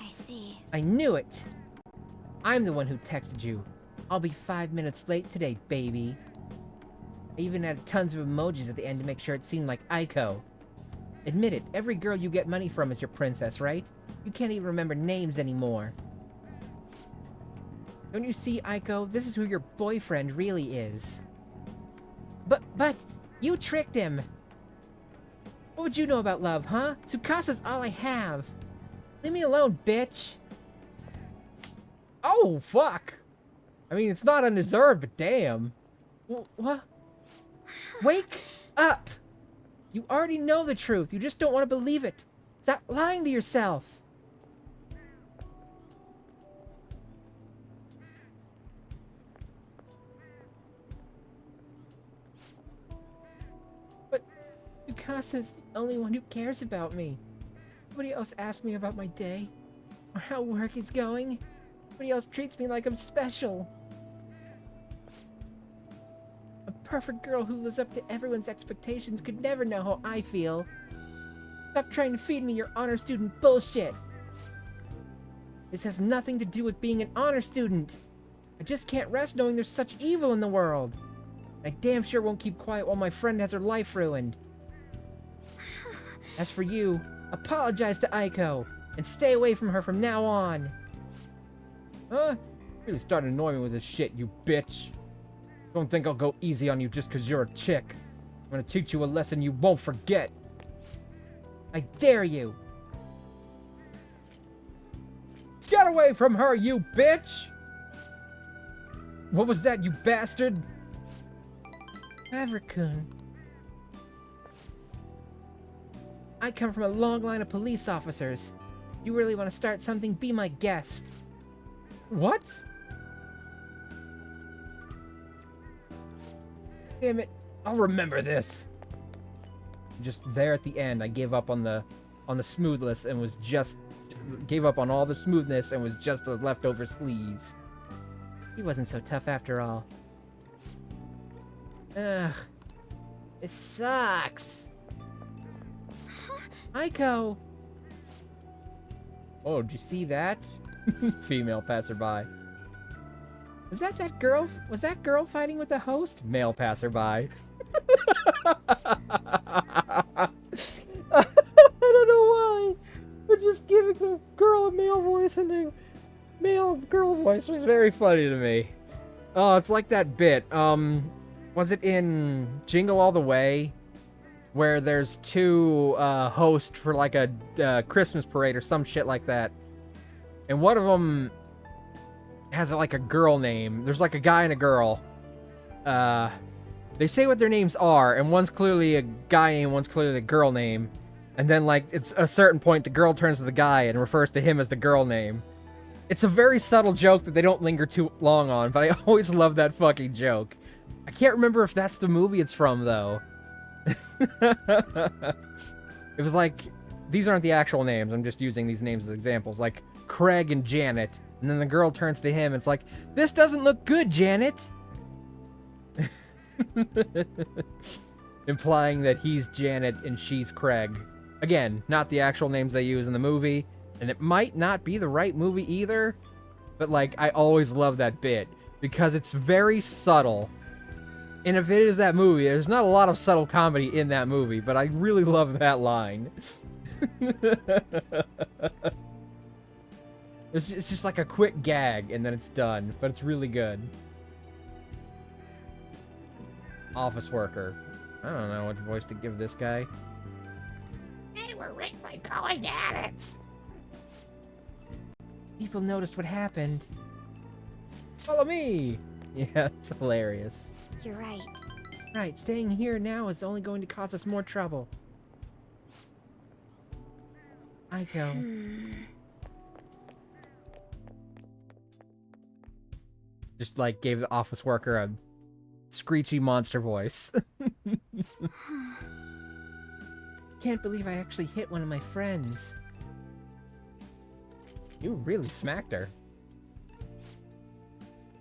I see. I knew it. I'm the one who texted you. I'll be 5 minutes late today, baby. I even added tons of emojis at the end to make sure it seemed like Aiko. Admit it, every girl you get money from is your princess, right? You can't even remember names anymore. Don't you see, Aiko? This is who your boyfriend really is. But, you tricked him. What would you know about love, huh? Tsukasa's all I have. Leave me alone, bitch. Oh, fuck. I mean, it's not undeserved, but damn. What? Wake up! You already know the truth. You just don't want to believe it. Stop lying to yourself. But Yukasa's the only one who cares about me. Nobody else asks me about my day, or how work is going. Nobody else treats me like I'm special. A perfect girl who lives up to everyone's expectations could never know how I feel. Stop trying to feed me your honor student bullshit. This has nothing to do with being an honor student. I just can't rest knowing there's such evil in the world. I damn sure won't keep quiet while my friend has her life ruined. As for you, apologize to Aiko, and stay away from her from now on. Huh? Really starting to annoy me with this shit, you bitch. Don't think I'll go easy on you just because you're a chick. I'm gonna teach you a lesson you won't forget. I dare you. Get away from her, you bitch! What was that, you bastard? Maverick-kun. I come from a long line of police officers. You really want to start something, be my guest. What? Damn it. I'll remember this. Just there at the end, I gave up on the smoothness and was just gave up on all the smoothness and was just the leftover sleeves. He wasn't so tough after all. Ugh. This sucks. Aiko. Oh, did you see that? Female passerby. Was that girl? Was that girl fighting with the host? Male passerby. I don't know why. But just giving the girl a male voice and a male girl voice was very funny to me. Oh, it's like that bit. Was it in Jingle All the Way? Where there's two hosts for like a Christmas parade or some shit like that. And one of them has like a girl name. There's like a guy and a girl. They say what their names are, and one's clearly a guy name, one's clearly a girl name. And then like it's a certain point the girl turns to the guy and refers to him as the girl name. It's a very subtle joke that they don't linger too long on, but I always love that fucking joke. I can't remember if that's the movie it's from though. It was like, these aren't the actual names, I'm just using these names as examples, like Craig and Janet, and then the girl turns to him and it's like, this doesn't look good, Janet! Implying that he's Janet and she's Craig. Again, not the actual names they use in the movie, and it might not be the right movie either, but like, I always love that bit, because it's very subtle. And if it is that movie, there's not a lot of subtle comedy in that movie, but I really love that line. It's just like a quick gag, and then it's done, but it's really good. Office worker. I don't know what voice to give this guy. They were really going at it! People noticed what happened. Follow me! Yeah, it's hilarious. You're right. Right, staying here now is only going to cause us more trouble. I go. Just like gave the office worker a screechy monster voice. Can't believe I actually hit one of my friends. You really smacked her.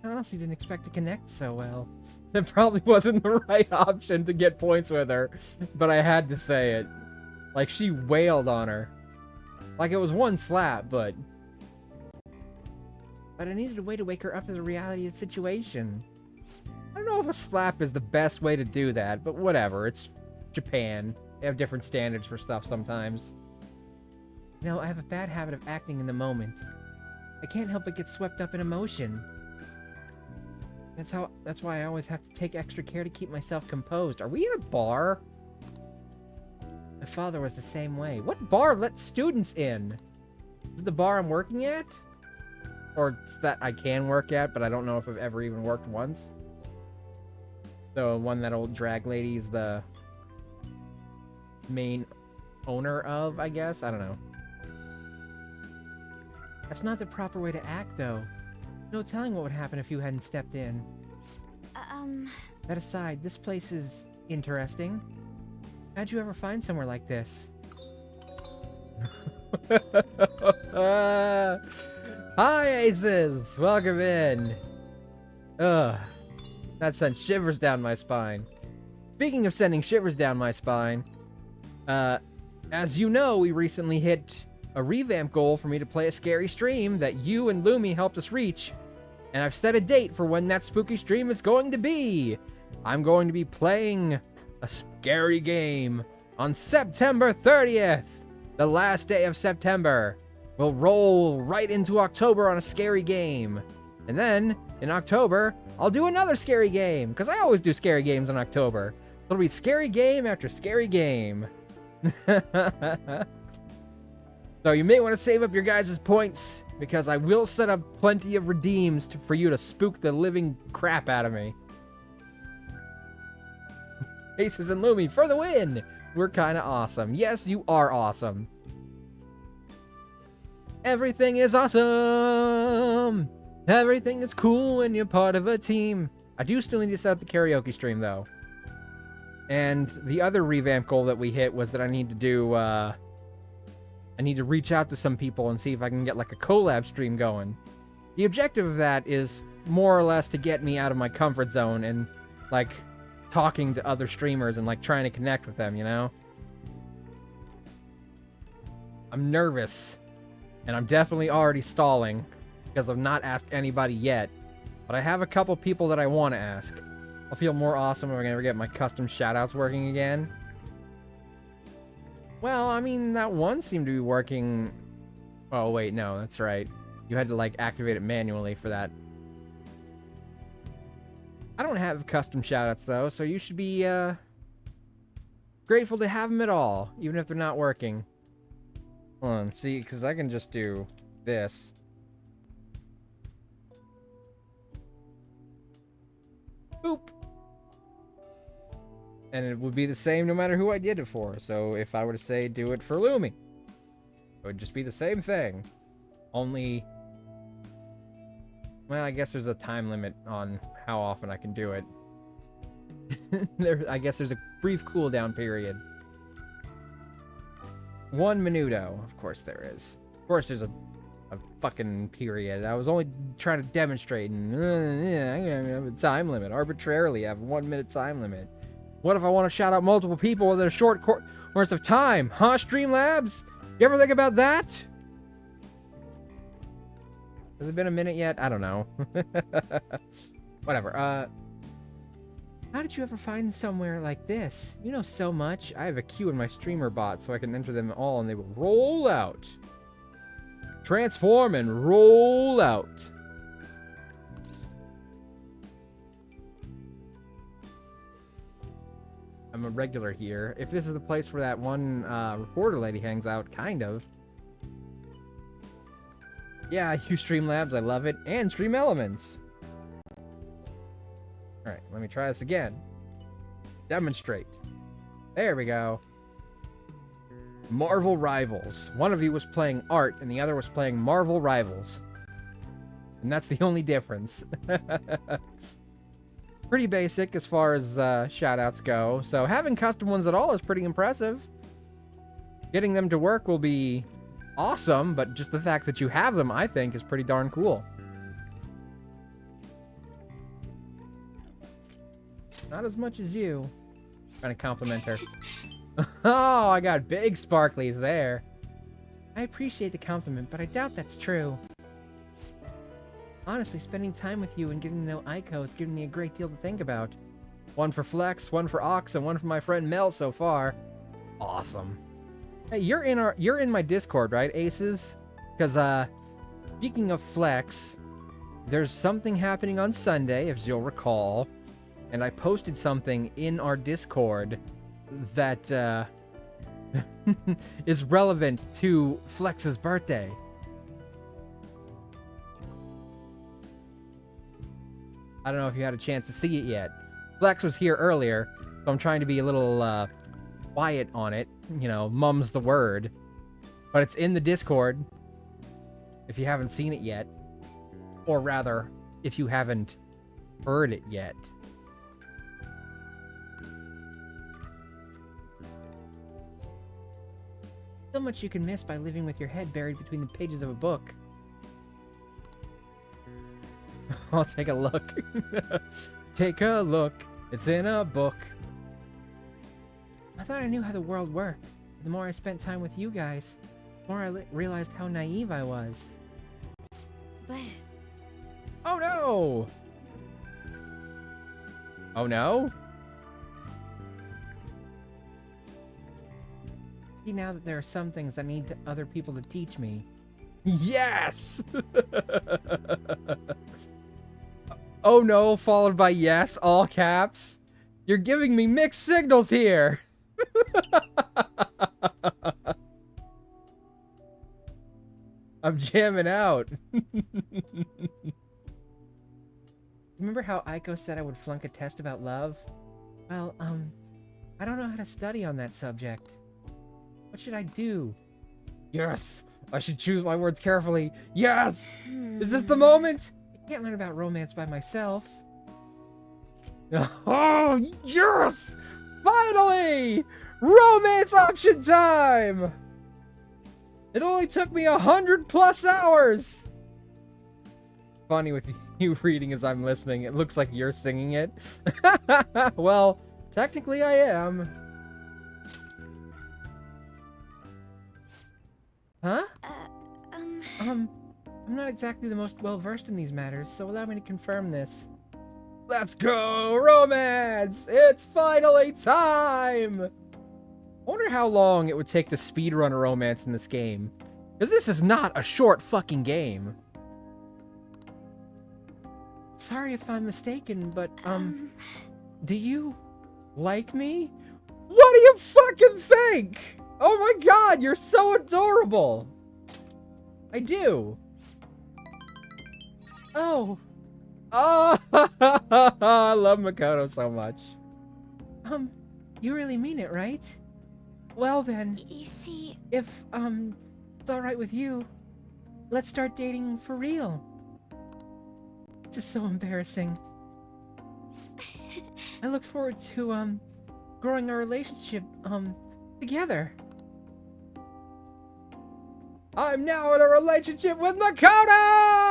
I honestly didn't expect to connect so well. That probably wasn't the right option to get points with her, but I had to say it. Like, she wailed on her. Like, it was one slap, but I needed a way to wake her up to the reality of the situation. I don't know if a slap is the best way to do that, but whatever. It's Japan. They have different standards for stuff sometimes. You know, I have a bad habit of acting in the moment. I can't help but get swept up in emotion. That's why I always have to take extra care to keep myself composed. Are we in a bar? My father was the same way. What bar lets students in? Is it the bar I'm working at? Or it's that I can work at, but I don't know if I've ever even worked once. The one that old drag lady is the main owner of, I guess? I don't know. That's not the proper way to act, though. No telling what would happen if you hadn't stepped in. That aside, this place is interesting. How'd you ever find somewhere like this? Hi, Aces! Welcome in. Ugh. That sent shivers down my spine. Speaking of sending shivers down my spine, as you know, we recently hit a revamp goal for me to play a scary stream that you and Lumi helped us reach. And I've set a date for when that spooky stream is going to be. I'm going to be playing a scary game on September 30th, the last day of September. We'll roll right into October on a scary game. And then, in October, I'll do another scary game, because I always do scary games in October. It'll be scary game after scary game. So you may want to save up your guys' points, because I will set up plenty of redeems for you to spook the living crap out of me. Aces and Lumi for the win! We're kinda awesome. Yes, you are awesome. Everything is awesome! Everything is cool when you're part of a team. I do still need to set up the karaoke stream, though. And the other revamp goal that we hit was that I need to do, I need to reach out to some people and see if I can get, like, a collab stream going. The objective of that is more or less to get me out of my comfort zone and, like, talking to other streamers and, like, trying to connect with them, you know? I'm nervous. And I'm definitely already stalling because I've not asked anybody yet. But I have a couple people that I want to ask. I'll feel more awesome if I can ever get my custom shoutouts working again. Well, I mean, that one seemed to be working... Oh, wait, no, that's right. You had to, like, activate it manually for that. I don't have custom shoutouts, though, so you should be, grateful to have them at all, even if they're not working. Hold on, see, because I can just do this. Boop! And it would be the same no matter who I did it for. So if I were to say do it for Lumi, it would just be the same thing. Only... Well, I guess there's a time limit on how often I can do it. I guess there's a brief cooldown period. 1 minuto. Of course there is. Of course there's a fucking period. I was only trying to demonstrate. And, I have a time limit. Arbitrarily, I have a 1 minute time limit. What if I want to shout out multiple people within a short course of time? Huh, Streamlabs? You ever think about that? Has it been a minute yet? I don't know. Whatever. How did you ever find somewhere like this? You know so much. I have a queue in my streamer bot so I can enter them all and they will roll out. Transform and roll out. I'm a regular here. If this is the place where that one reporter lady hangs out, kind of. Yeah, I use Streamlabs. I love it. And Stream Elements. Alright, let me try this again. Demonstrate. There we go. Marvel Rivals. One of you was playing art, and the other was playing Marvel Rivals. And that's the only difference. Pretty basic as far as shoutouts go. So having custom ones at all is pretty impressive. Getting them to work will be awesome, but just the fact that you have them, I think, is pretty darn cool. Not as much as you. Trying to compliment her. Oh, I got big sparklies there. I appreciate the compliment, but I doubt that's true. Honestly, spending time with you and getting to know Aiko has given me a great deal to think about. One for Flex, one for Ox, and one for my friend Mel so far. Awesome. Hey, you're in my Discord, right, Aces? Because speaking of Flex, there's something happening on Sunday, if you'll recall, and I posted something in our Discord that is relevant to Flex's birthday. I don't know if you had a chance to see it yet. Flex was here earlier, so I'm trying to be a little quiet on it. You know, mum's the word. But it's in the Discord, if you haven't seen it yet. Or rather, if you haven't heard it yet. So much you can miss by living with your head buried between the pages of a book. I'll take a look. Take a look. It's in a book. I thought I knew how the world worked. The more I spent time with you guys, the more I realized how naive I was. But... Oh no! Oh no? See now that there are some things that need other people to teach me. Yes! Oh no, followed by yes, all caps. You're giving me mixed signals here. I'm jamming out. Remember how Aiko said I would flunk a test about love? Well, I don't know how to study on that subject. What should I do? Yes! I should choose my words carefully. Yes! Is this the moment? I can't learn about romance by myself. Oh, yes! Finally! Romance option time! It only took me 100+ hours! Funny with you reading as I'm listening. It looks like you're singing it. Well, technically I am. Huh? I'm not exactly the most well-versed in these matters, so allow me to confirm this. Let's go! Romance! It's finally time! I wonder how long it would take to speedrun a romance in this game. Because this is not a short fucking game. Sorry if I'm mistaken, but, do you like me? What do you fucking think? Oh my god, you're so adorable! I do. Oh. Oh, I love Makoto so much. You really mean it, right? Well then, You see... if, it's alright with you, let's start dating for real. This is so embarrassing. I look forward to, growing our relationship, together. I'm now in a relationship with Makoto!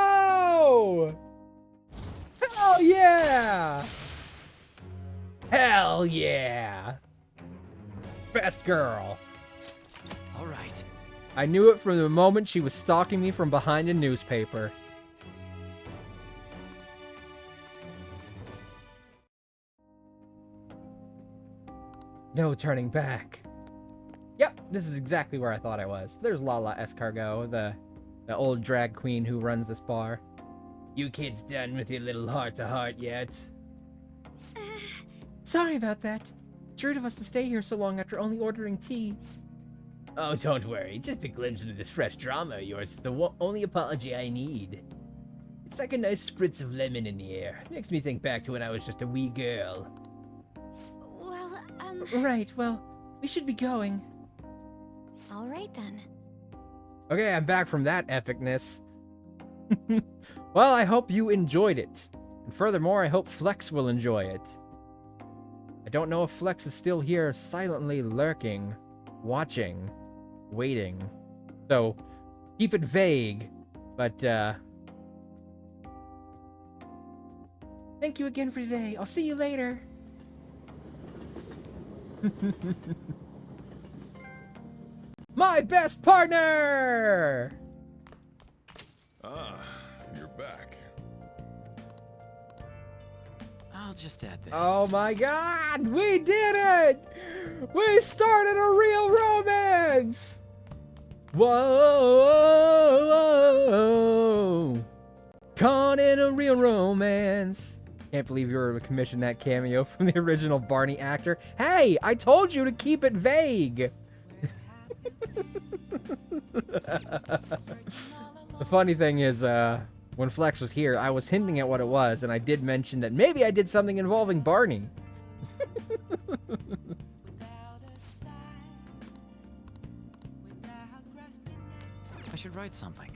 Hell yeah! Hell yeah! Best girl. All right. I knew it from the moment she was stalking me from behind a newspaper. No turning back. Yep, this is exactly where I thought I was. There's Lala Escargot, the old drag queen who runs this bar. You kids done with your little heart-to-heart yet? Sorry about that. It's rude of us to stay here so long after only ordering tea. Oh, don't worry. Just a glimpse into this fresh drama of yours is the only apology I need. It's like a nice spritz of lemon in the air. Makes me think back to when I was just a wee girl. Well, Right, well, we should be going. All right then. Okay, I'm back from that epicness. Well, I hope you enjoyed it. And furthermore, I hope Flex will enjoy it. I don't know if Flex is still here, silently lurking, watching, waiting. So, keep it vague, but, thank you again for today. I'll see you later. My best partner! Ah, you're back. I'll just add this. Oh my god! We did it! We started a real romance! Whoa! Caught in a real romance. Can't believe you were commissioned that cameo from the original Barney actor. Hey, I told you to keep it vague. The funny thing is, when Flex was here, I was hinting at what it was, and I did mention that maybe I did something involving Barney. I should write something.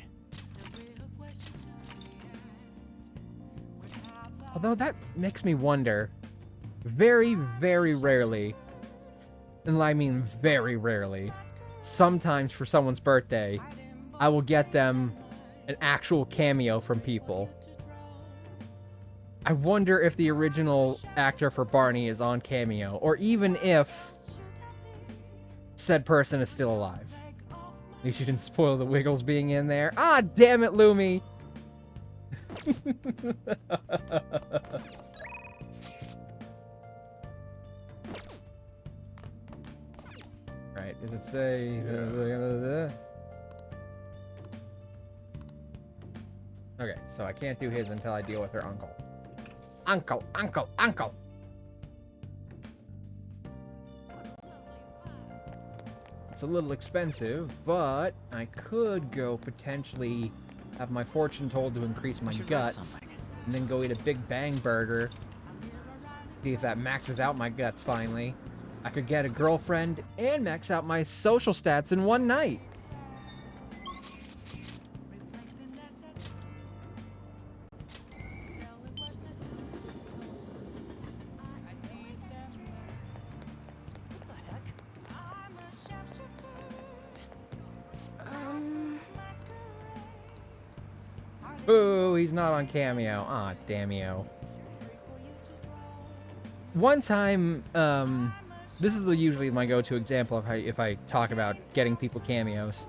Although that makes me wonder, very, very rarely, and I mean very rarely, sometimes for someone's birthday, I will get them an actual cameo from people. I wonder if the original actor for Barney is on Cameo, or even if said person is still alive. At least you didn't spoil the Wiggles being in there. Ah, damn it, Lumi! Right, does it say... Okay, so I can't do his until I deal with her uncle. Uncle, uncle, uncle! It's a little expensive, but I could go potentially have my fortune told to increase my guts, and then go eat a Big Bang Burger. See if that maxes out my guts finally. I could get a girlfriend and max out my social stats in one night. Boo, he's not on Cameo. Aw, damn-io. One time, this is usually my go-to example of how if I talk about getting people cameos.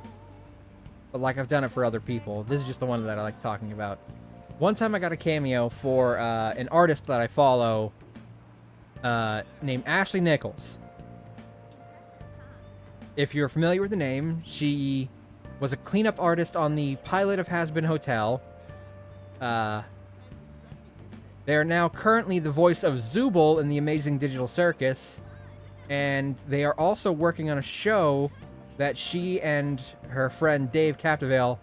But like I've done it for other people. This is just the one that I like talking about. One time I got a cameo for an artist that I follow named Ashley Nichols. If you're familiar with the name, she was a cleanup artist on the pilot of Has Been Hotel. They are now currently the voice of Zooble in The Amazing Digital Circus, and they are also working on a show that she and her friend Dave Capdevale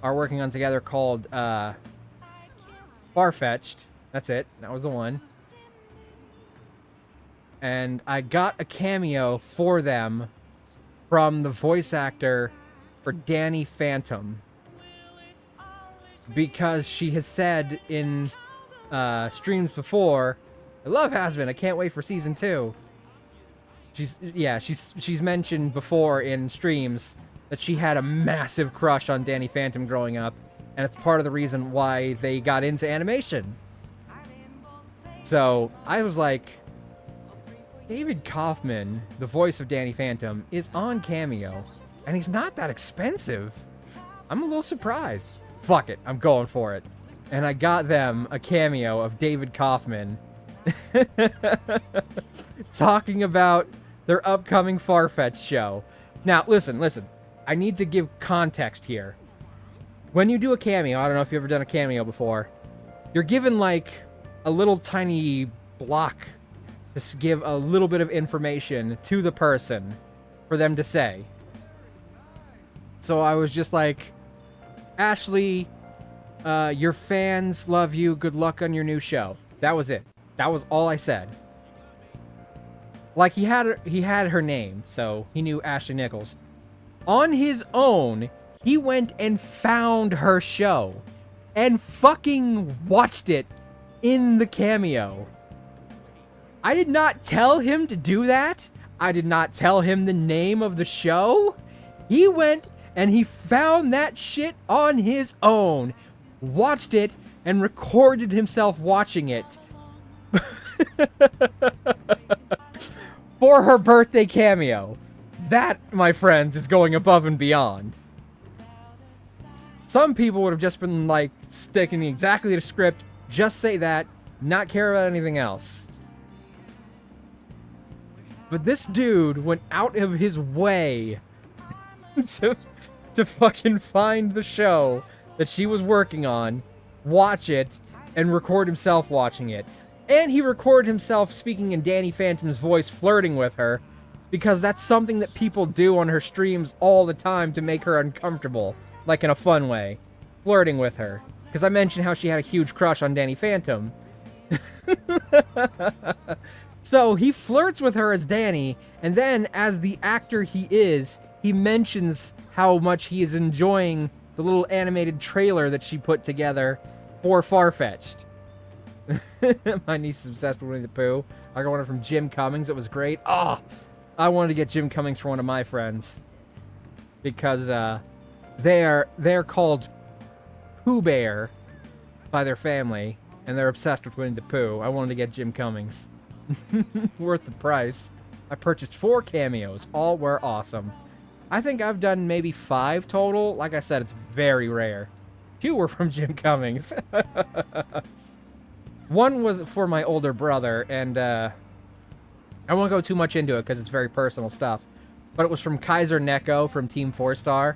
are working on together called Farfetched. That's it. That was the one. And I got a cameo for them from the voice actor for Danny Phantom. Because she has said in streams before, I love Has-Been, I can't wait for season 2. She's mentioned before in streams that she had a massive crush on Danny Phantom growing up, and it's part of the reason why they got into animation. So I was like, David Kaufman, the voice of Danny Phantom, is on Cameo, and he's not that expensive. I'm a little surprised. Fuck it, I'm going for it. And I got them a cameo of David Kaufman talking about their upcoming Farfetch show. Now, listen. I need to give context here. When you do a cameo, I don't know if you've ever done a cameo before, you're given like a little tiny block to give a little bit of information to the person for them to say. So I was just like, Ashley, your fans love you. Good luck on your new show. That was it. That was all I said. Like he had her name, so he knew Ashley Nichols. On his own, he went and found her show and fucking watched it in the Cameo. I did not tell him to do that. I did not tell him the name of the show. He went and he found that shit on his own, watched it, and recorded himself watching it. For her birthday cameo. That, my friends, is going above and beyond. Some people would have just been like sticking exactly to the script, just say that, not care about anything else. But this dude went out of his way to fucking find the show that she was working on, watch it, and record himself watching it. And he recorded himself speaking in Danny Phantom's voice, flirting with her, because that's something that people do on her streams all the time to make her uncomfortable, like in a fun way. Flirting with her. Because I mentioned how she had a huge crush on Danny Phantom. So he flirts with her as Danny, and then as the actor he is, he mentions how much he is enjoying the little animated trailer that she put together for Farfetched. My niece is obsessed with Winnie the Pooh. I got one from Jim Cummings. It was great. Oh, I wanted to get Jim Cummings for one of my friends. Because they're called Pooh Bear by their family, and they're obsessed with Winnie the Pooh. I wanted to get Jim Cummings. Worth the price. I purchased 4 cameos. All were awesome. I think I've done maybe 5 total. Like I said, it's very rare. 2 were from Jim Cummings. One was for my older brother, and I won't go too much into it because it's very personal stuff. But it was from Kaiser Neko from Team 4-Star.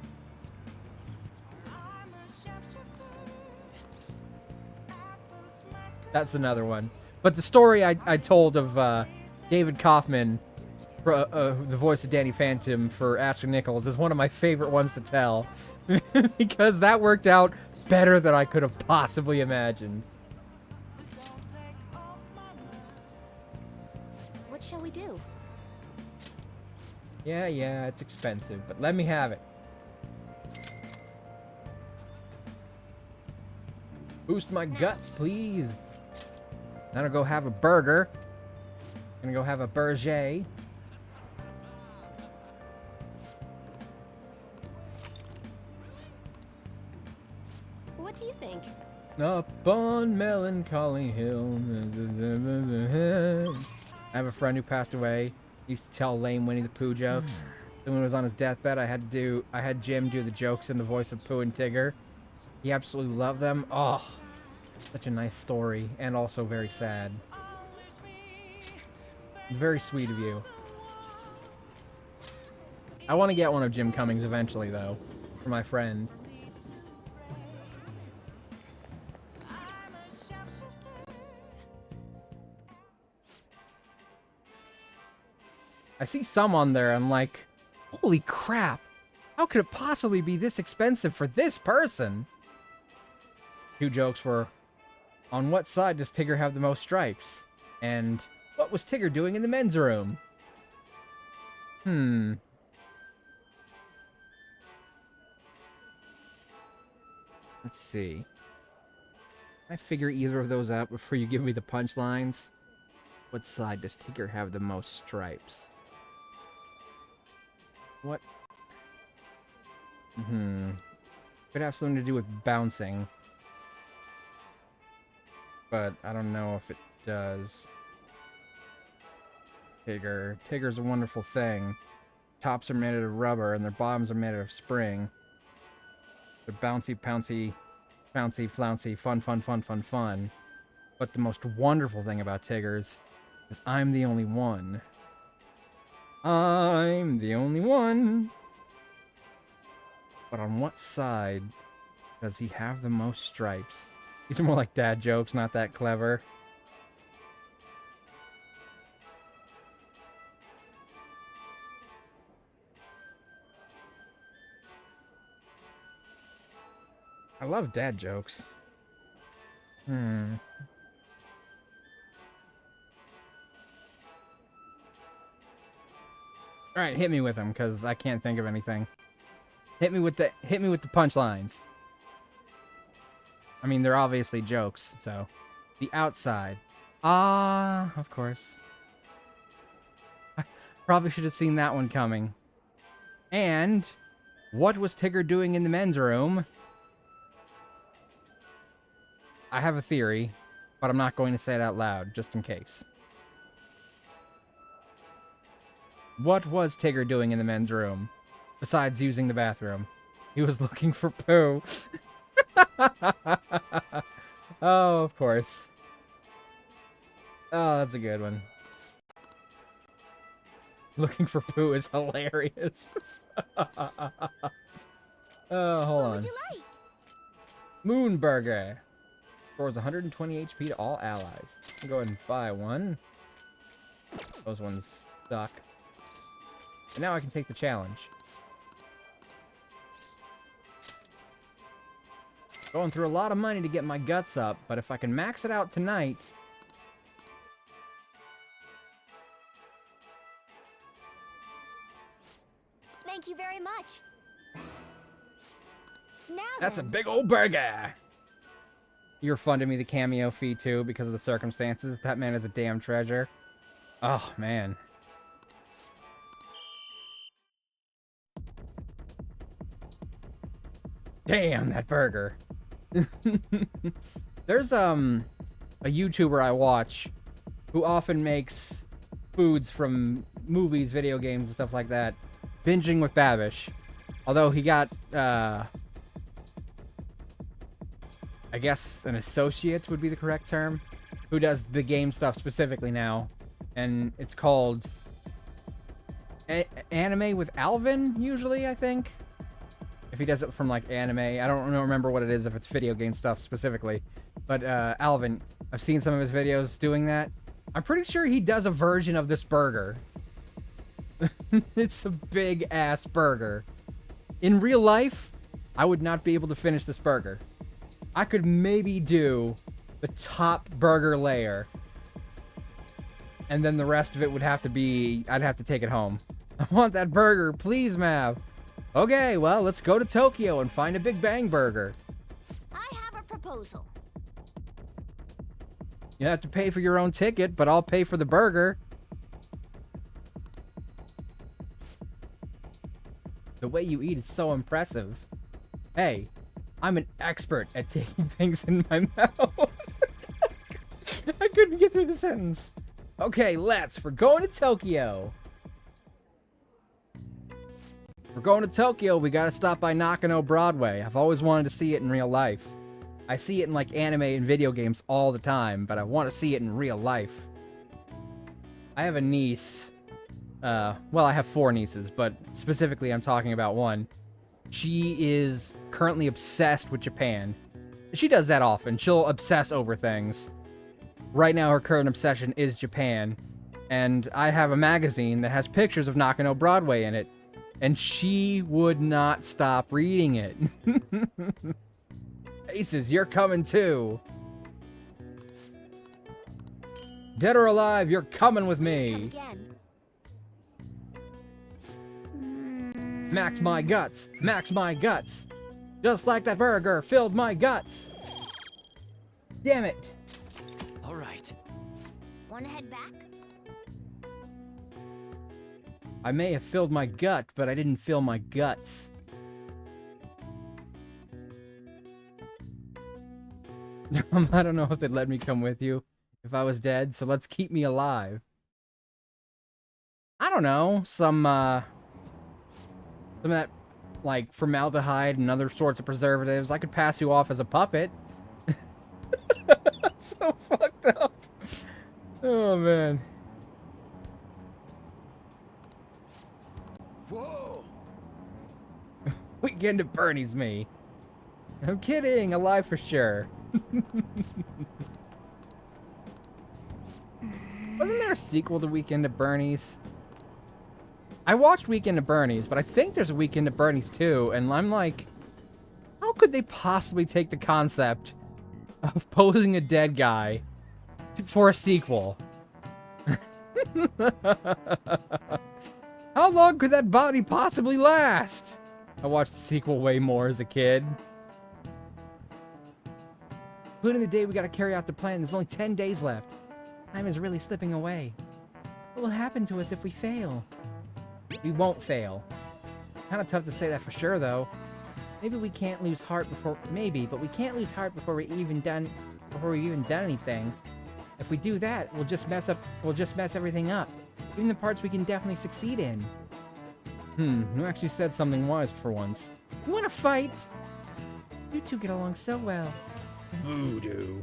That's another one. But the story I told of David Kaufman, the voice of Danny Phantom for Ashley Nichols, is one of my favorite ones to tell. Because that worked out better than I could have possibly imagined. What shall we do? Yeah, it's expensive, but let me have it. Boost my guts, please. Then I'll go have a burger. Gonna go have a burger. What do you think? Up on Melancholy Hill. I have a friend who passed away. He used to tell lame Winnie the Pooh jokes. Then when he was on his deathbed, I had Jim do the jokes in the voice of Pooh and Tigger. He absolutely loved them. Oh, such a nice story, and also very sad. Very sweet of you. I want to get one of Jim Cummings eventually, though, for my friend. I see some on there, I'm like, holy crap, how could it possibly be this expensive for this person? 2 jokes were, on what side does Tigger have the most stripes? And what was Tigger doing in the men's room? Let's see. I figure either of those out before you give me the punchlines. What side does Tigger have the most stripes? What? Could have something to do with bouncing. But I don't know if it does. Tigger's a wonderful thing. Tops are made out of rubber and their bottoms are made out of spring. They're bouncy, pouncy, bouncy, flouncy, fun. But the most wonderful thing about Tigger's is I'm the only one. I'm the only one. But on what side does he have the most stripes? These are more like dad jokes, not that clever. I love dad jokes. All right, hit me with them, because I can't think of anything. Hit me with the punchlines. I mean, they're obviously jokes, so. The outside. Ah, of course. I probably should have seen that one coming. And what was Tigger doing in the men's room? I have a theory, but I'm not going to say it out loud, just in case. What was Tigger doing in the men's room, besides using the bathroom? He was looking for poo. Oh, of course. Oh, that's a good one. Looking for poo is hilarious. Oh, hold on. What would you like? Moonburger. Restores 120 HP to all allies. I'll go ahead and buy one. Those ones stuck. And now I can take the challenge. Going through a lot of money to get my guts up, but if I can max it out tonight... Thank you very much. Now That's a then. big old burger! You refunded me the cameo fee, too, because of the circumstances. That man is a damn treasure. Oh, man. Damn, that burger. There's, a YouTuber I watch who often makes foods from movies, video games, and stuff like that. Binging with Babish. Although he got, I guess an associate would be the correct term, who does the game stuff specifically now. And it's called Anime with Alvin, usually, I think. If he does it from, like, anime. I don't remember what it is, if it's video game stuff specifically. But, Alvin, I've seen some of his videos doing that. I'm pretty sure he does a version of this burger. It's a big-ass burger. In real life, I would not be able to finish this burger. I could maybe do the top burger layer. And then the rest of it would have to be... I'd have to take it home. I want that burger, please, Mav. Okay, well, let's go to Tokyo and find a Big Bang Burger. I have a proposal. You have to pay for your own ticket, but I'll pay for the burger. The way you eat is so impressive. Hey, I'm an expert at taking things in my mouth. I couldn't get through the sentence. Okay, we're going to Tokyo. If we're going to Tokyo, we gotta stop by Nakano Broadway. I've always wanted to see it in real life. I see it in, like, anime and video games all the time, but I want to see it in real life. I have a niece. Well, I have 4 nieces, but specifically I'm talking about one. She is currently obsessed with Japan. She does that often. She'll obsess over things. Right now, her current obsession is Japan. And I have a magazine that has pictures of Nakano Broadway in it. And she would not stop reading it. Aces, you're coming too. Dead or alive, you're coming with Please come me. again. Max my guts. Max my guts. Just like that burger filled my guts. Damn it. All right. Want to head back? I may have filled my gut, but I didn't fill my guts. I don't know if they'd let me come with you if I was dead, so let's keep me alive. I don't know, some of that, like, formaldehyde and other sorts of preservatives. I could pass you off as a puppet. That's so fucked up. Oh, man. Whoa! Weekend at Bernie's me. I'm kidding, alive for sure. Wasn't there a sequel to Weekend at Bernie's? I watched Weekend at Bernie's, but I think there's a Weekend at Bernie's too, and I'm like, how could they possibly take the concept of posing a dead guy for a sequel? How How long could that body possibly last? I watched the sequel way more as a kid. Including the day we gotta carry out the plan, there's only 10 days left. Time is really slipping away. What will happen to us if we fail? We won't fail. Kinda tough to say that for sure, though. Maybe we can't lose heart before... Maybe, but we can't lose heart before we've even done anything. If we do that, we'll just mess everything up. Even the parts we can definitely succeed in. Who actually said something wise for once? You wanna fight? You two get along so well. Voodoo.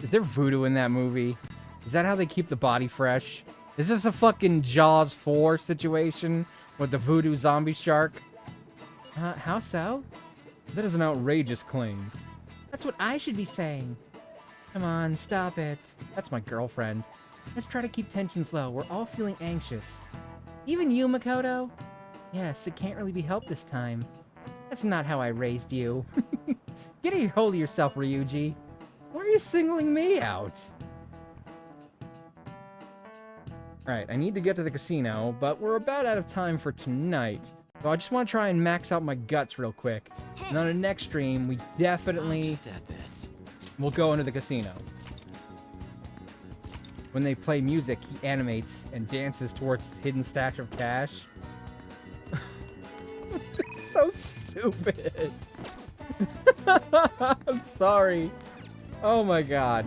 Is there voodoo in that movie? Is that how they keep the body fresh? Is this a fucking Jaws 4 situation with the voodoo zombie shark? How so? That is an outrageous claim. That's what I should be saying. Come on, stop it. That's my girlfriend. Let's try to keep tensions low. We're all feeling anxious. Even you, Makoto? Yes, it can't really be helped this time. That's not how I raised you. Get a hold of yourself, Ryuji. Why are you singling me out? Alright, I need to get to the casino, but we're about out of time for tonight. So I just want to try and max out my guts real quick. And on the next stream, we definitely will go into the casino. When they play music, he animates and dances towards his hidden stash of cash. It's so stupid. I'm sorry. Oh my god.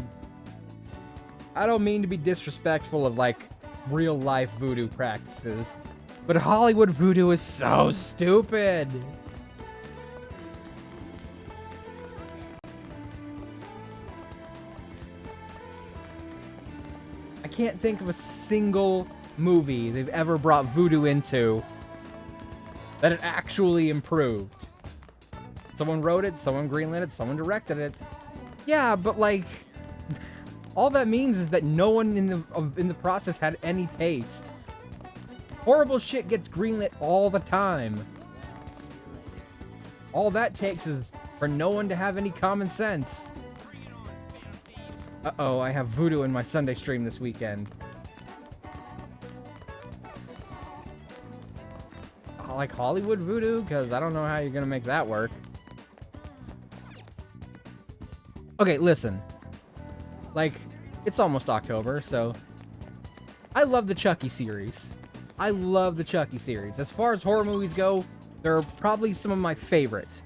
I don't mean to be disrespectful of, like, real-life voodoo practices, but Hollywood voodoo is so stupid. I can't think of a single movie they've ever brought voodoo into that it actually improved. Someone wrote it, someone greenlit it, someone directed it. Yeah, but like, all that means is that no one in the process had any taste. Horrible shit gets greenlit all the time. All that takes is for no one to have any common sense. Uh-oh, I have voodoo in my Sunday stream this weekend. Like Hollywood voodoo? Because I don't know how you're gonna make that work. Okay, listen. Like, it's almost October, so... I love the Chucky series. I love the Chucky series. As far as horror movies go, they're probably some of my favorite.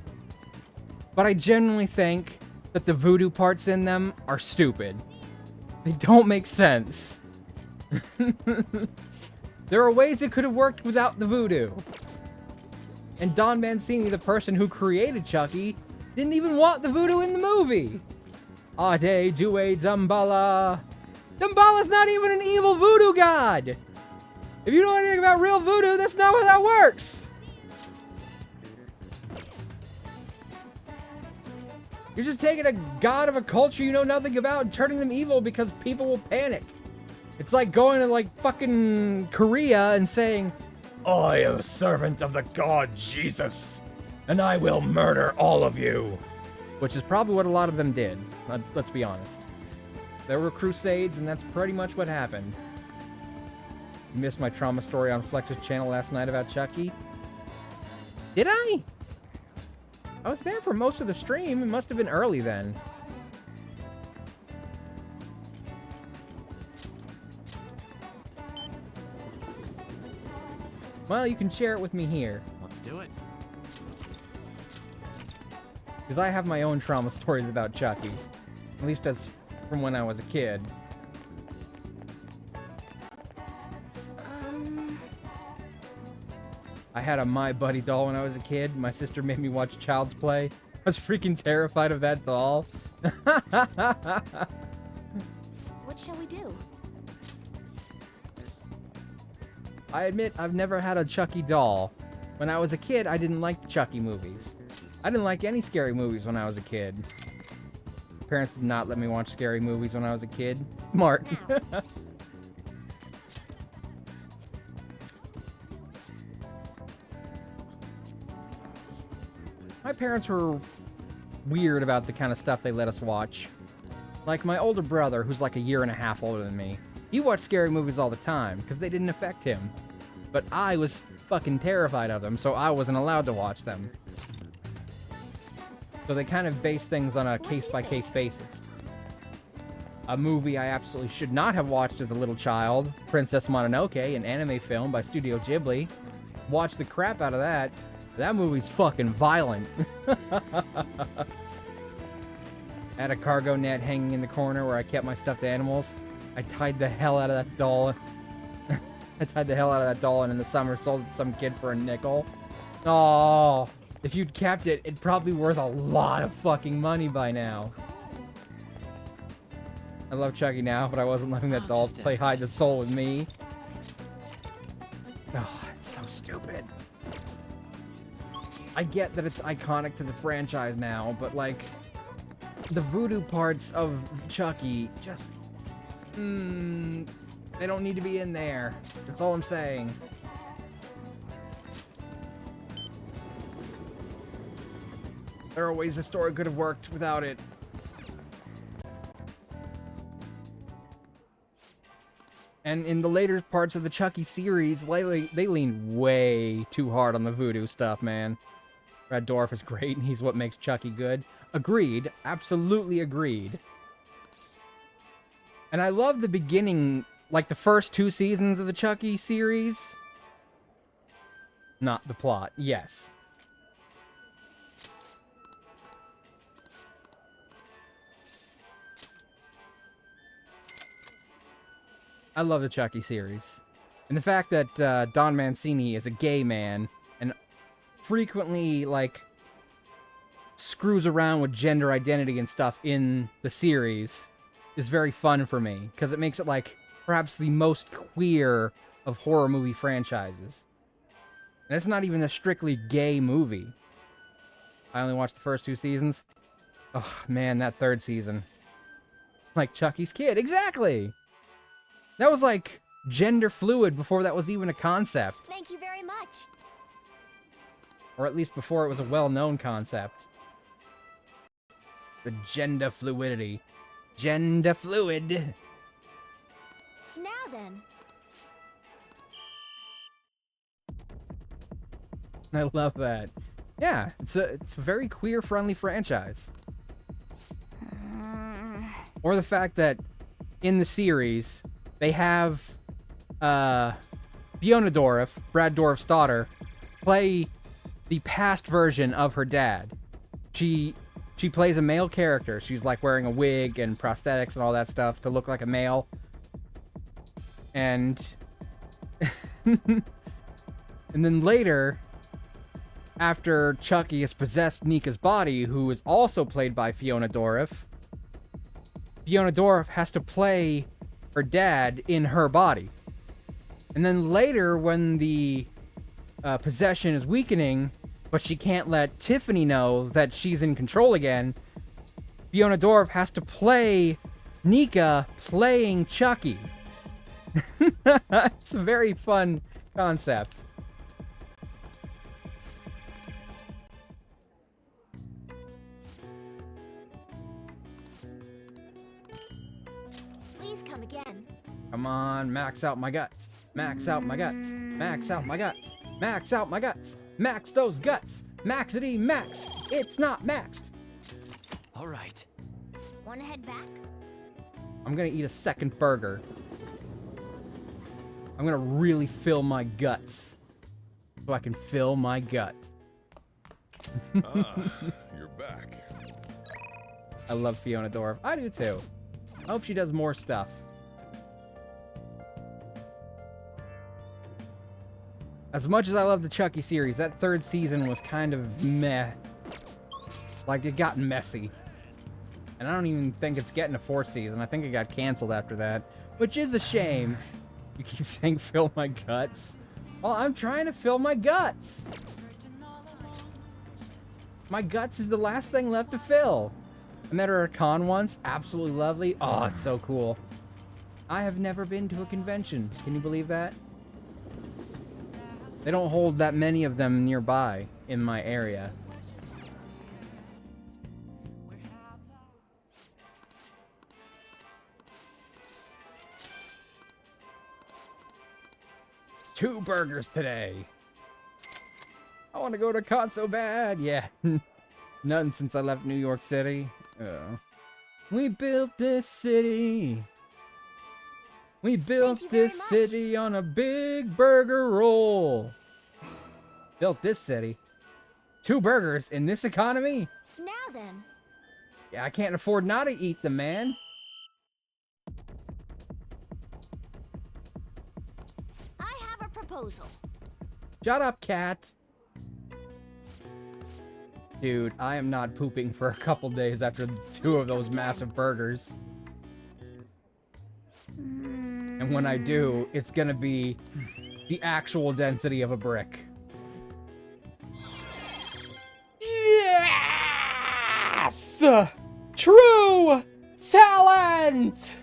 But I genuinely think that the voodoo parts in them are stupid. They don't make sense. There are ways it could have worked without the voodoo. And Don Mancini, the person who created Chucky, didn't even want the voodoo in the movie. Ade Due Damballa. Dambala's not even an evil voodoo god. If you know anything about real voodoo, that's not how that works. You're just taking a god of a culture you know nothing about and turning them evil because people will panic. It's like going to, like, fucking Korea and saying, I am a servant of the god Jesus, and I will murder all of you. Which is probably what a lot of them did, let's be honest. There were crusades, and that's pretty much what happened. You missed my trauma story on Flex's channel last night about Chucky? Did I? I was there for most of the stream. It must have been early then. Well, you can share it with me here. Let's do it. Because I have my own trauma stories about Chucky. At least as from when I was a kid. I had a My Buddy doll when I was a kid. My sister made me watch Child's Play. I was freaking terrified of that doll. What shall we do? I admit, I've never had a Chucky doll. When I was a kid, I didn't like the Chucky movies. I didn't like any scary movies when I was a kid. Parents did not let me watch scary movies when I was a kid. Smart. My parents were weird about the kind of stuff they let us watch. Like my older brother, who's like a year and a half older than me. He watched scary movies all the time, because they didn't affect him. but I was fucking terrified of them, so I wasn't allowed to watch them. So they kind of base things on a case-by-case basis. A movie I absolutely should not have watched as a little child, Princess Mononoke, an anime film by Studio Ghibli. Watched the crap out of that. That movie's fucking violent. I had a cargo net hanging in the corner where I kept my stuffed animals. I tied the hell out of that doll. I tied the hell out of that doll and in the summer sold it to some kid for a nickel. Oh, if you'd kept it, it'd probably be worth a lot of fucking money by now. I love Chucky now, but I wasn't letting that doll play hide the soul with me. Oh, it's so stupid. I get that it's iconic to the franchise now, but like, the voodoo parts of Chucky just, they don't need to be in there. That's all I'm saying. There are ways the story could have worked without it. And in the later parts of the Chucky series, lately, they lean way too hard on the voodoo stuff, man. Brad Dourif is great, and he's what makes Chucky good. Agreed. Absolutely agreed. And I love the beginning, like the first 2 seasons of the Chucky series. Not the plot, yes. I love the Chucky series. And the fact that Don Mancini is a gay man and frequently, like, screws around with gender identity and stuff in the series is very fun for me, because it makes it, like, perhaps the most queer of horror movie franchises. And it's not even a strictly gay movie. I only watched the first 2 seasons. Oh, man, that 3rd season. Like Chucky's kid. Exactly! That was, like, gender fluid before that was even a concept. Thank you very much. Or at least before it was a well-known concept. The gender fluidity. Gender fluid. Now then. I love that. Yeah, it's a very queer-friendly franchise. Or the fact that in the series, they have Fiona Dourif, Brad Dourif's daughter, play the past version of her dad. She plays a male character. She's like wearing a wig and prosthetics and all that stuff to look like a male. And and then later, after Chucky has possessed Nika's body, who is also played by Fiona Dourif, Fiona Dourif has to play her dad in her body. And then later, when the possession is weakening, but she can't let Tiffany know that she's in control again, Fiona Dourif has to play Nika playing Chucky. It's a very fun concept. Please come again. Come on, max out my guts. Max out my guts. Max out my guts. Max out my guts. Max those guts. Maxity max. It's not maxed. All right. Wanna head back? I'm gonna eat a second burger. I'm gonna really fill my guts. So I can fill my guts. You're back. I love Fiona Dourif. I do too. I hope she does more stuff. As much as I love the Chucky series, that 3rd season was kind of meh. Like, it got messy. And I don't even think it's getting a 4th season. I think it got canceled after that. Which is a shame. You keep saying fill my guts. Well, I'm trying to fill my guts. My guts is the last thing left to fill. I met her at a con once. Absolutely lovely. Oh, it's so cool. I have never been to a convention. Can you believe that? They don't hold that many of them nearby in my area. 2 burgers today. I want to go to con so bad. Yeah. Nothing since I left New York City. We built this city. We built this city on a big burger roll. Built this city. 2 burgers in this economy? Now then. Yeah, I can't afford not to eat them, man. I have a proposal. Shut up, cat. Dude, I am not pooping for a couple days after 2 of those massive burgers. And when I do, it's gonna be the actual density of a brick. Yes! True talent!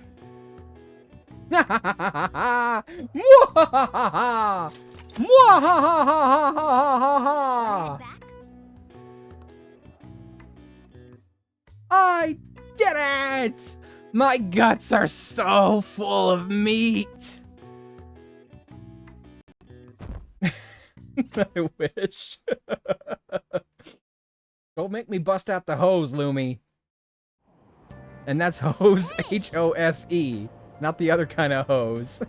Mwahaha! Mwahaha! Back? I did it! My guts are so full of meat. I wish. Don't make me bust out the hose, Lumi. And that's hose, H-O-S-E, not the other kind of hose.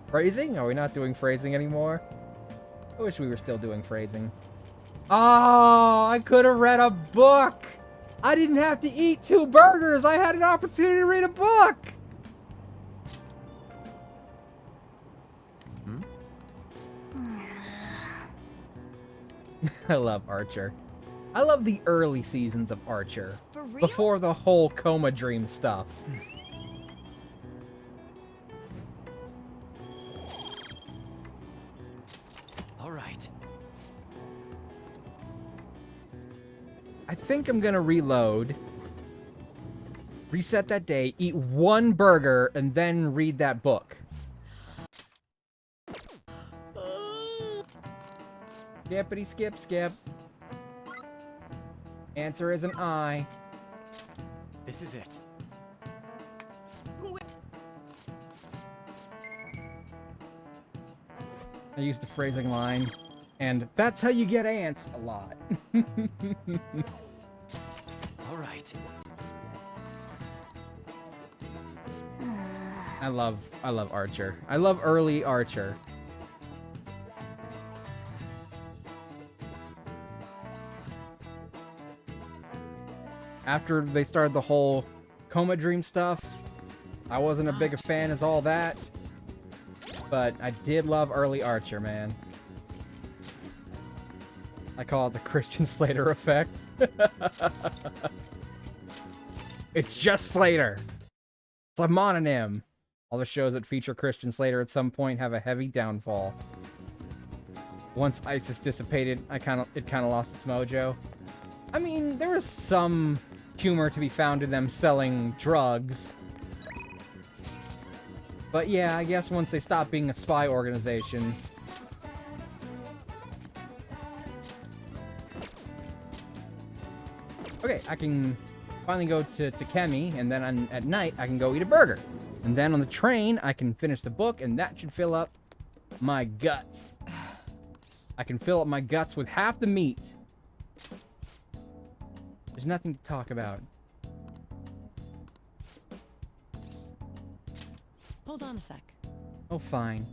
Phrasing? Are we not doing phrasing anymore? I wish we were still doing phrasing. Oh, I could have read a book. I didn't have to eat 2 burgers. I had an opportunity to read a book. I love Archer. I love the early seasons of Archer. For real? Before the whole coma dream stuff. All right. I think I'm gonna reload, reset that day, eat 1 burger, and then read that book. Skippity skip skip. Answer is an I. This is it. I used the phrasing line, and that's how you get ants a lot. All right. I love Archer. I love early Archer. After they started the whole coma dream stuff, I wasn't a big a fan as all that. But I did love early Archer, man. I call it the Christian Slater effect. It's just Slater. It's a mononym. All the shows that feature Christian Slater at some point have a heavy downfall. Once ISIS dissipated, it kind of lost its mojo. I mean, there was some humor to be found in them selling drugs. But yeah, I guess once they stopped being a spy organization. Okay, I can finally go to Kemi, and then at night I can go eat a burger. And then on the train, I can finish the book, and that should fill up my guts. I can fill up my guts with half the meat. There's nothing to talk about. Hold on a sec. Oh, fine.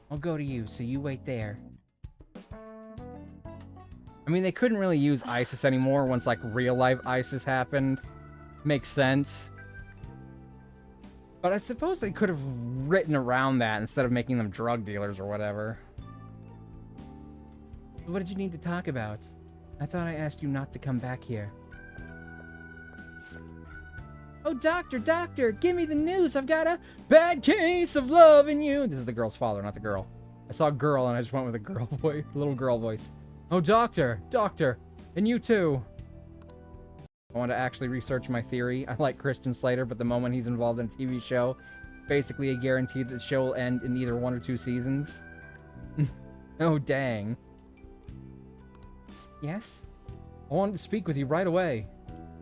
I'll go to you, so you wait there. I mean, they couldn't really use ISIS anymore once, like, real-life ISIS happened. Makes sense. But I suppose they could have written around that instead of making them drug dealers or whatever. What did you need to talk about? I thought I asked you not to come back here. Oh, doctor, give me the news. I've got a bad case of loving you. This is the girl's father, not the girl. I saw a girl and I just went with a girl voice, little girl voice. Oh, doctor, and you too. I want to actually research my theory. I like Christian Slater, but the moment he's involved in a TV show, basically a guarantee that the show will end in either 1 or 2 seasons. Oh, dang. Yes? I wanted to speak with you right away.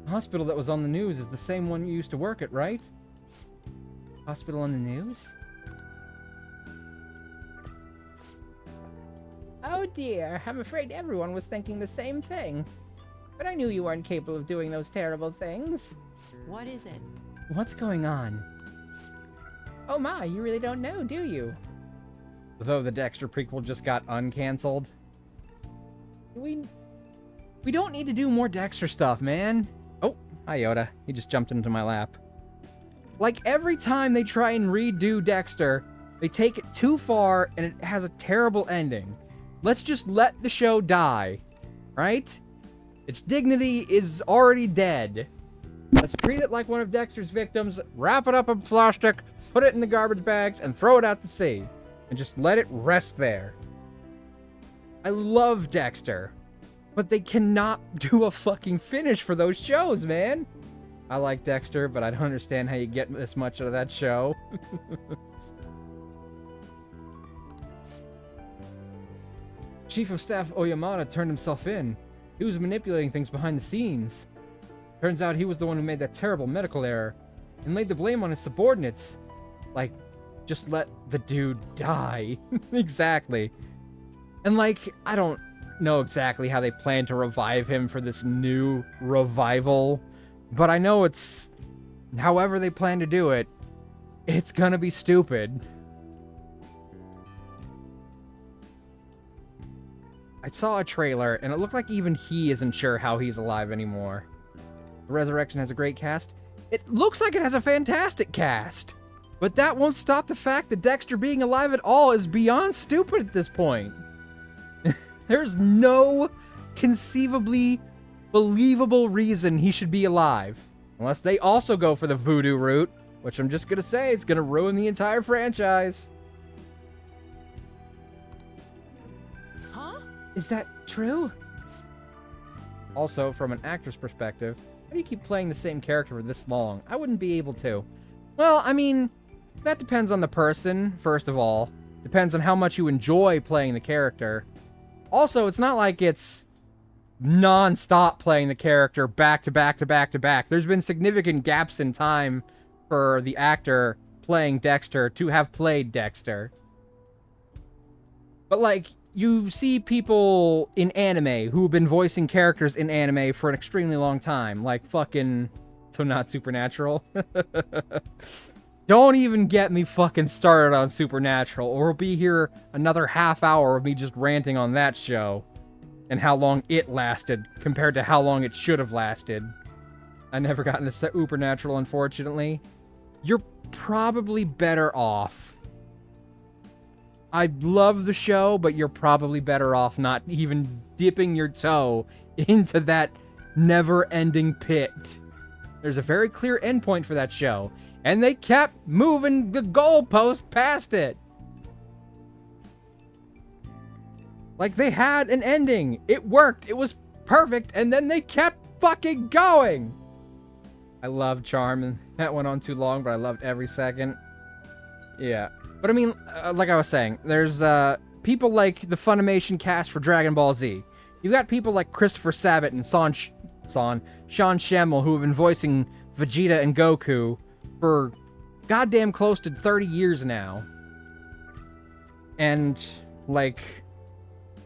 The hospital that was on the news is the same one you used to work at, right? Hospital on the news? Oh dear, I'm afraid everyone was thinking the same thing. But I knew you weren't capable of doing those terrible things. What is it? What's going on? Oh my, you really don't know, do you? Though the Dexter prequel just got uncancelled. We don't need to do more Dexter stuff, man. Oh, hi Yoda. He just jumped into my lap. Like, every time they try and redo Dexter, they take it too far and it has a terrible ending. Let's just let the show die, right? Its dignity is already dead. Let's treat it like one of Dexter's victims, wrap it up in plastic, put it in the garbage bags, and throw it out to sea. And just let it rest there. I love Dexter, but they cannot do a fucking finish for those shows, man. I like Dexter, but I don't understand how you get this much out of that show. Chief of Staff Oyamada turned himself in. He was manipulating things behind the scenes. Turns out he was the one who made that terrible medical error and laid the blame on his subordinates. Like, just let the dude die. Exactly. And like, I don't know exactly how they plan to revive him for this new revival, but I know it's, however they plan to do it, it's gonna be stupid. I saw a trailer, and it looked like even he isn't sure how he's alive anymore. The Resurrection has a great cast. It looks like it has a fantastic cast. But that won't stop the fact that Dexter being alive at all is beyond stupid at this point. There's no conceivably believable reason he should be alive. Unless they also go for the voodoo route, which I'm just gonna say, it's gonna ruin the entire franchise. Is that true? Also, from an actor's perspective, how do you keep playing the same character for this long? I wouldn't be able to. Well, I mean, that depends on the person, first of all. Depends on how much you enjoy playing the character. Also, it's not like it's non-stop playing the character back to back to back to back. There's been significant gaps in time for the actor playing Dexter to have played Dexter. But like, you see people in anime who've been voicing characters in anime for an extremely long time, like fucking, so not Supernatural. Don't even get me fucking started on Supernatural, or we'll be here another half hour of me just ranting on that show and how long it lasted compared to how long it should have lasted. I never got into Supernatural, unfortunately. You're probably better off. I love the show, but you're probably better off not even dipping your toe into that never-ending pit. There's a very clear endpoint for that show, and they kept moving the goalpost past it. Like, they had an ending. It worked. It was perfect, and then they kept fucking going. I love Charm, and that went on too long, but I loved every second. Yeah. But I mean, like I was saying, there's people like the Funimation cast for Dragon Ball Z. You got people like Christopher Sabat and Sean Shamel who have been voicing Vegeta and Goku for goddamn close to 30 years now. And, like,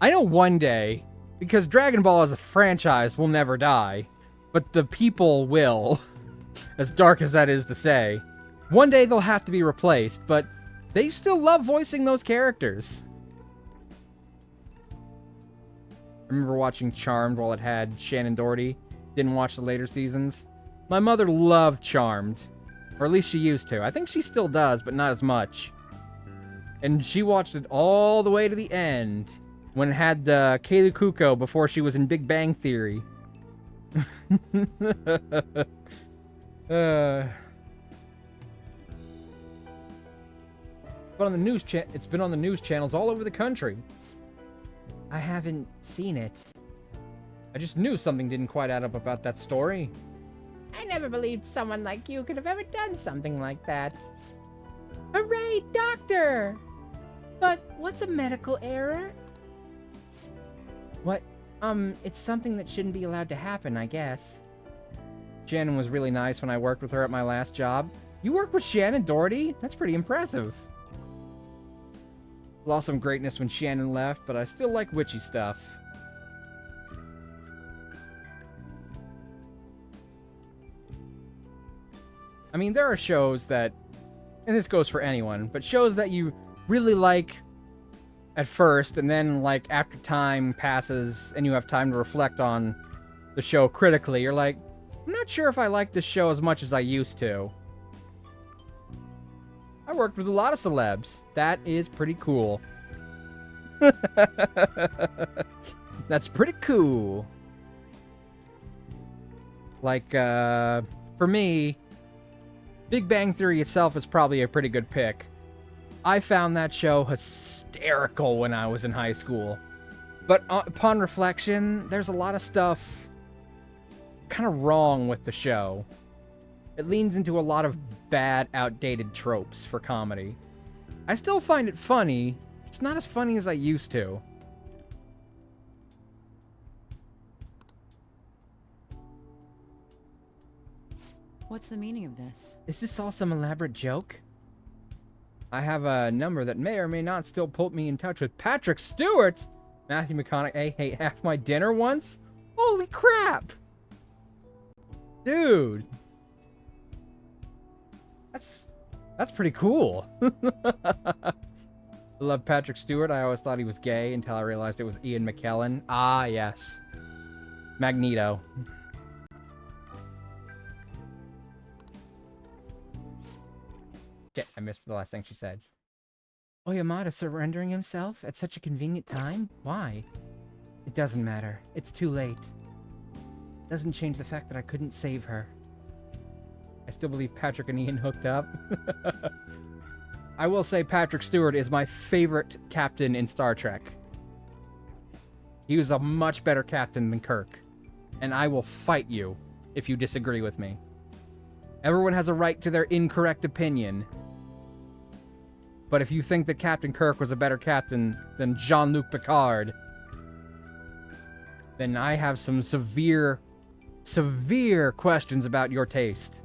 I know one day, because Dragon Ball as a franchise will never die, but the people will, as dark as that is to say. One day they'll have to be replaced, but they still love voicing those characters. I remember watching Charmed while it had Shannon Doherty. Didn't watch the later seasons. My mother loved Charmed. Or at least she used to. I think she still does, but not as much. And she watched it all the way to the end, when it had Kaylee Kuko before she was in Big Bang Theory. But on the news it's been on the news channels all over the country. I haven't seen it. I just knew something didn't quite add up about that story. I never believed someone like you could have ever done something like that. Hooray, doctor! But what's a medical error? What? It's something that shouldn't be allowed to happen, I guess. Shannon was really nice when I worked with her at my last job. You worked with Shannon Doherty? That's pretty impressive. Lost some greatness when Shannon left, but I still like witchy stuff. I mean, there are shows that, and this goes for anyone, but shows that you really like at first, and then, like, after time passes and you have time to reflect on the show critically, you're like, I'm not sure if I like this show as much as I used to. I worked with a lot of celebs. That is pretty cool. That's pretty cool. Like, for me, Big Bang Theory itself is probably a pretty good pick. I found that show hysterical when I was in high school. But upon reflection, there's a lot of stuff kind of wrong with the show. It leans into a lot of bad, outdated tropes for comedy. I still find it funny. It's not as funny as I used to. What's the meaning of this? Is this all some elaborate joke? I have a number that may or may not still put me in touch with Patrick Stewart. Matthew McConaughey ate half my dinner once? Holy crap! Dude. That's pretty cool. I love Patrick Stewart. I always thought he was gay until I realized it was Ian McKellen. Ah, yes. Magneto. Shit, I missed the last thing she said. Oyamada surrendering himself at such a convenient time? Why? It doesn't matter. It's too late. Doesn't change the fact that I couldn't save her. I still believe Patrick and Ian hooked up. I will say Patrick Stewart is my favorite captain in Star Trek. He was a much better captain than Kirk. And I will fight you if you disagree with me. Everyone has a right to their incorrect opinion. But if you think that Captain Kirk was a better captain than Jean-Luc Picard, then I have some severe questions about your taste.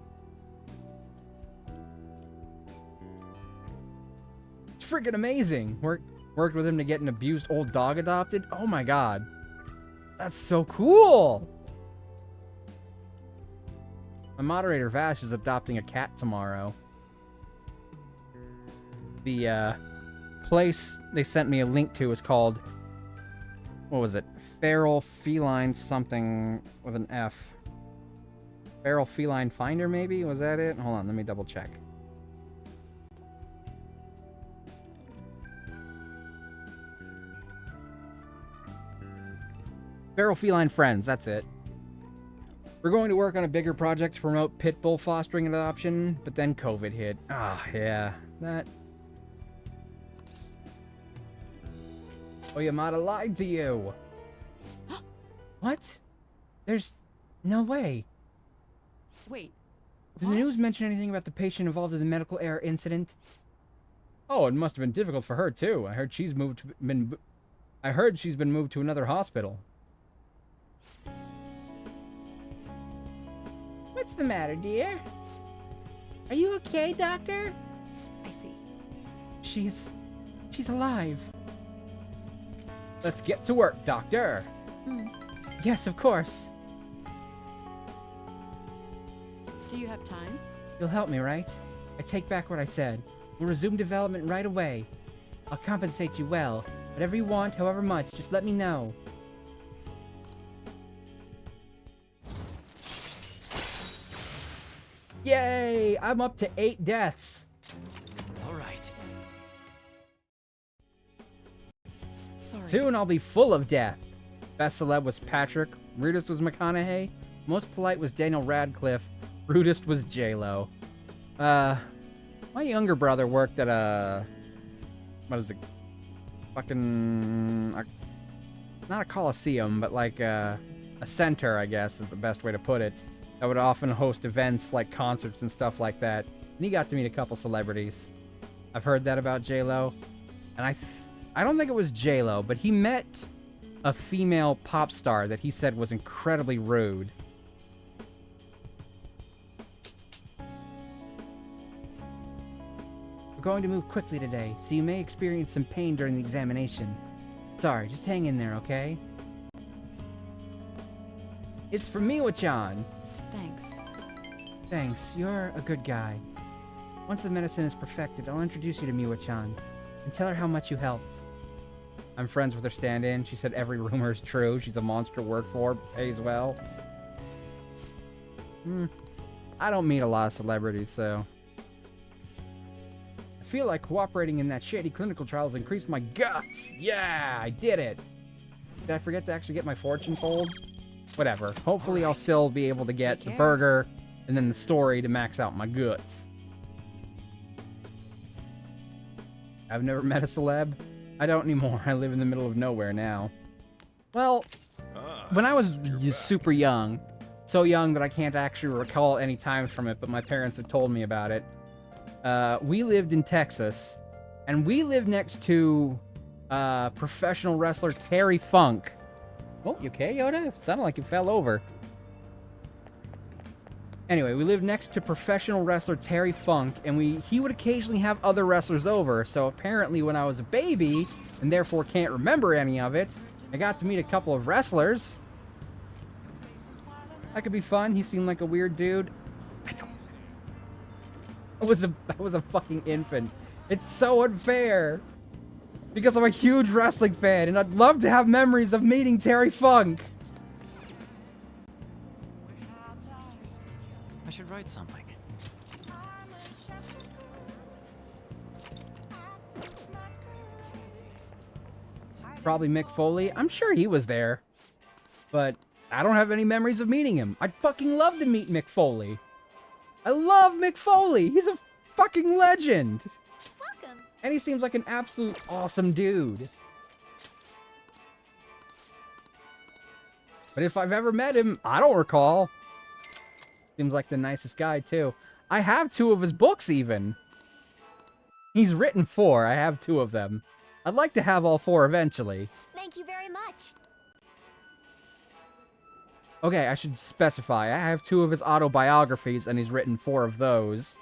It's freaking amazing. Worked with him to get an abused old dog adopted. Oh my god. That's so cool. My moderator Vash is adopting a cat tomorrow. The place they sent me a link to is called, what was it? Feral Feline something with an F. Feral Feline Finder, maybe? Was that it? Hold on, let me double check. Feral Feline Friends, that's it. We're going to work on a bigger project to promote pit bull fostering and adoption, but then COVID hit. Ah, yeah. That... Oyamada lied to you! What? There's no way. Wait. Did the news mention anything about the patient involved in the medical error incident? Oh, it must have been difficult for her, too. I heard she's been moved to another hospital. What's the matter, dear? Are you okay, Doctor? I see. She's alive. Let's get to work, Doctor. Yes, of course. Do you have time? You'll help me, right? I take back what I said. We'll resume development right away. I'll compensate you well. Whatever you want, however much, just let me know. Yay! I'm up to 8 deaths. All right. Sorry. Soon I'll be full of death. Best celeb was Patrick. Rudest was McConaughey. Most polite was Daniel Radcliffe. Rudest was J-Lo. My younger brother worked at a... What is it? Fucking... not a coliseum, but like a center, I guess, is the best way to put it. That would often host events like concerts and stuff like that. And he got to meet a couple celebrities. I've heard that about J-Lo. And I don't think it was J-Lo, but he met a female pop star that he said was incredibly rude. going to move quickly today, so you may experience some pain during the examination. Sorry, just hang in there, okay? It's from Miwa-chan. Thanks. Thanks, you're a good guy. Once the medicine is perfected, I'll introduce you to Miwa-chan and tell her how much you helped. I'm friends with her stand-in. She said every rumor is true. She's a monster to work for, pays well. I don't meet a lot of celebrities, so... I feel like cooperating in that shady clinical trial has increased my guts! Yeah, I did it! Did I forget to actually get my fortune told? Whatever. Hopefully I'll still be able to get the burger and then the story to max out my guts. I've never met a celeb. I don't anymore. I live in the middle of nowhere now. Well, when I was super young, so young that I can't actually recall any times from it, but my parents have told me about it. We lived in Texas, and we lived next to professional wrestler Terry Funk. Oh, you okay, Yoda? It sounded like you fell over. Anyway, we lived next to professional wrestler Terry Funk, and he would occasionally have other wrestlers over, so apparently when I was a baby, and therefore can't remember any of it, I got to meet a couple of wrestlers. That could be fun. He seemed like a weird dude. I was a fucking infant. It's so unfair. Because I'm a huge wrestling fan, and I'd love to have memories of meeting Terry Funk. I should write something. Probably Mick Foley. I'm sure he was there. But I don't have any memories of meeting him. I'd fucking love to meet Mick Foley. I love Mick Foley. He's a fucking legend. Welcome. And he seems like an absolute awesome dude. But if I've ever met him, I don't recall. Seems like the nicest guy, too. I have 2 of his books, even. He's written 4. I have 2 of them. I'd like to have all 4 eventually. Thank you very much. Okay, I should specify. I have 2 of his autobiographies, and he's written 4 of those.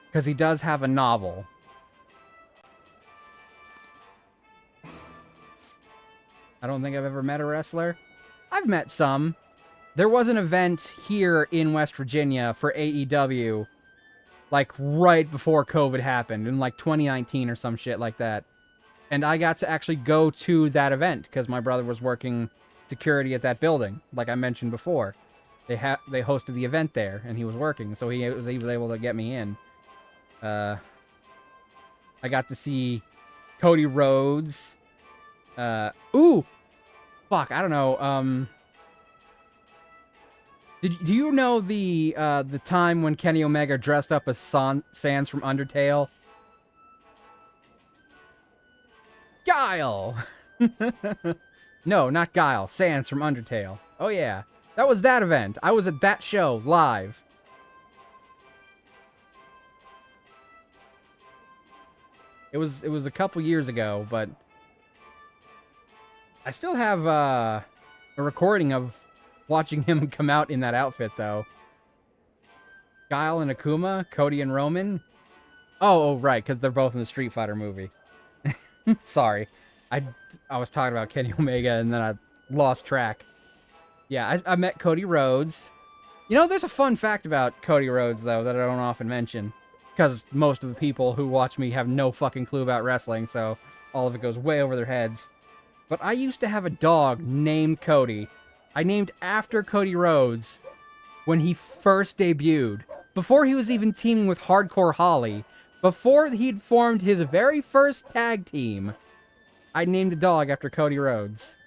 Because he does have a novel. I don't think I've ever met a wrestler. I've met some. There was an event here in West Virginia for AEW, like, right before COVID happened, in, like, 2019 or some shit like that. And I got to actually go to that event, because my brother was working security at that building, like I mentioned before. They hosted the event there, and he was working, so he was able to get me in. I got to see Cody Rhodes. Ooh! Fuck, I don't know, do you know the time when Kenny Omega dressed up as Sans from Undertale? Guile! No, not Guile. Sans from Undertale. Oh yeah. That was that event. I was at that show, live. It was a couple years ago, but... I still have, a recording of watching him come out in that outfit, though. Guile and Akuma, Cody and Roman. Oh, right, because they're both in the Street Fighter movie. Sorry. I was talking about Kenny Omega, and then I lost track. Yeah, I met Cody Rhodes. You know, there's a fun fact about Cody Rhodes, though, that I don't often mention. Because most of the people who watch me have no fucking clue about wrestling, so all of it goes way over their heads. But I used to have a dog named Cody. I named after Cody Rhodes when he first debuted. Before he was even teaming with Hardcore Holly. Before he'd formed his very first tag team. I named a dog after Cody Rhodes.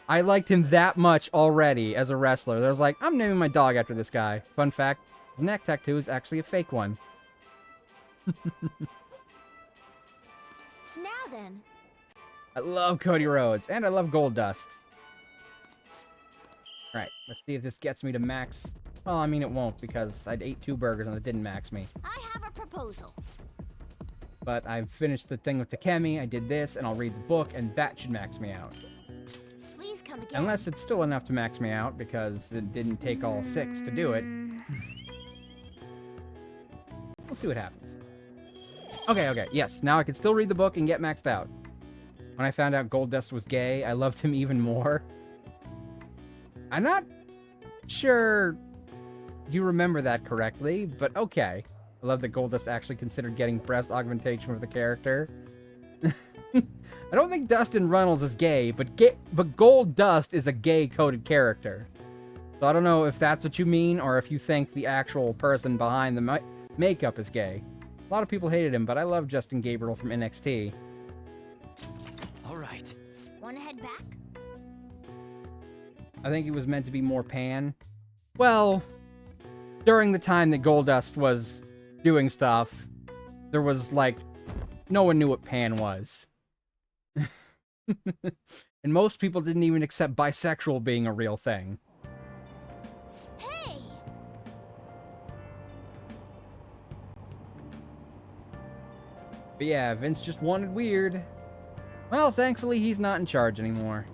I liked him that much already as a wrestler. I was like, I'm naming my dog after this guy. Fun fact, his neck tattoo is actually a fake one. Now then. I love Cody Rhodes, and I love Goldust. Alright, let's see if this gets me to max. Well, I mean, it won't, because I ate 2 burgers and it didn't max me. I have a proposal. But I've finished the thing with Takemi, I did this, and I'll read the book, and that should max me out. Please come again. Unless it's still enough to max me out, because it didn't take all 6 to do it. We'll see what happens. Okay. Yes, now I can still read the book and get maxed out. When I found out Goldust was gay, I loved him even more. I'm not sure you remember that correctly, but okay. I love that Goldust actually considered getting breast augmentation with the character. I don't think Dustin Runnels is gay, but Goldust is a gay-coded character. So I don't know if that's what you mean, or if you think the actual person behind the makeup is gay. A lot of people hated him, but I love Justin Gabriel from NXT. All right. Wanna head back? I think he was meant to be more Pan. Well, during the time that Goldust was doing stuff, there was, like, no one knew what Pan was. And most people didn't even accept bisexual being a real thing. Hey! But yeah, Vince just wanted weird. Well, thankfully he's not in charge anymore.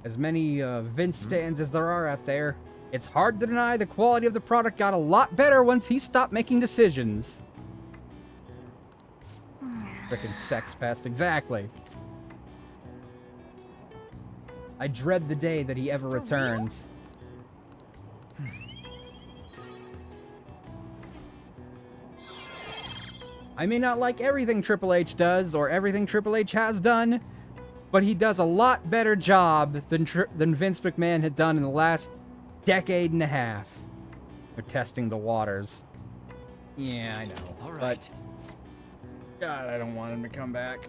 As many Vince stands as there are out there, it's hard to deny the quality of the product got a lot better once he stopped making decisions. Frickin' sex pest, exactly. I dread the day that he ever returns. I may not like everything Triple H does, or everything Triple H has done, but he does a lot better job than Vince McMahon had done in the last decade and a half. They're testing the waters. Yeah, I know. All right. But God, I don't want him to come back.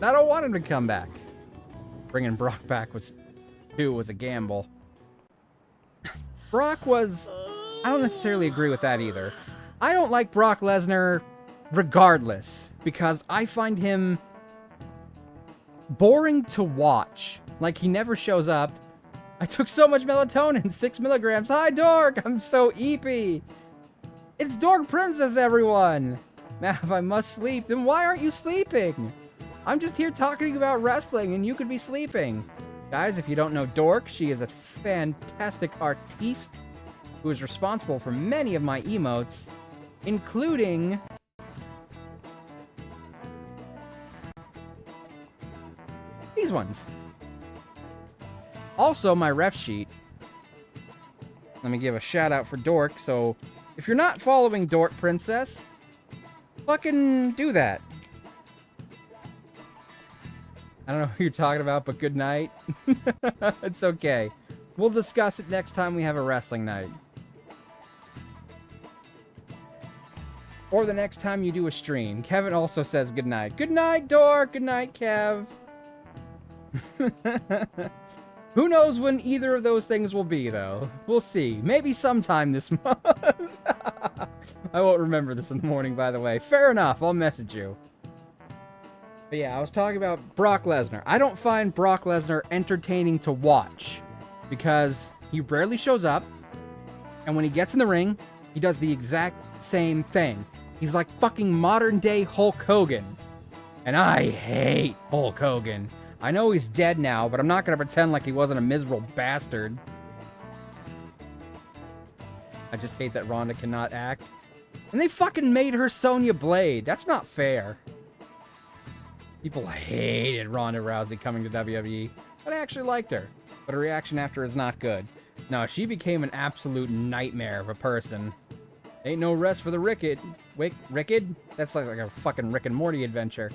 I don't want him to come back. Bringing Brock back was a gamble. Brock was... I don't necessarily agree with that either. I don't like Brock Lesnar regardless, because I find him boring to watch. Like, he never shows up. I took so much melatonin, 6 milligrams. Hi, Dork! I'm so eepy! It's Dork Princess, everyone! Now, if I must sleep, then why aren't you sleeping? I'm just here talking about wrestling, and you could be sleeping. Guys, if you don't know Dork, she is a fantastic artiste who is responsible for many of my emotes, including these ones. Also, my ref sheet. Let me give a shout out for Dork. So, if you're not following Dork Princess, fucking do that. I don't know who you're talking about, but good night. It's okay. We'll discuss it next time we have a wrestling night. Or the next time you do a stream. Kevin also says good night. Good night, Dork. Good night, Kev. Who knows when either of those things will be, though? We'll see. Maybe sometime this month. I won't remember this in the morning, by the way. Fair enough. I'll message you. But yeah, I was talking about Brock Lesnar. I don't find Brock Lesnar entertaining to watch because he rarely shows up, and when he gets in the ring, he does the exact same thing. He's like fucking modern-day Hulk Hogan. And I hate Hulk Hogan. I know he's dead now, but I'm not gonna pretend like he wasn't a miserable bastard. I just hate that Ronda cannot act. And they fucking made her Sonya Blade. That's not fair. People hated Ronda Rousey coming to WWE, but I actually liked her. But her reaction after is not good. No, she became an absolute nightmare of a person. Ain't no rest for the wicked. Wicked? That's like a fucking Rick and Morty adventure.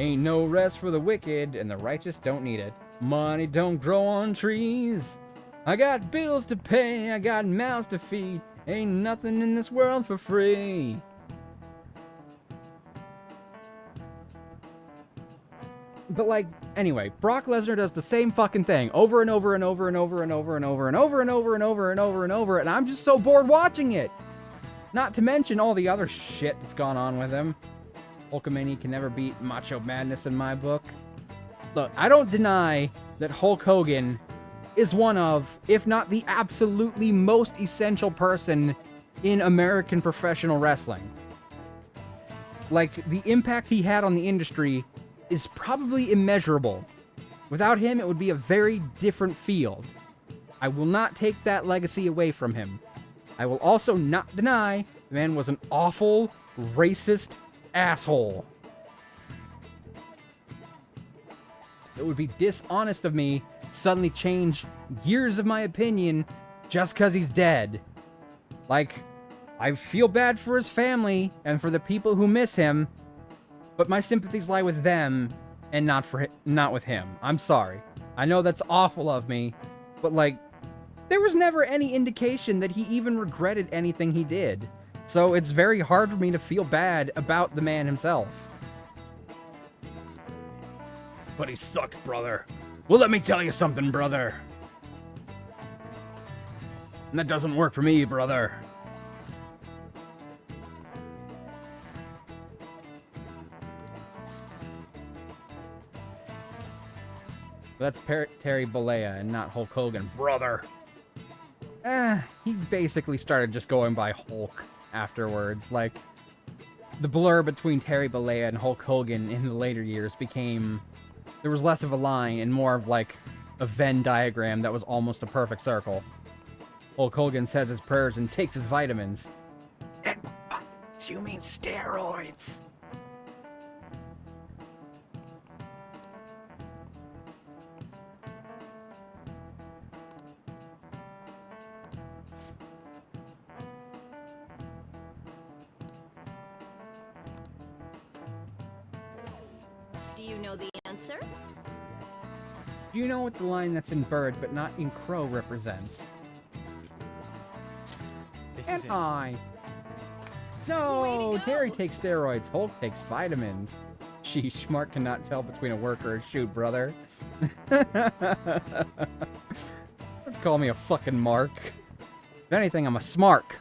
Ain't no rest for the wicked, and the righteous don't need it. Money don't grow on trees. I got bills to pay, I got mouths to feed. Ain't nothing in this world for free. But like, anyway, Brock Lesnar does the same fucking thing over and over and over and over and over and over and over and over and over and over and over, and I'm just so bored watching it. Not to mention all the other shit that's gone on with him. Hulkamania can never beat Macho Madness in my book. Look, I don't deny that Hulk Hogan is one of, if not the absolutely most essential person in American professional wrestling. Like, the impact he had on the industry is probably immeasurable. Without him, it would be a very different field. I will not take that legacy away from him. I will also not deny the man was an awful, racist asshole. It would be dishonest of me to suddenly change years of my opinion just because he's dead. Like, I feel bad for his family and for the people who miss him, but my sympathies lie with them and not with him. I'm sorry. I know that's awful of me, but like, there was never any indication that he even regretted anything he did. So it's very hard for me to feel bad about the man himself. But he sucked, brother. Well, let me tell you something, brother. And that doesn't work for me, brother. That's Terry Bollea and not Hulk Hogan, brother. He basically started just going by Hulk afterwards. Like, the blur between Terry Bollea and Hulk Hogan in the later years became... There was less of a line and more of, like, a Venn diagram that was almost a perfect circle. Hulk Hogan says his prayers and takes his vitamins. And vitamins, you mean steroids. Do you know the answer? Do you know what the line that's in bird but not in crow represents? This And is it. I. No, Terry takes steroids. Hulk takes vitamins. Sheesh, Mark cannot tell between a work or a shoot, brother. Don't call me a fucking Mark. If anything, I'm a smark.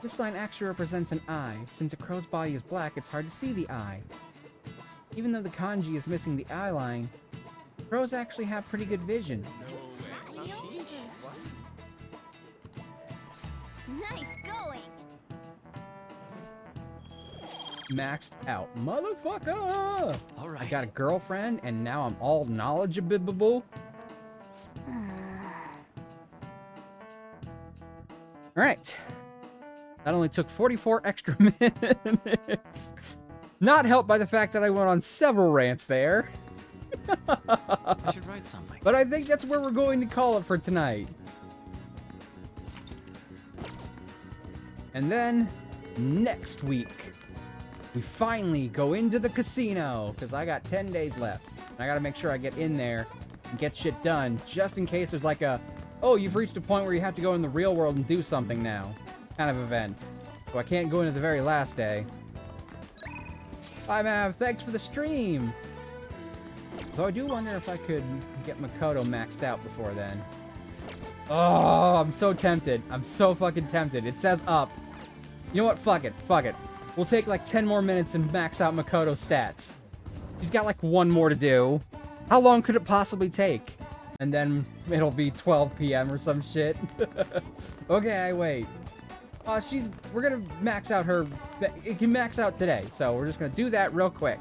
This line actually represents an eye. Since a crow's body is black, it's hard to see the eye. Even though the kanji is missing the eye line, crows actually have pretty good vision. Nice going! Maxed out. Motherfucker! All right. I got a girlfriend, and now I'm all knowledgeable. Alright. That only took 44 extra minutes. Not helped by the fact that I went on several rants there. I should write something. But I think that's where we're going to call it for tonight. And then, next week, we finally go into the casino, because I got 10 days left. And I gotta make sure I get in there and get shit done, just in case there's like a, oh, you've reached a point where you have to go in the real world and do something now, kind of event. So I can't go into the very last day. Bye, Mav. Thanks for the stream. So I do wonder if I could get Makoto maxed out before then. Oh, I'm so tempted. I'm so fucking tempted. It says up. You know what? Fuck it. Fuck it. We'll take like 10 more minutes and max out Makoto's stats. She's got like one more to do. How long could it possibly take? And then it'll be 12 p.m. or some shit. Okay, I wait. We're gonna max out her. It can max out today, so we're just gonna do that real quick.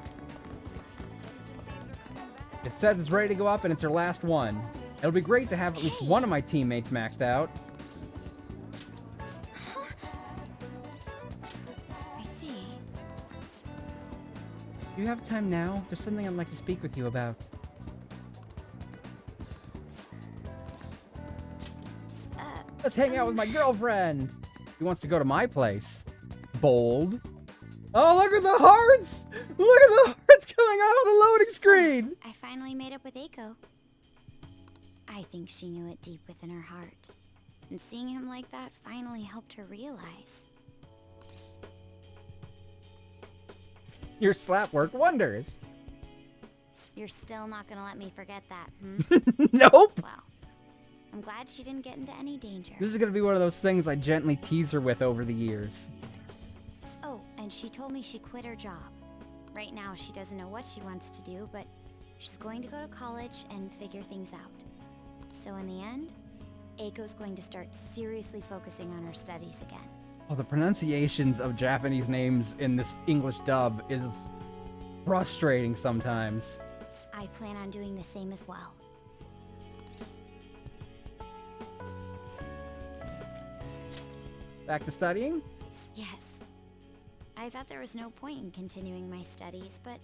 It says it's ready to go up, and it's her last one. It'll be great to have at least one of my teammates maxed out. I see. Do you have time now? There's something I'd like to speak with you about. Let's hang out with my girlfriend. He wants to go to my place. Bold. Oh, look at the hearts! Look at the hearts coming out of the loading screen! I finally made up with Eiko. I think she knew it deep within her heart. And seeing him like that finally helped her realize. Your slap work wonders. You're still not gonna let me forget that, hmm? Nope. Well, I'm glad she didn't get into any danger. This is gonna be one of those things I gently tease her with over the years. Oh, and she told me she quit her job. Right now, she doesn't know what she wants to do, but she's going to go to college and figure things out. So in the end, Eiko's going to start seriously focusing on her studies again. Oh, the pronunciations of Japanese names in this English dub is frustrating sometimes. I plan on doing the same as well. Back to studying? Yes. I thought there was no point in continuing my studies, but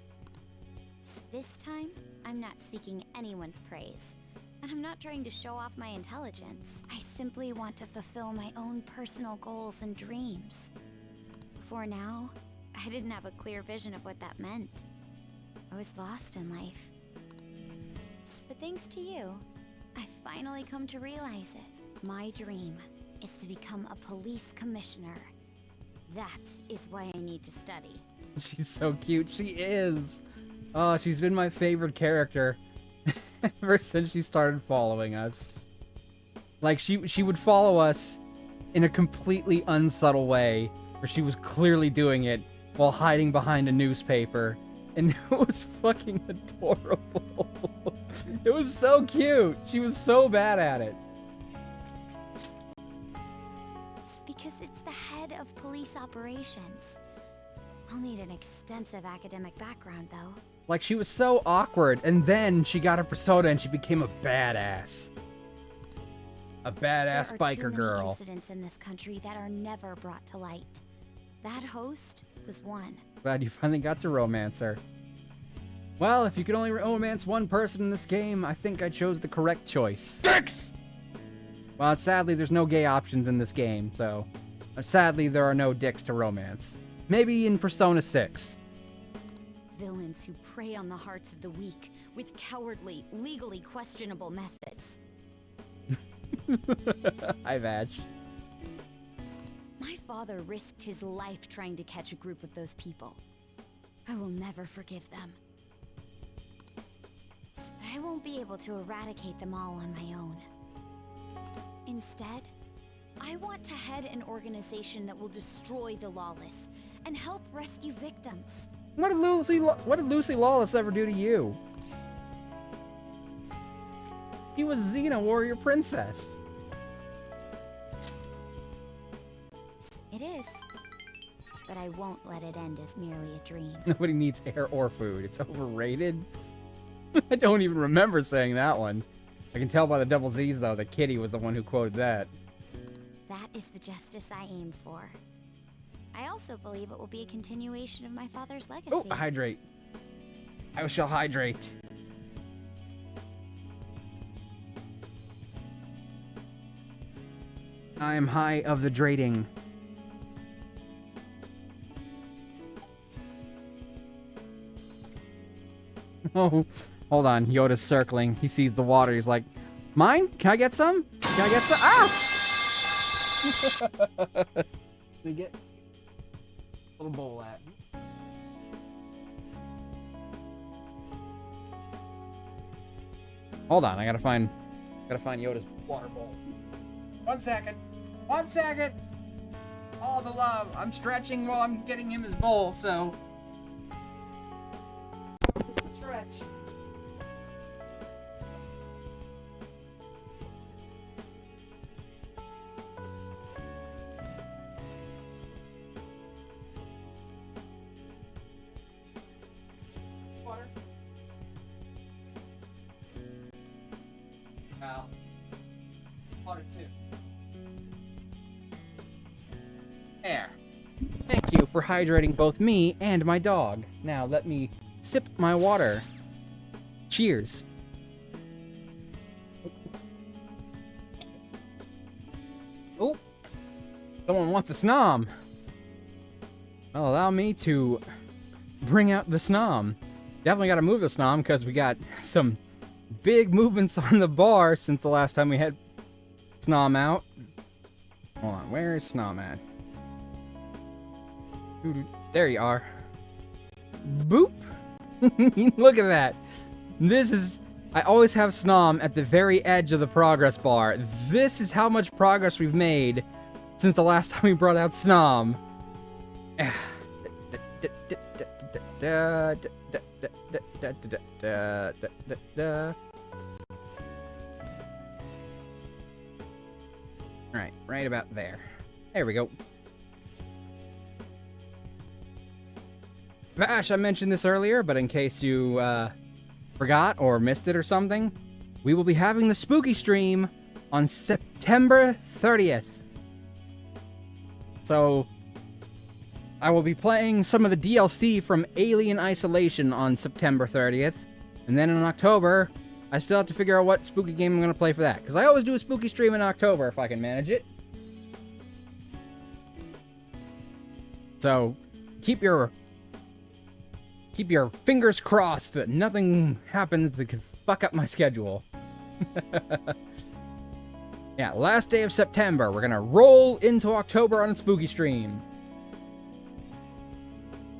this time, I'm not seeking anyone's praise. And I'm not trying to show off my intelligence. I simply want to fulfill my own personal goals and dreams. For now, I didn't have a clear vision of what that meant. I was lost in life. But thanks to you, I finally come to realize it. My dream is to become a police commissioner. That is why I need to study. She's so cute. She is. Oh, she's been my favorite character ever since she started following us. Like, she would follow us in a completely unsubtle way, where she was clearly doing it while hiding behind a newspaper. And it was fucking adorable. It was so cute. She was so bad at it. Because it's the head of police operations. I'll need an extensive academic background, though. Like, she was so awkward, and then she got her persona and she became a badass. A badass biker girl. There are too many incidents in this country that are never brought to light. That host was one. Glad you finally got to romance her. Well, if you could only romance one person in this game, I think I chose the correct choice. Dicks! Well, sadly, there's no gay options in this game, so... sadly, there are no dicks to romance. Maybe in Persona 6. Villains who prey on the hearts of the weak with cowardly, legally questionable methods. Hi, Vaj. My father risked his life trying to catch a group of those people. I will never forgive them. But I won't be able to eradicate them all on my own. Instead, I want to head an organization that will destroy the lawless and help rescue victims. What did Lucy Lawless ever do to you? She was Xena Warrior Princess. It is. But I won't let it end as merely a dream. Nobody needs air or food. It's overrated. I don't even remember saying that one. I can tell by the double Z's, though, that Kitty was the one who quoted that. That is the justice I aim for. I also believe it will be a continuation of my father's legacy. Oh, hydrate. I shall hydrate. I am high of the drating. Oh, hold on. Yoda's circling. He sees the water. He's like, mine? Can I get some? Can I get some? Ah! Let me get a little bowl at. Hold on. I gotta find Yoda's water bowl. 1 second. 1 second. All the love. I'm stretching while I'm getting him his bowl, so. Stretch. Water. Now. Water too. There. Thank you for hydrating both me and my dog. Now let me sip my water. Cheers. Oh, someone wants a snom. Well, allow me to bring out the snom. Definitely got to move the snom because we got some big movements on the bar since the last time we had snom out. Hold on, where is snom at? There you are. Boop. Look at that. This is... I always have Snom at the very edge of the progress bar. This is how much progress we've made since the last time we brought out Snom. Right about there. There we go. Vash, I mentioned this earlier, but in case you forgot or missed it or something, we will be having the spooky stream on September 30th. So, I will be playing some of the DLC from Alien Isolation on September 30th. And then in October, I still have to figure out what spooky game I'm going to play for that. Because I always do a spooky stream in October if I can manage it. So, keep your fingers crossed that nothing happens that could fuck up my schedule. Yeah, last day of September. We're gonna roll into October on a spooky stream.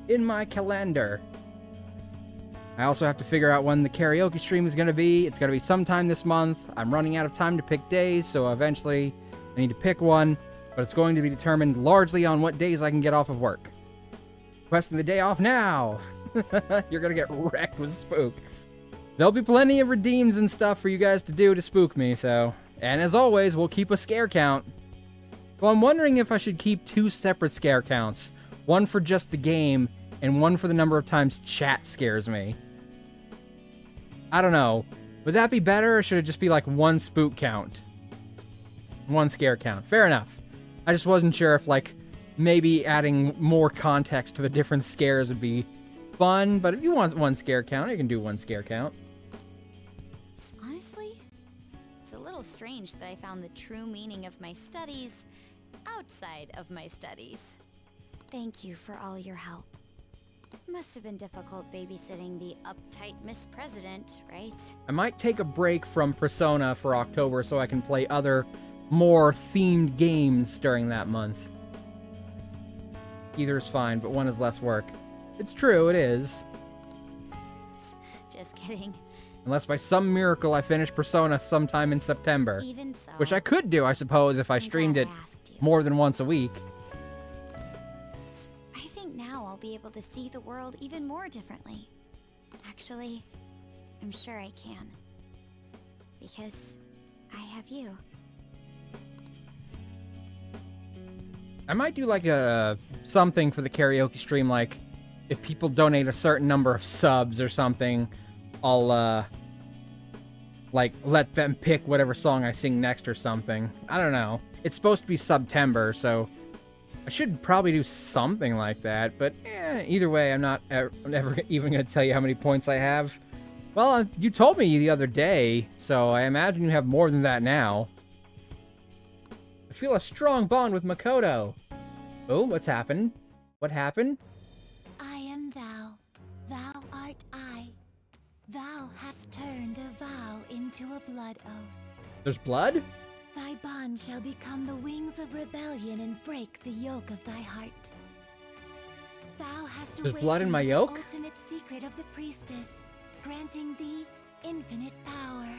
In my calendar. I also have to figure out when the karaoke stream is gonna be. It's gonna be sometime this month. I'm running out of time to pick days, so eventually I need to pick one. But it's going to be determined largely on what days I can get off of work. Requesting the day off now! You're gonna get wrecked with spook. There'll be plenty of redeems and stuff for you guys to do to spook me, so... And as always, we'll keep a scare count. Well, I'm wondering if I should keep 2 separate scare counts. One for just the game, and one for the number of times chat scares me. I don't know. Would that be better, or should it just be like 1 spook count? 1 scare count. Fair enough. I just wasn't sure if, like, maybe adding more context to the different scares would be fun, but if you want 1 scare count, you can do 1 scare count. Honestly, it's a little strange that I found the true meaning of my studies outside of my studies. Thank you for all your help. Must have been difficult babysitting the uptight Miss President, right? I might take a break from Persona for October so I can play other, more themed games during that month. Either is fine, but one is less work. It's true, it is. Just kidding. Unless by some miracle I finish Persona sometime in September. Even so, Which I could do, I suppose, if I I'm streamed glad it I asked you. more than once a week. I think now I'll be able to see the world even more differently. Actually, I'm sure I can. Because I have you. I might do like a something for the karaoke stream, like if people donate a certain number of subs or something, I'll like let them pick whatever song I sing next or something. I don't know. It's supposed to be September, so I should probably do something like that, but either way, I'm never even going to tell you how many points I have. Well, you told me the other day, so I imagine you have more than that now. I feel a strong bond with Makoto. Oh, what's happened? What happened? I am thou, thou art I. Thou hast turned a vow into a blood oath. There's blood? Thy bond shall become the wings of rebellion and break the yoke of thy heart. Thou hast There's blood in my awakened yoke? the ultimate secret of the priestess, granting thee infinite power.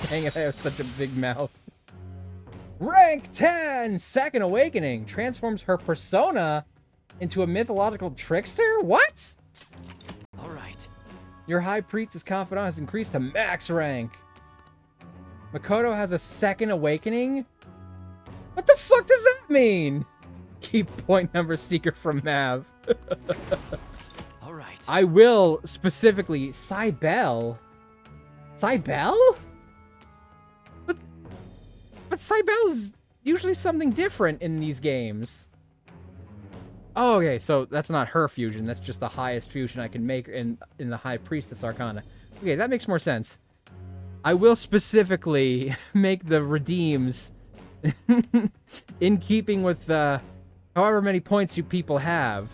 Dang it, I have such a big mouth. Rank 10! Second Awakening transforms her persona into a mythological trickster? What? Alright. Your High Priestess confidant has increased to max rank. Makoto has a second awakening? What the fuck does that mean? Keep point number seeker from Mav. Alright. I will specifically Cybele. Cybele? But Cybele is usually something different in these games. Oh, okay, so that's not her fusion. That's just the highest fusion I can make in the High Priestess Arcana. Okay, that makes more sense. I will specifically make the redeems in keeping with however many points you people have.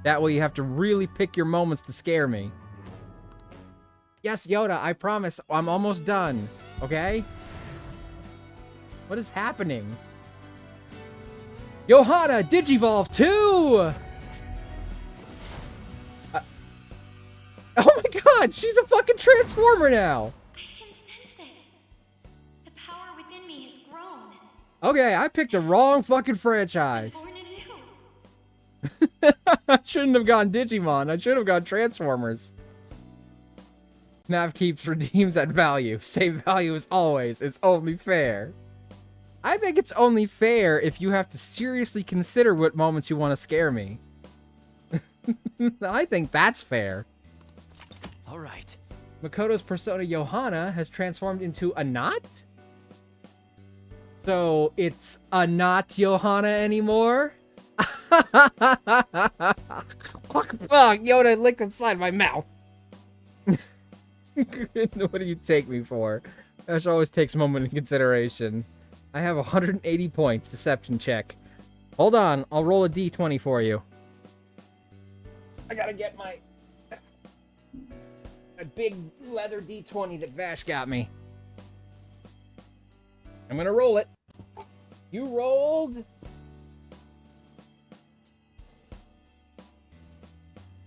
That way you have to really pick your moments to scare me. Yes, Yoda, I promise. I'm almost done. Okay? What is happening? Johanna, Digivolve 2! Oh my god, she's a fucking Transformer now! I can sense it. The power within me has grown. Okay, I picked the wrong fucking franchise. Born anew. I shouldn't have gone Digimon. I should have gone Transformers. Nav keeps redeems at value. Same value as always. It's only fair. I think it's only fair if you have to seriously consider what moments you want to scare me. I think that's fair. All right. Makoto's persona Johanna has transformed into a not? So it's a not Johanna anymore? Fuck, Yoda licked inside my mouth. What do you take me for? Ash always takes moment in consideration. I have 180 points, deception check. Hold on, I'll roll a d20 for you. I gotta get my a big leather d20 that Vash got me. I'm gonna roll it. You rolled.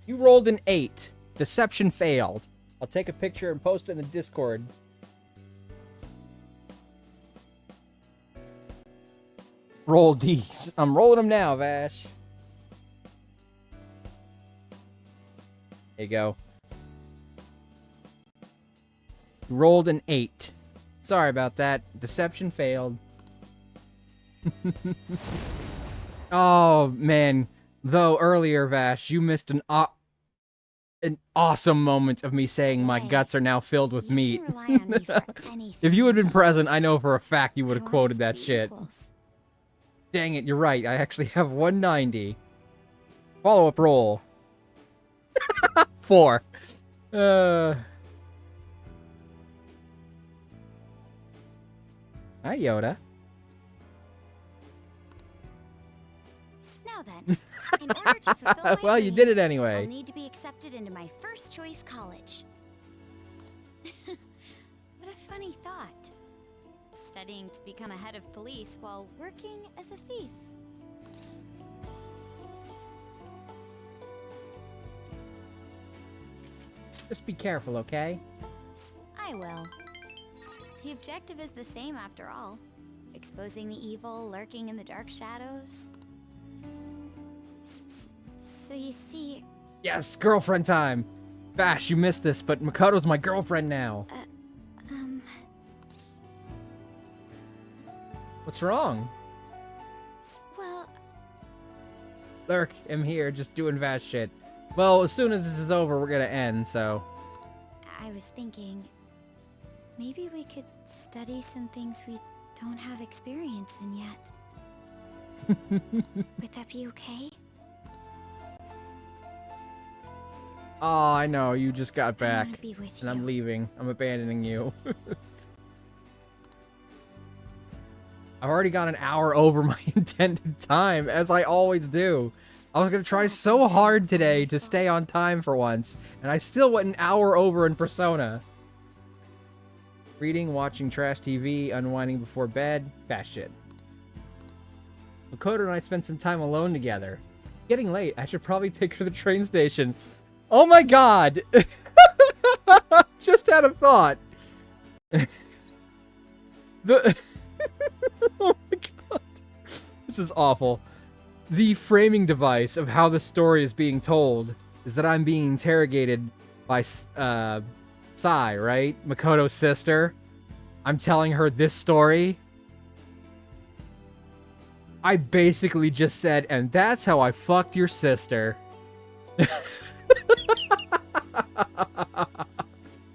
You rolled an 8. Deception failed. I'll take a picture and post it in the Discord. Roll D's. I'm rolling them now, Vash. There you go. Rolled an 8. Sorry about that. Deception failed. Oh, man. Though earlier, Vash, you missed an awesome moment of me saying my guts are now filled with meat. If you had been present, I know for a fact you would have quoted that shit. Dang it, you're right. I actually have 190. Follow-up roll. 4. Hi, Yoda. Now then, in order to fulfill my Well, you dream, did it anyway. I'll need to be accepted into my first choice college. What a funny thought. Studying to become a head of police while working as a thief. Just be careful, okay? I will. The objective is the same after all. Exposing the evil lurking in the dark shadows. So you see... Yes, girlfriend time. Vash, you missed this, but Makoto's my girlfriend now. What's wrong? Well... Lurk, I'm here, just doing Vash shit. Well, as soon as this is over, we're gonna end, so... I was thinking... maybe we could study some things we don't have experience in yet. Would that be okay? Oh, I know, you just got I wanna back. be with And I'm you. leaving. I'm abandoning you. I've already got an hour over my intended time, as I always do. I was gonna try so hard today to stay on time for once, and I still went an hour over in Persona. Reading, watching trash TV, unwinding before bed, fast shit. Makoto and I spent some time alone together. Getting late, I should probably take her to the train station. Oh my god! Just had a thought. Oh my god. This is awful. The framing device of how the story is being told is that I'm being interrogated by Sai, right? Makoto's sister. I'm telling her this story. I basically just said, and that's how I fucked your sister.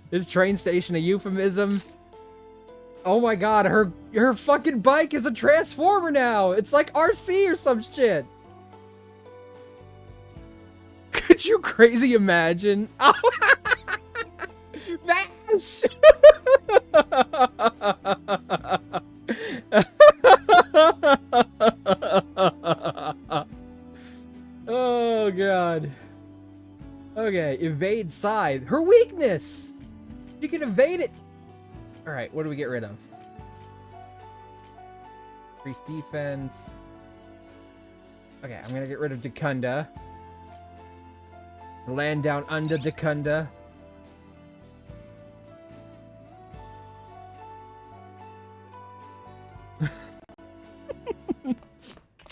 Is train station a euphemism? Oh my god, her fucking bike is a transformer now! It's like RC or some shit! Could you crazy imagine? Oh. Vash! Oh god. Okay, evade side. Her weakness! You can evade it! Alright, what do we get rid of? Increase defense. Okay, I'm gonna get rid of Dekunda. Land down under Dekunda.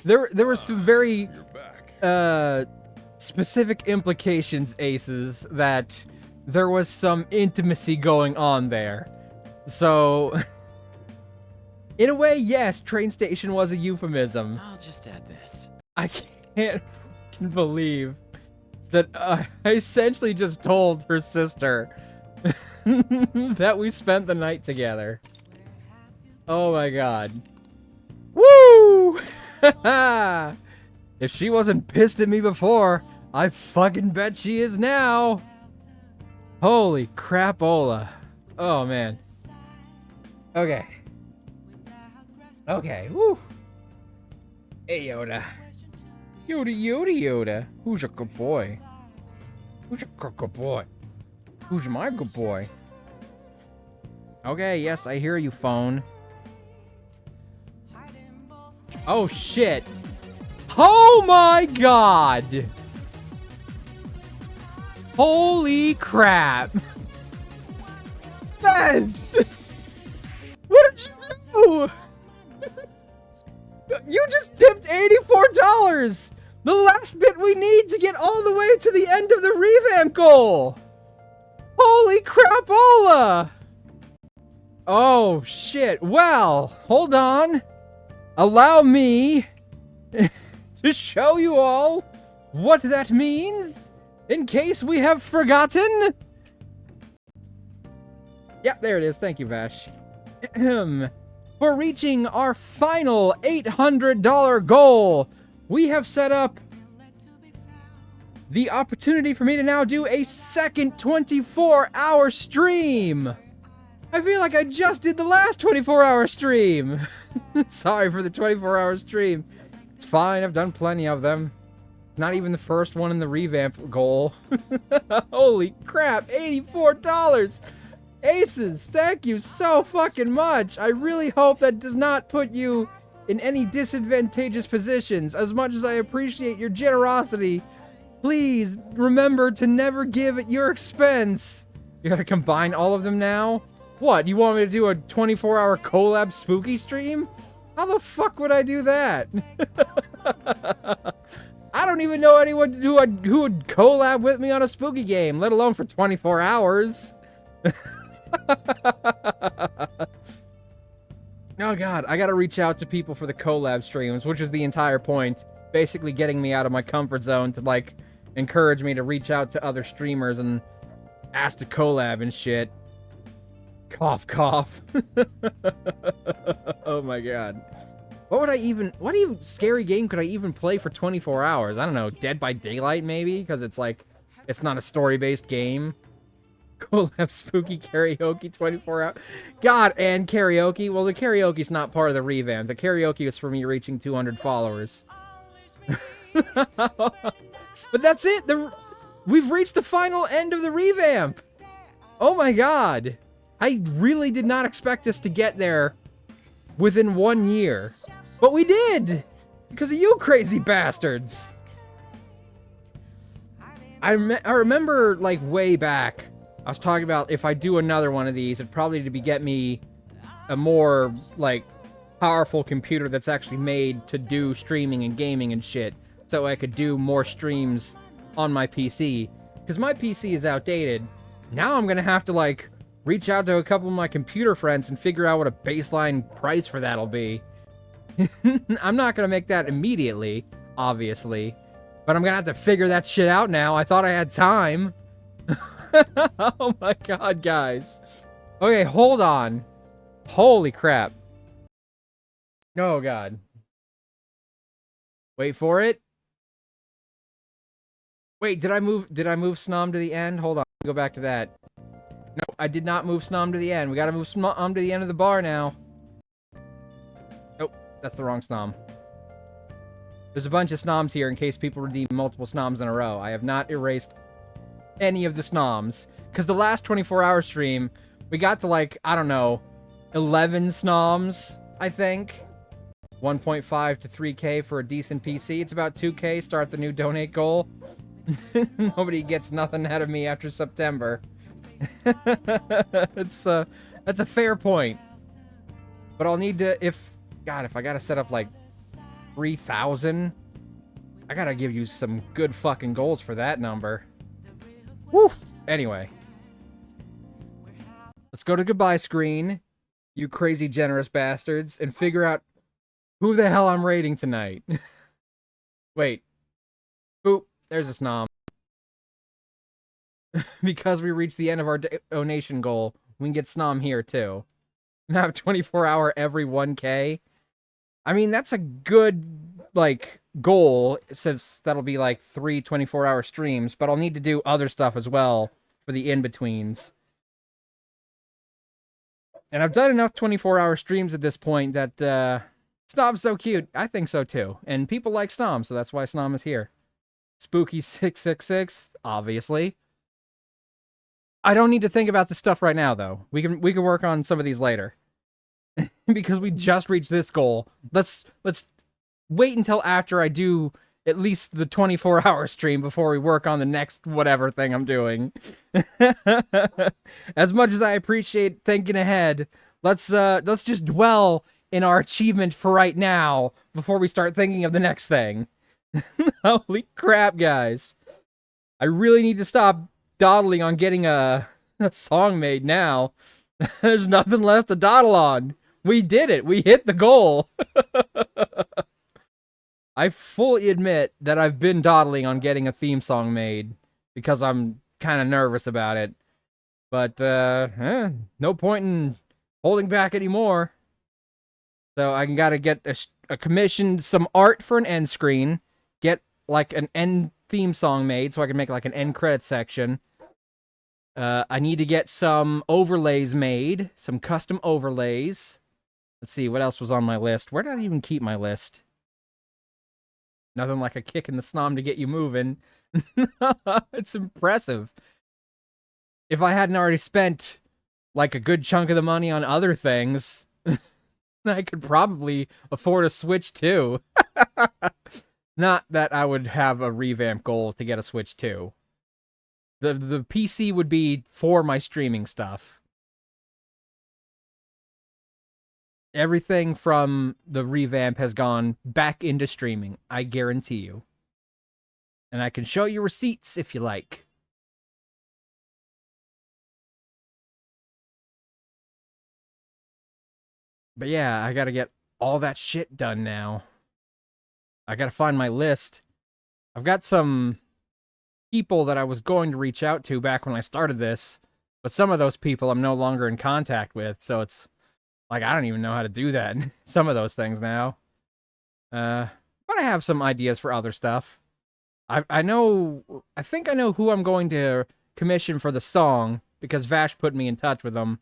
There were some very specific implications, Aces, that there was some intimacy going on there. So In a way, yes, train station was a euphemism. I'll just add this. I can't fucking believe that I essentially just told her sister that we spent the night together. Oh my god. Woo! If she wasn't pissed at me before, I fucking bet she is now. Holy crapola. Oh man. Okay. Okay, woo. Hey Yoda. Yoda. Who's a good boy? Who's a good boy? Who's my good boy? Okay, yes, I hear you, phone. Oh, shit. Oh, my God. Holy crap. What did you do? You just tipped $84. The last bit we need to get all the way to the end of the revamp goal. Holy crapola. Oh, shit. Well, hold on. Allow me to show you all what that means in case we have forgotten. Yep, there it is. Thank you, Vash. For reaching our final $800 goal, we have set up the opportunity for me to now do a second 24-hour stream. I feel like I just did the last 24-hour stream. Sorry for the 24-hour stream. It's fine, I've done plenty of them. Not even the first one in the revamp goal. Holy crap, $84. Aces, thank you so fucking much. I really hope that does not put you in any disadvantageous positions. As much as I appreciate your generosity, please remember to never give at your expense. You gotta combine all of them now? What, you want me to do a 24-hour collab spooky stream? How the fuck would I do that? I don't even know anyone who would collab with me on a spooky game, let alone for 24 hours. Oh god, I gotta reach out to people for the collab streams, which is the entire point. Basically getting me out of my comfort zone to, like, encourage me to reach out to other streamers and ask to collab and shit. Cough, cough. Oh my god. What even scary game could I even play for 24 hours? I don't know, Dead by Daylight maybe? Because it's like, it's not a story-based game. Collab spooky karaoke 24 hours. God, and karaoke? Well, the karaoke's not part of the revamp. The karaoke is for me reaching 200 followers. But that's it! We've reached the final end of the revamp! Oh my god! I really did not expect us to get there within 1 year. But we did! Because of you crazy bastards! I remember, like, way back, I was talking about if I do another one of these, it'd probably get me a more, like, powerful computer that's actually made to do streaming and gaming and shit, so I could do more streams on my PC. Because my PC is outdated. Now I'm gonna have to, like, reach out to a couple of my computer friends and figure out what a baseline price for that'll be. I'm not gonna make that immediately, obviously, but I'm gonna have to figure that shit out now. I thought I had time. Oh my god, guys. Okay, hold on. Holy crap. Oh god. Wait for it. Wait, did I move Snom to the end? Hold on, go back to that. No, I did not move Snom to the end. We gotta move Snom to the end of the bar now. Nope, that's the wrong Snom. There's a bunch of Snoms here in case people redeem multiple Snoms in a row. I have not erased any of the Snoms. Because the last 24-hour stream, we got to, like, I don't know, 11 Snoms, I think. 1.5 to 3K for a decent PC. It's about 2K. Start the new donate goal. Nobody gets nothing out of me after September. That's a fair point. But I'll need to, if I gotta set up, like, 3,000, I gotta give you some good fucking goals for that number. Woof! Anyway. Let's go to goodbye screen. You crazy generous bastards, and figure out who the hell I'm raiding tonight. Wait. Boop. There's a snom. Because we reached the end of our donation goal, we can get snom here too. Have 24-hour every 1K. I mean, that's a good, like, goal, since that'll be like 3 24-hour streams, but I'll need to do other stuff as well for the in-betweens. And I've done enough 24-hour streams at this point that, Snom's so cute. I think so too. And people like Snom, so that's why Snom is here. Spooky 666, obviously. I don't need to think about this stuff right now, though. We can work on some of these later. Because we just reached this goal. Let's wait until after I do at least the 24-hour stream before we work on the next whatever thing I'm doing. As much as I appreciate thinking ahead, let's just dwell in our achievement for right now before we start thinking of the next thing. Holy crap, guys. I really need to stop dawdling on getting a song made now. There's nothing left to dawdle on. We did it. We hit the goal. I fully admit that I've been dawdling on getting a theme song made because I'm kind of nervous about it. But, no point in holding back anymore. So I gotta get a commission, some art for an end screen, get like an end theme song made so I can make like an end credit section. I need to get some overlays made, some custom overlays. Let's see, what else was on my list? Where did I even keep my list? Nothing like a kick in the snom to get you moving. It's impressive. If I hadn't already spent like a good chunk of the money on other things, I could probably afford a Switch 2. Not that I would have a revamp goal to get a Switch 2. The PC would be for my streaming stuff. Everything from the revamp has gone back into streaming, I guarantee you. And I can show you receipts if you like. But yeah, I gotta get all that shit done now. I gotta find my list. I've got some people that I was going to reach out to back when I started this, but some of those people I'm no longer in contact with, so it's like, I don't even know how to do that. Some of those things now. But I have some ideas for other stuff. I think I know who I'm going to commission for the song, because Vash put me in touch with them.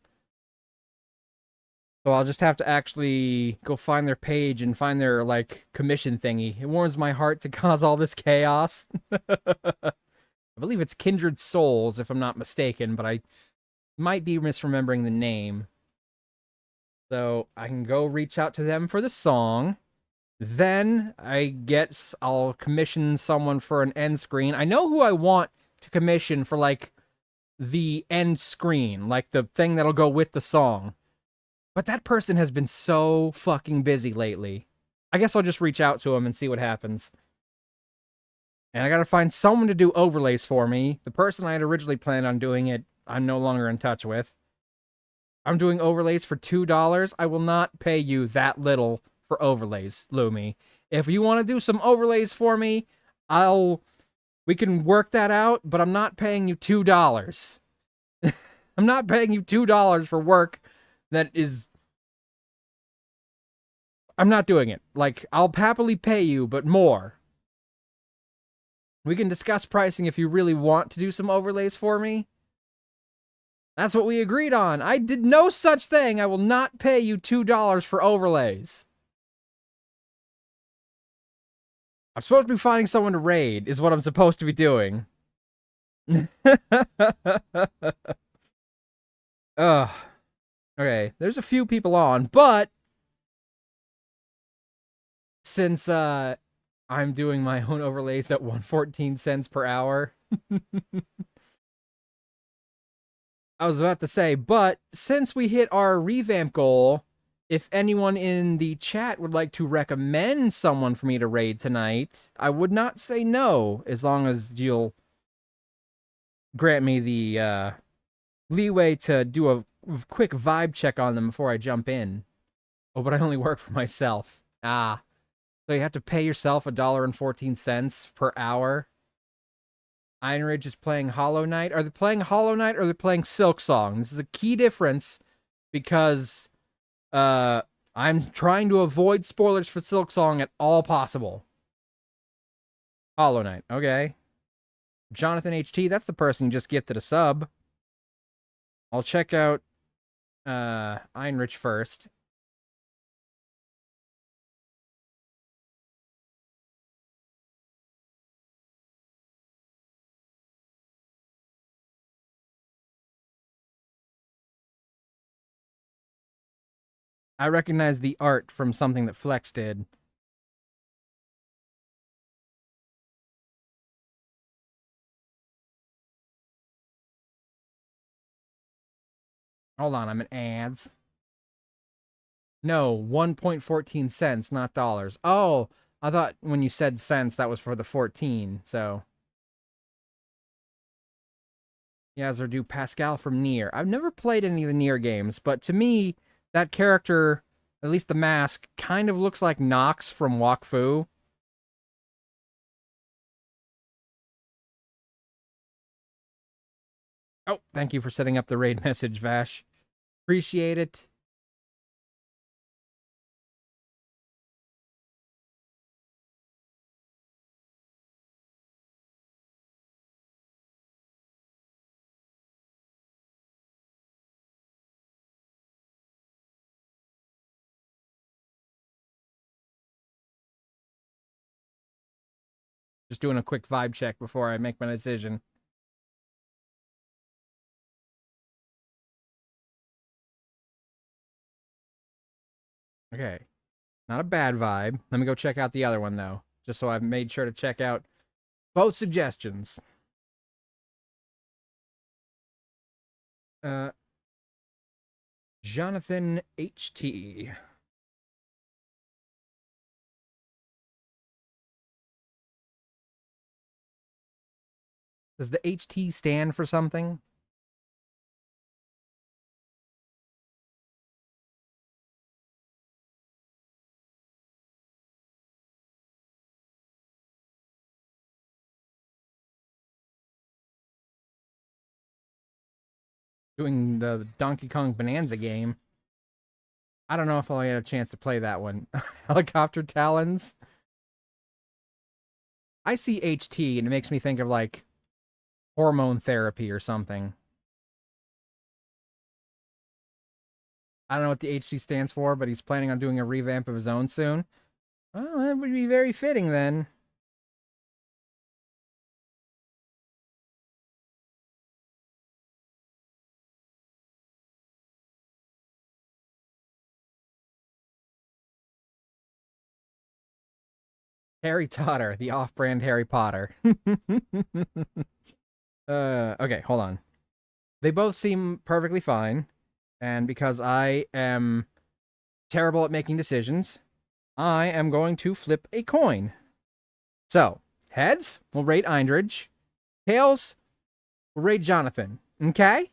So I'll just have to actually go find their page and find their, like, commission thingy. It warms my heart to cause all this chaos. I believe it's Kindred Souls, if I'm not mistaken, but I might be misremembering the name. So I can go reach out to them for the song. Then I'll commission someone for an end screen. I know who I want to commission for, like, the end screen, like the thing that'll go with the song. But that person has been so fucking busy lately. I guess I'll just reach out to him and see what happens. And I gotta find someone to do overlays for me. The person I had originally planned on doing it, I'm no longer in touch with. I'm doing overlays for $2. I will not pay you that little for overlays, Lumi. If you want to do some overlays for me, we can work that out, but I'm not paying you $2. I'm not paying you $2 for work that is... I'm not doing it. Like, I'll happily pay you, but more. We can discuss pricing if you really want to do some overlays for me. That's what we agreed on. I did no such thing. I will not pay you $2 for overlays. I'm supposed to be finding someone to raid, is what I'm supposed to be doing. Ugh. Okay, there's a few people on, but since I'm doing my own overlays at 114 cents per hour, I was about to say, but since we hit our revamp goal, if anyone in the chat would like to recommend someone for me to raid tonight, I would not say no, as long as you'll grant me the leeway to do a quick vibe check on them before I jump in. Oh, but I only work for myself. Ah. So you have to pay yourself $1.14 per hour. Einridge is playing Hollow Knight. Are they playing Hollow Knight or are they playing Silk Song? This is a key difference because I'm trying to avoid spoilers for Silk Song at all possible. Hollow Knight, okay. Jonathan HT, that's the person you just gifted a sub. I'll check out Einrich first. I recognize the art from something that Flex did. Hold on, I'm in ads. No, 1.14 cents, not dollars. Oh, I thought when you said cents, that was for the 14, so. Yazardu Pascal from Nier. I've never played any of the Nier games, but to me, that character, at least the mask, kind of looks like Nox from Wakfu. Oh, thank you for setting up the raid message, Vash. Appreciate it. Just doing a quick vibe check before I make my decision. Okay. Not a bad vibe. Let me go check out the other one, though. Just so I've made sure to check out both suggestions. Jonathan HT. Does the HT stand for something? Doing the Donkey Kong Bonanza game. I don't know if I'll get a chance to play that one. Helicopter Talons. I see HT and it makes me think of like hormone therapy or something. I don't know what the HT stands for, but he's planning on doing a revamp of his own soon. Well, that would be very fitting then. Harry Totter, the off-brand Harry Potter. Okay, hold on. They both seem perfectly fine, and because I am terrible at making decisions, I am going to flip a coin. So, heads, we'll rate Eindridge. Tails, we'll rate Jonathan. Okay?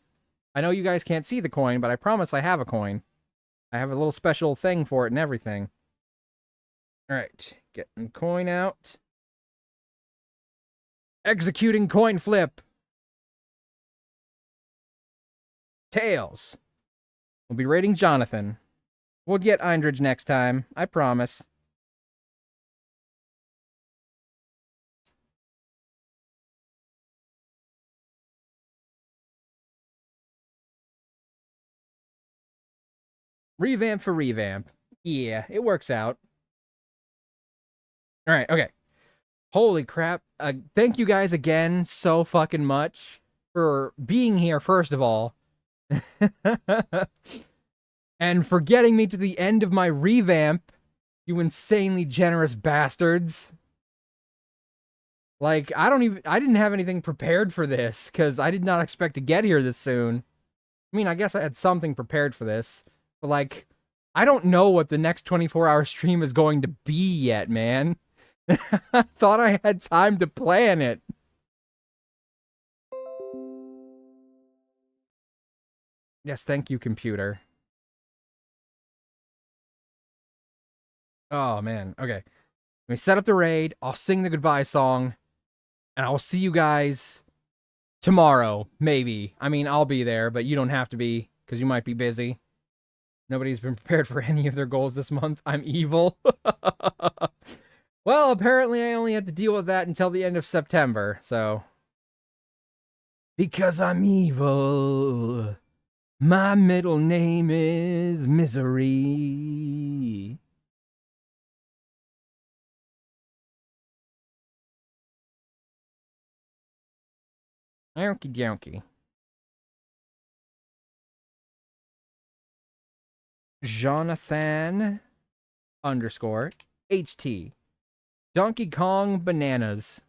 I know you guys can't see the coin, but I promise I have a coin. I have a little special thing for it and everything. Alright, getting the coin out. Executing coin flip. Tails. We'll be rating Jonathan. We'll get Eindridge next time, I promise. Revamp for revamp. Yeah, it works out. Alright, okay. Holy crap. Thank you guys again so fucking much for being here, first of all. And for getting me to the end of my revamp, you insanely generous bastards. Like, I didn't have anything prepared for this, because I did not expect to get here this soon. I mean, I guess I had something prepared for this, but like, I don't know what the next 24-hour stream is going to be yet, man. I thought I had time to plan it. Yes, thank you, computer. Oh, man. Okay. Let me set up the raid. I'll sing the goodbye song. And I'll see you guys tomorrow, maybe. I mean, I'll be there, but you don't have to be, because you might be busy. Nobody's been prepared for any of their goals this month. I'm evil. Well, apparently I only have to deal with that until the end of September, so... Because I'm evil, my middle name is Misery. Okie dokie. Jonathan _ HT. Donkey Kong Bananas.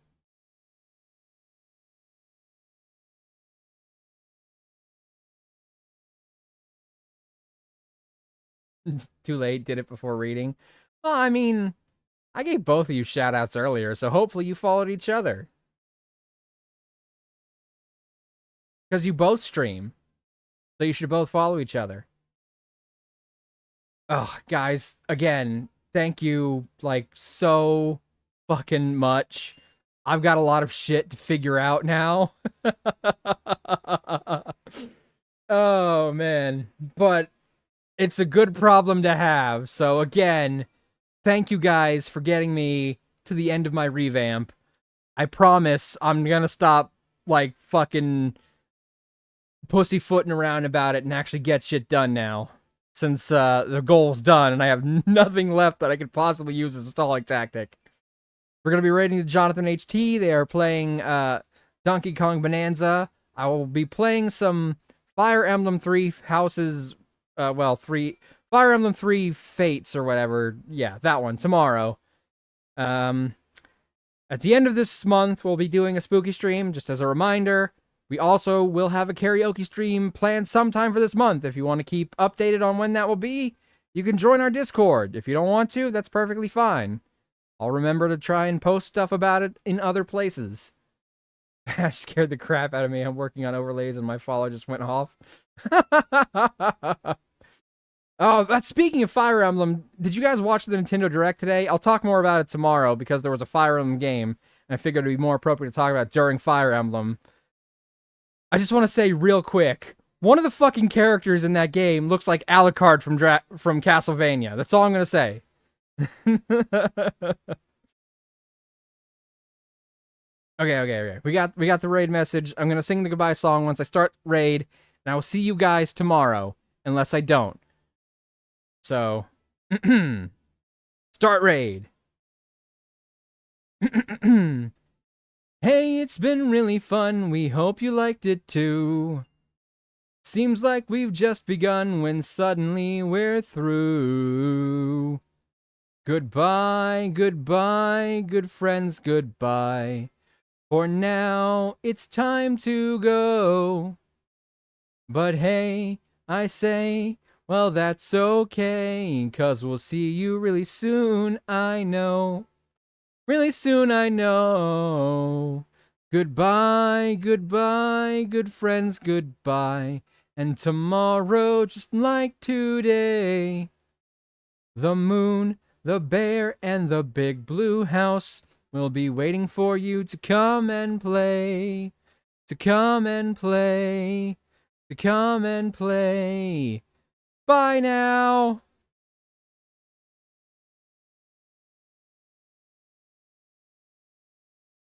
Too late, did it before reading. Well, I mean, I gave both of you shoutouts earlier, so hopefully you followed each other. Because you both stream. So you should both follow each other. Oh, guys, again, thank you, like, so fucking much. I've got a lot of shit to figure out now. Oh, man. But it's a good problem to have. So, again, thank you guys for getting me to the end of my revamp. I promise I'm gonna stop, like, fucking pussyfooting around about it and actually get shit done now. Since the goal's done and I have nothing left that I could possibly use as a stalling tactic. We're going to be raiding the Jonathan HT. They are playing Donkey Kong Bonanza. I will be playing some Fire Emblem 3 Houses, Fire Emblem 3 Fates or whatever. Yeah, that one, tomorrow. At the end of this month, we'll be doing a spooky stream, just as a reminder. We also will have a karaoke stream planned sometime for this month. If you want to keep updated on when that will be, you can join our Discord. If you don't want to, that's perfectly fine. I'll remember to try and post stuff about it in other places. Ash scared the crap out of me. I'm working on overlays and my follow just went off. Oh, that's speaking of Fire Emblem. Did you guys watch the Nintendo Direct today? I'll talk more about it tomorrow because there was a Fire Emblem game. And I figured it would be more appropriate to talk about it during Fire Emblem. I just want to say real quick, one of the fucking characters in that game looks like Alucard from Castlevania. That's all I'm going to say. Okay. We got the raid message. I'm going to sing the goodbye song once I start raid, and I will see you guys tomorrow, unless I don't. So, start raid. Hey, it's been really fun, we hope you liked it too. Seems like we've just begun when suddenly we're through. Goodbye, goodbye, good friends, goodbye. For now, it's time to go. But hey, I say, well that's okay, 'cause we'll see you really soon, I know. Really soon, I know. Goodbye, goodbye, good friends, goodbye. And tomorrow, just like today, the moon, the bear, and the big blue house will be waiting for you to come and play. To come and play. To come and play. Bye now.